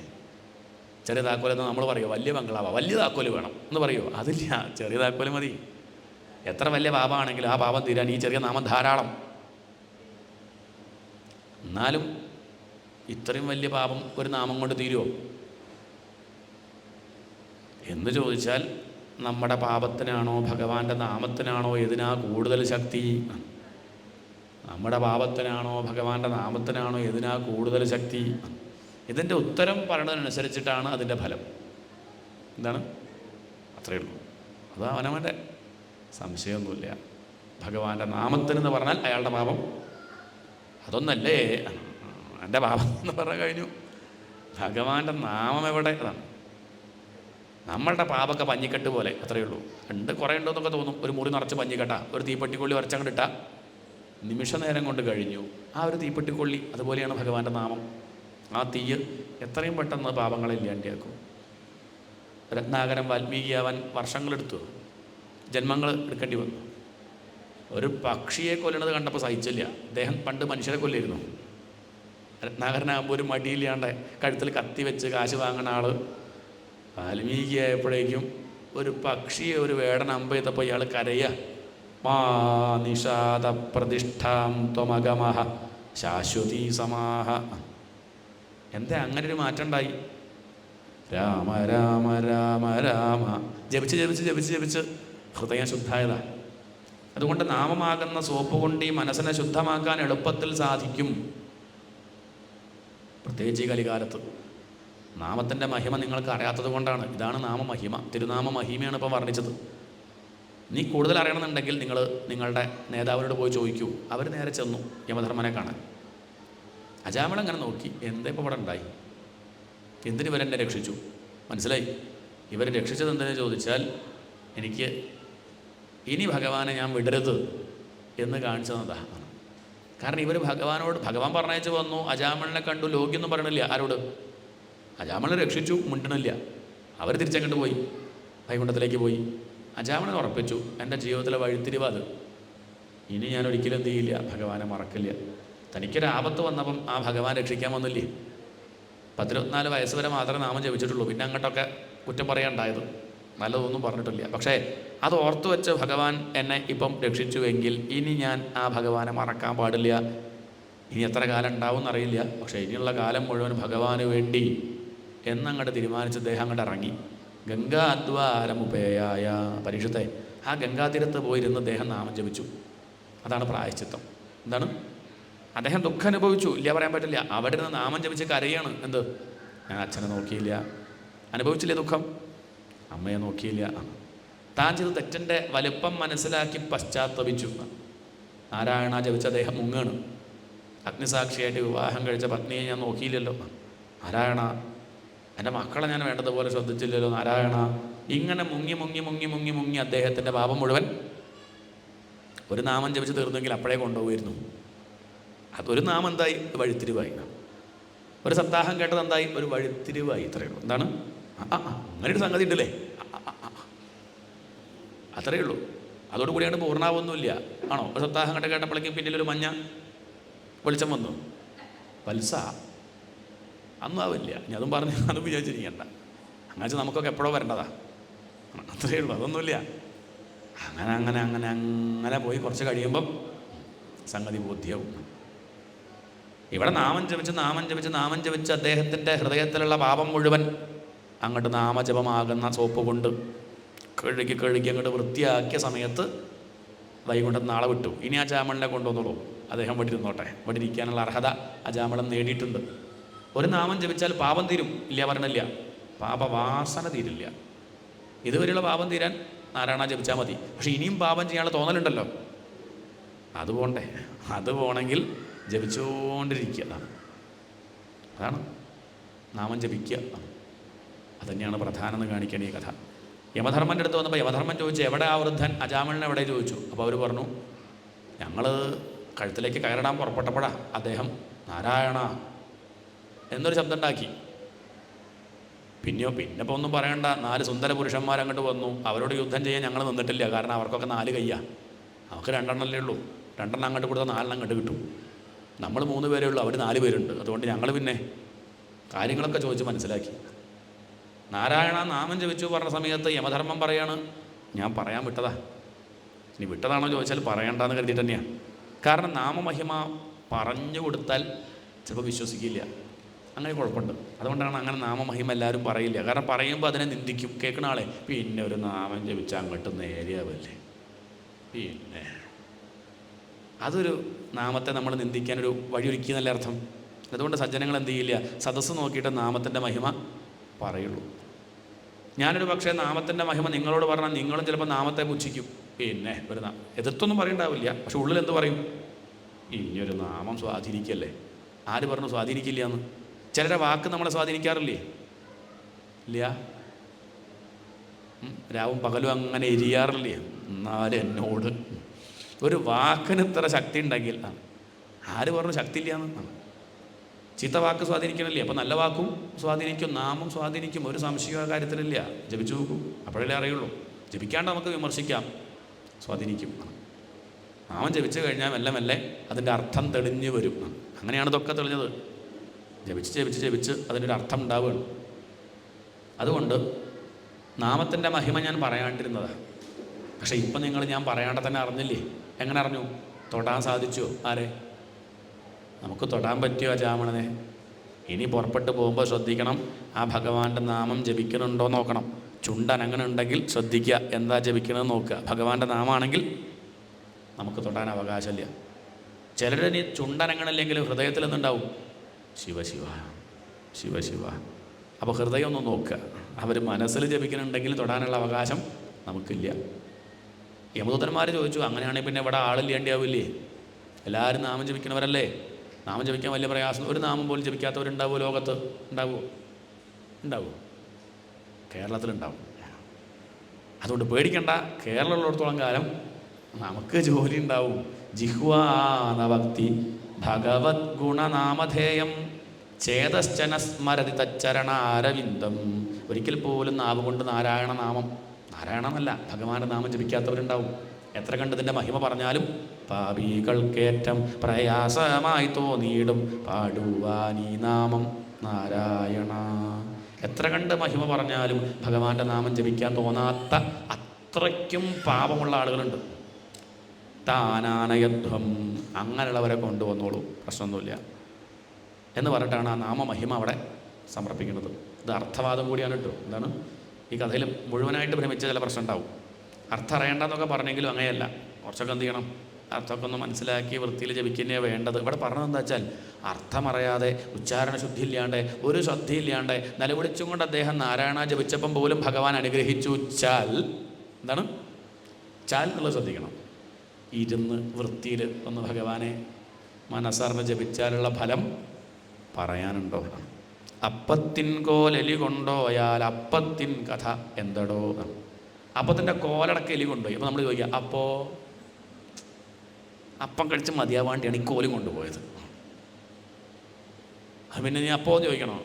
ചെറിയ താക്കോലെന്ന് നമ്മൾ പറയുമോ? വലിയ ബംഗ്ലാവാ, വലിയ താക്കോല് വേണം എന്ന് പറയുമോ? അതില്ല, ചെറിയ താക്കോല് മതി. എത്ര വലിയ പാപമാണെങ്കിലും ആ പാപം തീരാൻ ഈ ചെറിയ നാമം ധാരാളം. എന്നാലും ഇത്രയും വലിയ പാപം ഒരു നാമം കൊണ്ട് തീരുമോ എന്ന് ചോദിച്ചാൽ, നമ്മുടെ പാപത്തിനാണോ ഭഗവാന്റെ നാമത്തിനാണോ ഏതിനാ കൂടുതൽ ശക്തി? നമ്മുടെ പാപത്തിനാണോ ഭഗവാന്റെ നാമത്തിനാണോ ഏതിനാ കൂടുതൽ ശക്തി? ഇതിൻ്റെ ഉത്തരം പറയുന്നതിനനുസരിച്ചിട്ടാണ് അതിൻ്റെ ഫലം. എന്താണ്? അത്രയേ ഉള്ളൂ. അത് അവനവൻ്റെ സംശയമൊന്നുമില്ല. ഭഗവാന്റെ നാമത്തിനെന്ന് പറഞ്ഞാൽ അയാളുടെ പാപം അതൊന്നല്ലേ. എൻ്റെ പാപം എന്ന് പറഞ്ഞു കഴിഞ്ഞു. ഭഗവാന്റെ നാമം എവിടെ? അതാണ്. നമ്മളുടെ പാപമൊക്കെ പഞ്ഞിക്കെട്ട് പോലെ, അത്രയേ ഉള്ളൂ. കുറേ ഉണ്ടോയെന്നൊക്കെ തോന്നും. ഒരു മുറി നിറച്ച് പഞ്ഞിക്കെട്ട, ഒരു തീപ്പെട്ടിക്കൊള്ളി വരച്ചങ്ങോട്ട് ഇട്ടാൽ നിമിഷ നേരം കൊണ്ട് കഴിഞ്ഞു. ആ ഒരു തീപ്പെട്ടിക്കൊള്ളി അതുപോലെയാണ് ഭഗവാന്റെ നാമം. ആ തീയ് എത്രയും പെട്ടെന്ന് പാപങ്ങളെ ഇല്ലാണ്ടിയാക്കും. രത്നാകരൻ വാൽമീകിയാവാൻ വർഷങ്ങളെടുത്തു, ജന്മങ്ങൾ എടുക്കേണ്ടി വന്നു. ഒരു പക്ഷിയെ കൊല്ലണത് കണ്ടപ്പോൾ സഹിച്ചില്ല. അദ്ദേഹം പണ്ട് മനുഷ്യരെ കൊല്ലിയിരുന്നു. രത്നാകരനാകുമ്പോൾ ഒരു മടിയില്ലാണ്ട് കഴുത്തിൽ കത്തി വെച്ച് കാശ് വാങ്ങുന്ന ആൾ വാൽമീകിയായപ്പോഴേക്കും ഒരു പക്ഷിയെ ഒരു വേടൻ അമ്പ ചെയ്തപ്പോൾ ഇയാൾ കരയുക. മാ നിഷാദ പ്രതിഷ്ഠാം ത്വമഗമഃ ശാശ്വതീ സമാഹ. എന്താ അങ്ങനെ ഒരു മാറ്റം ഉണ്ടായി? രാമ രാമ രാമ രാമ ജപിച്ച് ജപിച്ച് ജപിച്ച് ജപിച്ച് ഹൃദയം ശുദ്ധായതാ. അതുകൊണ്ട് നാമമാകുന്ന സോപ്പ് കൊണ്ട് ഈ മനസ്സിനെ ശുദ്ധമാക്കാൻ എളുപ്പത്തിൽ സാധിക്കും. പ്രത്യേകിച്ച് ഈ കലികാലത്ത് നാമത്തിൻ്റെ മഹിമ നിങ്ങൾക്ക് അറിയാത്തത് കൊണ്ടാണ്. ഇതാണ് നാമമഹിമ, തിരുനാമ മഹിമയാണ് ഇപ്പം വർണ്ണിച്ചത്. നീ കൂടുതൽ അറിയണമെന്നുണ്ടെങ്കിൽ നിങ്ങൾ നിങ്ങളുടെ നേതാവിനോട് പോയി ചോദിക്കൂ. അവർ നേരെ ചെന്നു യമധർമ്മനെ കാണാൻ. അജാമിളൻ അങ്ങനെ നോക്കി, എന്താ ഇപ്പോൾ ഇവിടെ ഉണ്ടായി? എന്തിന് ഇവരെന്നെ രക്ഷിച്ചു? മനസ്സിലായി. ഇവർ രക്ഷിച്ചത് എന്തിനു ചോദിച്ചാൽ, എനിക്ക് ഇനി ഭഗവാനെ ഞാൻ വിടരുത് എന്ന് കാണിച്ചു തന്നതാണ്. കാരണം ഇവർ ഭഗവാൻ പറഞ്ഞയച്ച് വന്നു, അജാമിളനെ കണ്ടു, ലോകിയൊന്നും പറയണില്ല. ആരോട്? അജാമിളനെ രക്ഷിച്ചു, മിണ്ടണില്ല. അവർ തിരിച്ചങ്ങോട്ട് പോയി, വൈകുണ്ഠത്തിലേക്ക് പോയി. അജാമിളൻ ഉറപ്പിച്ചു, എൻ്റെ ജീവിതത്തിലെ വഴിത്തിരിവ് അത്. ഇനി ഞാൻ ഒരിക്കലും എന്ത് ചെയ്യില്ല, ഭഗവാനെ മറക്കില്ല. തനിക്കൊരു ആപത്ത് വന്നപ്പം ആ ഭഗവാൻ രക്ഷിക്കാൻ വന്നില്ലേ. 14 വയസ്സ് വരെ മാത്രമേ നാമം ജപിച്ചിട്ടുള്ളൂ. പിന്നെ അങ്ങോട്ടൊക്കെ കുറ്റം പറയാനുണ്ടായത്, നല്ലതൊന്നും പറഞ്ഞിട്ടില്ല. പക്ഷേ അത് ഓർത്തു വെച്ച് ഭഗവാൻ എന്നെ ഇപ്പം രക്ഷിച്ചുവെങ്കിൽ ഇനി ഞാൻ ആ ഭഗവാനെ മറക്കാൻ പാടില്ല. ഇനി എത്ര കാലം ഉണ്ടാവും എന്നറിയില്ല, പക്ഷേ ഇനിയുള്ള കാലം മുഴുവൻ ഭഗവാന് വേണ്ടി എന്നങ്ങോട്ട് തീരുമാനിച്ച് അദ്ദേഹം അങ്ങോട്ട് ഇറങ്ങി. ഗംഗാദ്വാരമുപേയായ പരീക്ഷത്തെ ആ ഗംഗാതീരത്ത് പോയിരുന്ന് അദ്ദേഹം നാമം ജപിച്ചു. അതാണ് പ്രായശ്ചിത്തം. എന്താണ്? അദ്ദേഹം ദുഃഖം അനുഭവിച്ചു, ഇല്ല പറയാൻ പറ്റില്ല. അവിടെ നിന്ന് നാമം ജപിച്ച് കരയാണ്. എന്ത്? ഞാൻ അച്ഛനെ നോക്കിയില്ല. അനുഭവിച്ചില്ലേ ദുഃഖം? അമ്മയെ നോക്കിയില്ല. താൻ ചെയ്ത് തെറ്റിൻ്റെ വലിപ്പം മനസ്സിലാക്കി പശ്ചാത്തപിച്ചു. നാരായണ ജപിച്ച അദ്ദേഹം മുങ്ങാണ്. അഗ്നിസാക്ഷിയായിട്ട് വിവാഹം കഴിച്ച പത്നിയെ ഞാൻ നോക്കിയില്ലല്ലോ നാരായണ. എൻ്റെ മക്കളെ ഞാൻ വേണ്ടതുപോലെ ശ്രദ്ധിച്ചില്ലല്ലോ നാരായണ. ഇങ്ങനെ മുങ്ങി മുങ്ങി മുങ്ങി മുങ്ങി മുങ്ങി അദ്ദേഹത്തിൻ്റെ പാപം മുഴുവൻ ഒരു നാമം ജപിച്ച് തീർന്നെങ്കിൽ അപ്പോഴേ കൊണ്ടുപോയിരുന്നു. അതൊരു നാമം എന്തായി? വഴിത്തിരിവായി. ഒരു സപ്താഹം കേട്ടത് എന്തായി? ഒരു വഴിത്തിരിവായി. ഇത്രയേ ഉള്ളൂ. എന്താണ്? അങ്ങനെ ഒരു സംഗതി ഉണ്ടല്ലേ, അത്രയേ ഉള്ളൂ. അതോടുകൂടിയാണ് പൂർണ്ണാവൊന്നുമില്ല. ആണോ? ഒരു സപ്താഹം കണ്ട് കേട്ടപ്പോഴേക്കും പിന്നിലൊരു മഞ്ഞ വെളിച്ചം വന്നു. വത്സ അന്നും ആവില്ല. ഇനി അതും പറഞ്ഞ് അതും വിചാരിച്ചിരിക്കണ്ട. അങ്ങനെ നമുക്കൊക്കെ എപ്പോഴോ വരേണ്ടതാ. അത്രയേ ഉള്ളൂ, അതൊന്നുമില്ല. അങ്ങനെ അങ്ങനെ അങ്ങനെ അങ്ങനെ പോയി കുറച്ച് കഴിയുമ്പം സംഗതി ബോധ്യവും. ഇവിടെ നാമം ജപിച്ച് നാമം ജപിച്ച് നാമം ജപിച്ച് അദ്ദേഹത്തിൻ്റെ ഹൃദയത്തിലുള്ള പാപം മുഴുവൻ അങ്ങോട്ട് നാമജപമാകുന്ന സോപ്പ് കൊണ്ട് കഴുകി കഴുകി അങ്ങോട്ട് വൃത്തിയാക്കിയ സമയത്ത് വൈകുണ്ഠം നാളെ വിട്ടു. ഇനി ആ അജാമിളനെ കൊണ്ടുവന്നോളൂ, അദ്ദേഹം ഇവിടെ ഇരുന്നോട്ടെ. ഇവിടെ ഇരിക്കാനുള്ള അർഹത അജാമിളൻ നേടിയിട്ടുണ്ട്. ഒരു നാമം ജപിച്ചാൽ പാപം തീരും, ഇല്ല പറഞ്ഞില്ല. പാപവാസന തീരില്ല. ഇതുവരെയുള്ള പാപം തീരാൻ നാരായണ ജപിച്ചാൽ മതി. പക്ഷെ ഇനിയും പാപം ചെയ്യാനുള്ള തോന്നലുണ്ടല്ലോ, അത് പോണ്ടേ? അത് പോണെങ്കിൽ ജപിച്ചുകൊണ്ടിരിക്കുക. അതാണ് നാമം ജപിക്കുക. അതുതന്നെയാണ് പ്രധാനം എന്ന് കാണിക്കാൻ ഈ കഥ. യമധർമ്മൻ്റെ അടുത്ത് വന്നപ്പോൾ യമധർമ്മൻ ചോദിച്ചു, എവിടെ ആ വൃദ്ധൻ? അജാമിളൻ എവിടെ ചോദിച്ചു. അപ്പോൾ അവർ പറഞ്ഞു, ഞങ്ങൾ കഴുത്തിലേക്ക് കയറിടാൻ പുറപ്പെട്ടപ്പോഴാണ് അദ്ദേഹം നാരായണ എന്നൊരു ശബ്ദം ഉണ്ടാക്കി. പിന്നെ ഇപ്പോൾ ഒന്നും പറയണ്ട, 4 സുന്ദര പുരുഷന്മാരങ്ങോട്ട് വന്നു. അവരോട് യുദ്ധം ചെയ്യാൻ ഞങ്ങൾ നിന്നിട്ടില്ല. കാരണം അവർക്കൊക്കെ 4 കയ്യാ, നമുക്ക് 2 എണ്ണമല്ലേ ഉള്ളൂ. 2 എണ്ണം അങ്ങോട്ട് കൊടുത്താൽ 4 എണ്ണം അങ്ങോട്ട് കിട്ടും. നമ്മൾ 3 പേരേ ഉള്ളൂ, അവർ 4 പേരുണ്ട്. അതുകൊണ്ട് ഞങ്ങൾ പിന്നെ കാര്യങ്ങളൊക്കെ ചോദിച്ച് മനസ്സിലാക്കി. നാരായണ നാമം ജപിച്ചു പറഞ്ഞ സമയത്ത് യമധർമ്മം പറയാണ്, ഞാൻ പറയാൻ വിട്ടതാ. ഇനി വിട്ടതാണോ ചോദിച്ചാൽ പറയണ്ടെന്ന് കരുതിയിട്ട് തന്നെയാണ്. കാരണം നാമമഹിമ പറഞ്ഞു കൊടുത്താൽ ചിലപ്പോൾ വിശ്വസിക്കില്ല. അങ്ങനെ കുഴപ്പമുണ്ട്. അതുകൊണ്ടാണ് അങ്ങനെ നാമമഹിമ എല്ലാവരും പറയില്ല. കാരണം പറയുമ്പോൾ അതിനെ നിന്ദിക്കും കേൾക്കുന്ന ആളെ. പിന്നെ ഒരു നാമം ജപിച്ചാൽ അങ്ങോട്ട് നേരെയാവല്ലേ. പിന്നെ അതൊരു നാമത്തെ നമ്മൾ നിന്ദിക്കാനൊരു വഴിയൊരുക്കി എന്നല്ല അർത്ഥം. അതുകൊണ്ട് സജ്ജനങ്ങൾ എന്ത് ചെയ്യില്ല, സദസ്സ് നോക്കിയിട്ട് നാമത്തിൻ്റെ മഹിമ പറയുള്ളൂ. ഞാനൊരു പക്ഷേ നാമത്തിൻ്റെ മഹിമ നിങ്ങളോട് പറഞ്ഞാൽ നിങ്ങളും ചിലപ്പോൾ നാമത്തെ പുച്ഛിക്കും. പിന്നെ ഒരു എതിർത്തൊന്നും പറയണ്ടാവില്ല. പക്ഷെ ഉള്ളിൽ എന്ത് പറയും? ഇനിയൊരു നാമം സ്വാധീനിക്കല്ലേ. ആര് പറഞ്ഞു സ്വാധീനിക്കില്ല എന്ന്? ചിലരുടെ വാക്ക് നമ്മളെ സ്വാധീനിക്കാറില്ലേ? ഇല്ല. രാവും പകലും അങ്ങനെ എരിയാറില്ലേ? എന്നാലും എന്നോട് ഒരു വാക്കിന് ഇത്ര ശക്തി ഉണ്ടെങ്കിൽ ആര് പറഞ്ഞു ശക്തി ഇല്ലയെന്ന്? ചീത്ത വാക്ക് സ്വാധീനിക്കണില്ലേ? അപ്പം നല്ല വാക്കും സ്വാധീനിക്കും, നാമം സ്വാധീനിക്കും. ഒരു സംശയ കാര്യത്തിലില്ല. ജപിച്ചു നോക്കൂ, അപ്പോഴല്ലേ അറിയുള്ളൂ. ജപിക്കാണ്ട് നമുക്ക് വിമർശിക്കാം, സ്വാധീനിക്കും. നാമം ജപിച്ചു കഴിഞ്ഞാൽ മെല്ലെ മെല്ലെ അതിൻ്റെ അർത്ഥം തെളിഞ്ഞു വരും. അങ്ങനെയാണ് ഇതൊക്കെ തെളിഞ്ഞത്. ജപിച്ച് ജപിച്ച് ജപിച്ച് അതിൻ്റെ ഒരു അർത്ഥം ഉണ്ടാവുകയാണ്. അതുകൊണ്ട് നാമത്തിൻ്റെ മഹിമ ഞാൻ പറയാണ്ടിരുന്നതാണ്. പക്ഷേ ഇപ്പം നിങ്ങൾ ഞാൻ പറയാണ്ട് തന്നെ അറിഞ്ഞില്ലേ? എങ്ങനെ അറിഞ്ഞു? തൊടാൻ സാധിച്ചോ? ആരെ? നമുക്ക് തൊടാൻ പറ്റിയോ അജാമണനെ? ഇനി പുറപ്പെട്ട് പോകുമ്പോൾ ശ്രദ്ധിക്കണം, ആ ഭഗവാന്റെ നാമം ജപിക്കണുണ്ടോ നോക്കണം. ചുണ്ടനങ്ങനെ ഉണ്ടെങ്കിൽ ശ്രദ്ധിക്കുക, എന്താ ജപിക്കണമെന്ന് നോക്കുക. ഭഗവാന്റെ നാമമാണെങ്കിൽ നമുക്ക് തൊടാൻ അവകാശമില്ല. ചിലരിനി ചുണ്ടനങ്ങണില്ലെങ്കിലും ഹൃദയത്തിൽ നിന്നുണ്ടാവും ശിവശിവ ശിവശിവ. അപ്പോൾ ഹൃദയം ഒന്ന് നോക്കുക. അവർ മനസ്സിൽ ജപിക്കുന്നുണ്ടെങ്കിൽ തൊടാനുള്ള അവകാശം നമുക്കില്ല. യമദൂതന്മാർ ചോദിച്ചു, അങ്ങനെയാണെങ്കിൽ പിന്നെ ഇവിടെ ആളില്ലേണ്ടിയാവില്ലേ? എല്ലാവരും നാമം ജപിക്കുന്നവരല്ലേ? നാമം ജപിക്കാൻ വലിയ പ്രയാസം. ഒരു നാമം പോലും ജപിക്കാത്തവരുണ്ടാവുമോ ലോകത്ത്? ഉണ്ടാവുമോ? ഉണ്ടാവുമോ? കേരളത്തിലുണ്ടാവും. അതുകൊണ്ട് പേടിക്കണ്ട, കേരളമുള്ളിടത്തോളം കാലം നമുക്ക് ജോലി ഉണ്ടാവും. ജിഹ്വാനഭക്തി ഭഗവത് ഗുണനാമധേയം ചേതശ്ചന സ്മരതി തച്ചരണാരവിന്ദം. ഒരിക്കൽ പോലും നാവ് കൊണ്ട് നാരായണ നാമം, നാരായണ എന്നല്ല ഭഗവാന്റെ നാമം ജപിക്കാത്തവരുണ്ടാവും. എത്ര കണ്ടതിൻ്റെ മഹിമ പറഞ്ഞാലും പാപികൾക്കേറ്റം പ്രയാസമായി തോന്നിയിടും പാടുവാനീ നാമം നാരായണ. എത്ര കണ്ട് മഹിമ പറഞ്ഞാലും ഭഗവാന്റെ നാമം ജപിക്കാൻ തോന്നാത്ത അത്രയ്ക്കും പാപമുള്ള ആളുകളുണ്ട്. താനാനയധ്വം, അങ്ങനെയുള്ളവരെ കൊണ്ടുവന്നോളൂ, പ്രശ്നമൊന്നുമില്ല എന്ന് പറഞ്ഞിട്ടാണ് ആ നാമമഹിമ അവിടെ സമർപ്പിക്കുന്നത്. ഇത് അർത്ഥവാദം കൂടിയാണ് കേട്ടോ. എന്താണ് ഈ കഥയിൽ മുഴുവനായിട്ട് ഭ്രമിച്ച ചില പ്രശ്നം ഉണ്ടാവും. അർത്ഥം അറിയേണ്ടെന്നൊക്കെ പറഞ്ഞെങ്കിലും അങ്ങനെയല്ല. കുറച്ചൊക്കെ എന്ത് ചെയ്യണം, അർത്ഥമൊക്കെ ഒന്ന് മനസ്സിലാക്കി വൃത്തിയിൽ ജപിക്കുന്നേ വേണ്ടത്. ഇവിടെ പറഞ്ഞത് എന്താ വെച്ചാൽ, അർത്ഥമറിയാതെ ഉച്ചാരണ ശുദ്ധി ഇല്ലാണ്ട് ഒരു ശ്രദ്ധയില്ലാണ്ട് നിലവിളിച്ചും കൊണ്ട് അദ്ദേഹം നാരായണ ജപിച്ചപ്പം പോലും ഭഗവാൻ അനുഗ്രഹിച്ചു. ചാൽ എന്താണ് ചാൽ എന്നുള്ളത് ശ്രദ്ധിക്കണം. ഇരുന്ന് വൃത്തിയിൽ ഒന്ന് ഭഗവാനെ മനസ്സറിഞ്ഞ് ജപിച്ചാലുള്ള ഫലം പറയാനുണ്ടോ? അപ്പത്തിൻ കോലെലി കൊണ്ടോയാൽ അപ്പത്തിൻ കഥ എന്തടോ? അപ്പത്തിൻ്റെ കോലടക്കം എലി കൊണ്ടുപോയി. അപ്പോൾ നമ്മൾ ചോദിക്കുക, അപ്പോൾ അപ്പം കഴിച്ച് മതിയാവാണ്ടിയാണ് ഈ കോലും കൊണ്ടുപോയത്. പിന്നെ നീ അപ്പോൾ ചോദിക്കണോ?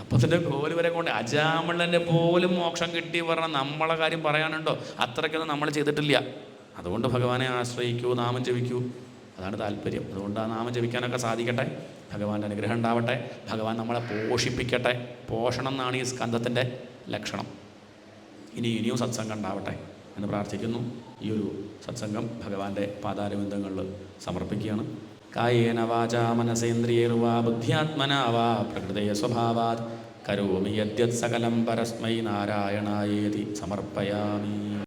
അപ്പത്തിൻ്റെ കോല് വരെ കൊണ്ട് അജാമിളൻ്റെ പോലും മോക്ഷം കിട്ടി പറഞ്ഞാൽ നമ്മളെ കാര്യം പറയാനുണ്ടോ? അത്രയ്ക്കൊന്നും നമ്മൾ ചെയ്തിട്ടില്ല. അതുകൊണ്ട് ഭഗവാനെ ആശ്രയിക്കൂ, നാമം ജപിക്കൂ, അതാണ് താല്പര്യം. അതുകൊണ്ട് ആ നാമം ജപിക്കാനൊക്കെ സാധിക്കട്ടെ, ഭഗവാന്റെ അനുഗ്രഹം ഉണ്ടാവട്ടെ, ഭഗവാൻ നമ്മളെ പോഷിപ്പിക്കട്ടെ. പോഷണം എന്നാണ് ഈ സ്കന്ധത്തിൻ്റെ ലക്ഷണം. ഇനിയും സത്സംഗം ഉണ്ടാവട്ടെ എന്ന് പ്രാർത്ഥിക്കുന്നു. ഈ ഒരു സത്സംഗം ഭഗവാന്റെ പാതാരബന്ധങ്ങളിൽ സമർപ്പിക്കുകയാണ്. കായേന വാചാ മനസേന്ദ്രിയേർവാ ബുദ്ധ്യാത്മനാ വാ പ്രകൃതേ സ്വഭാവാത് കരോമി യദ്യത് സകലം പരസ്മൈ നാരായണായേതി സമർപ്പയാമി.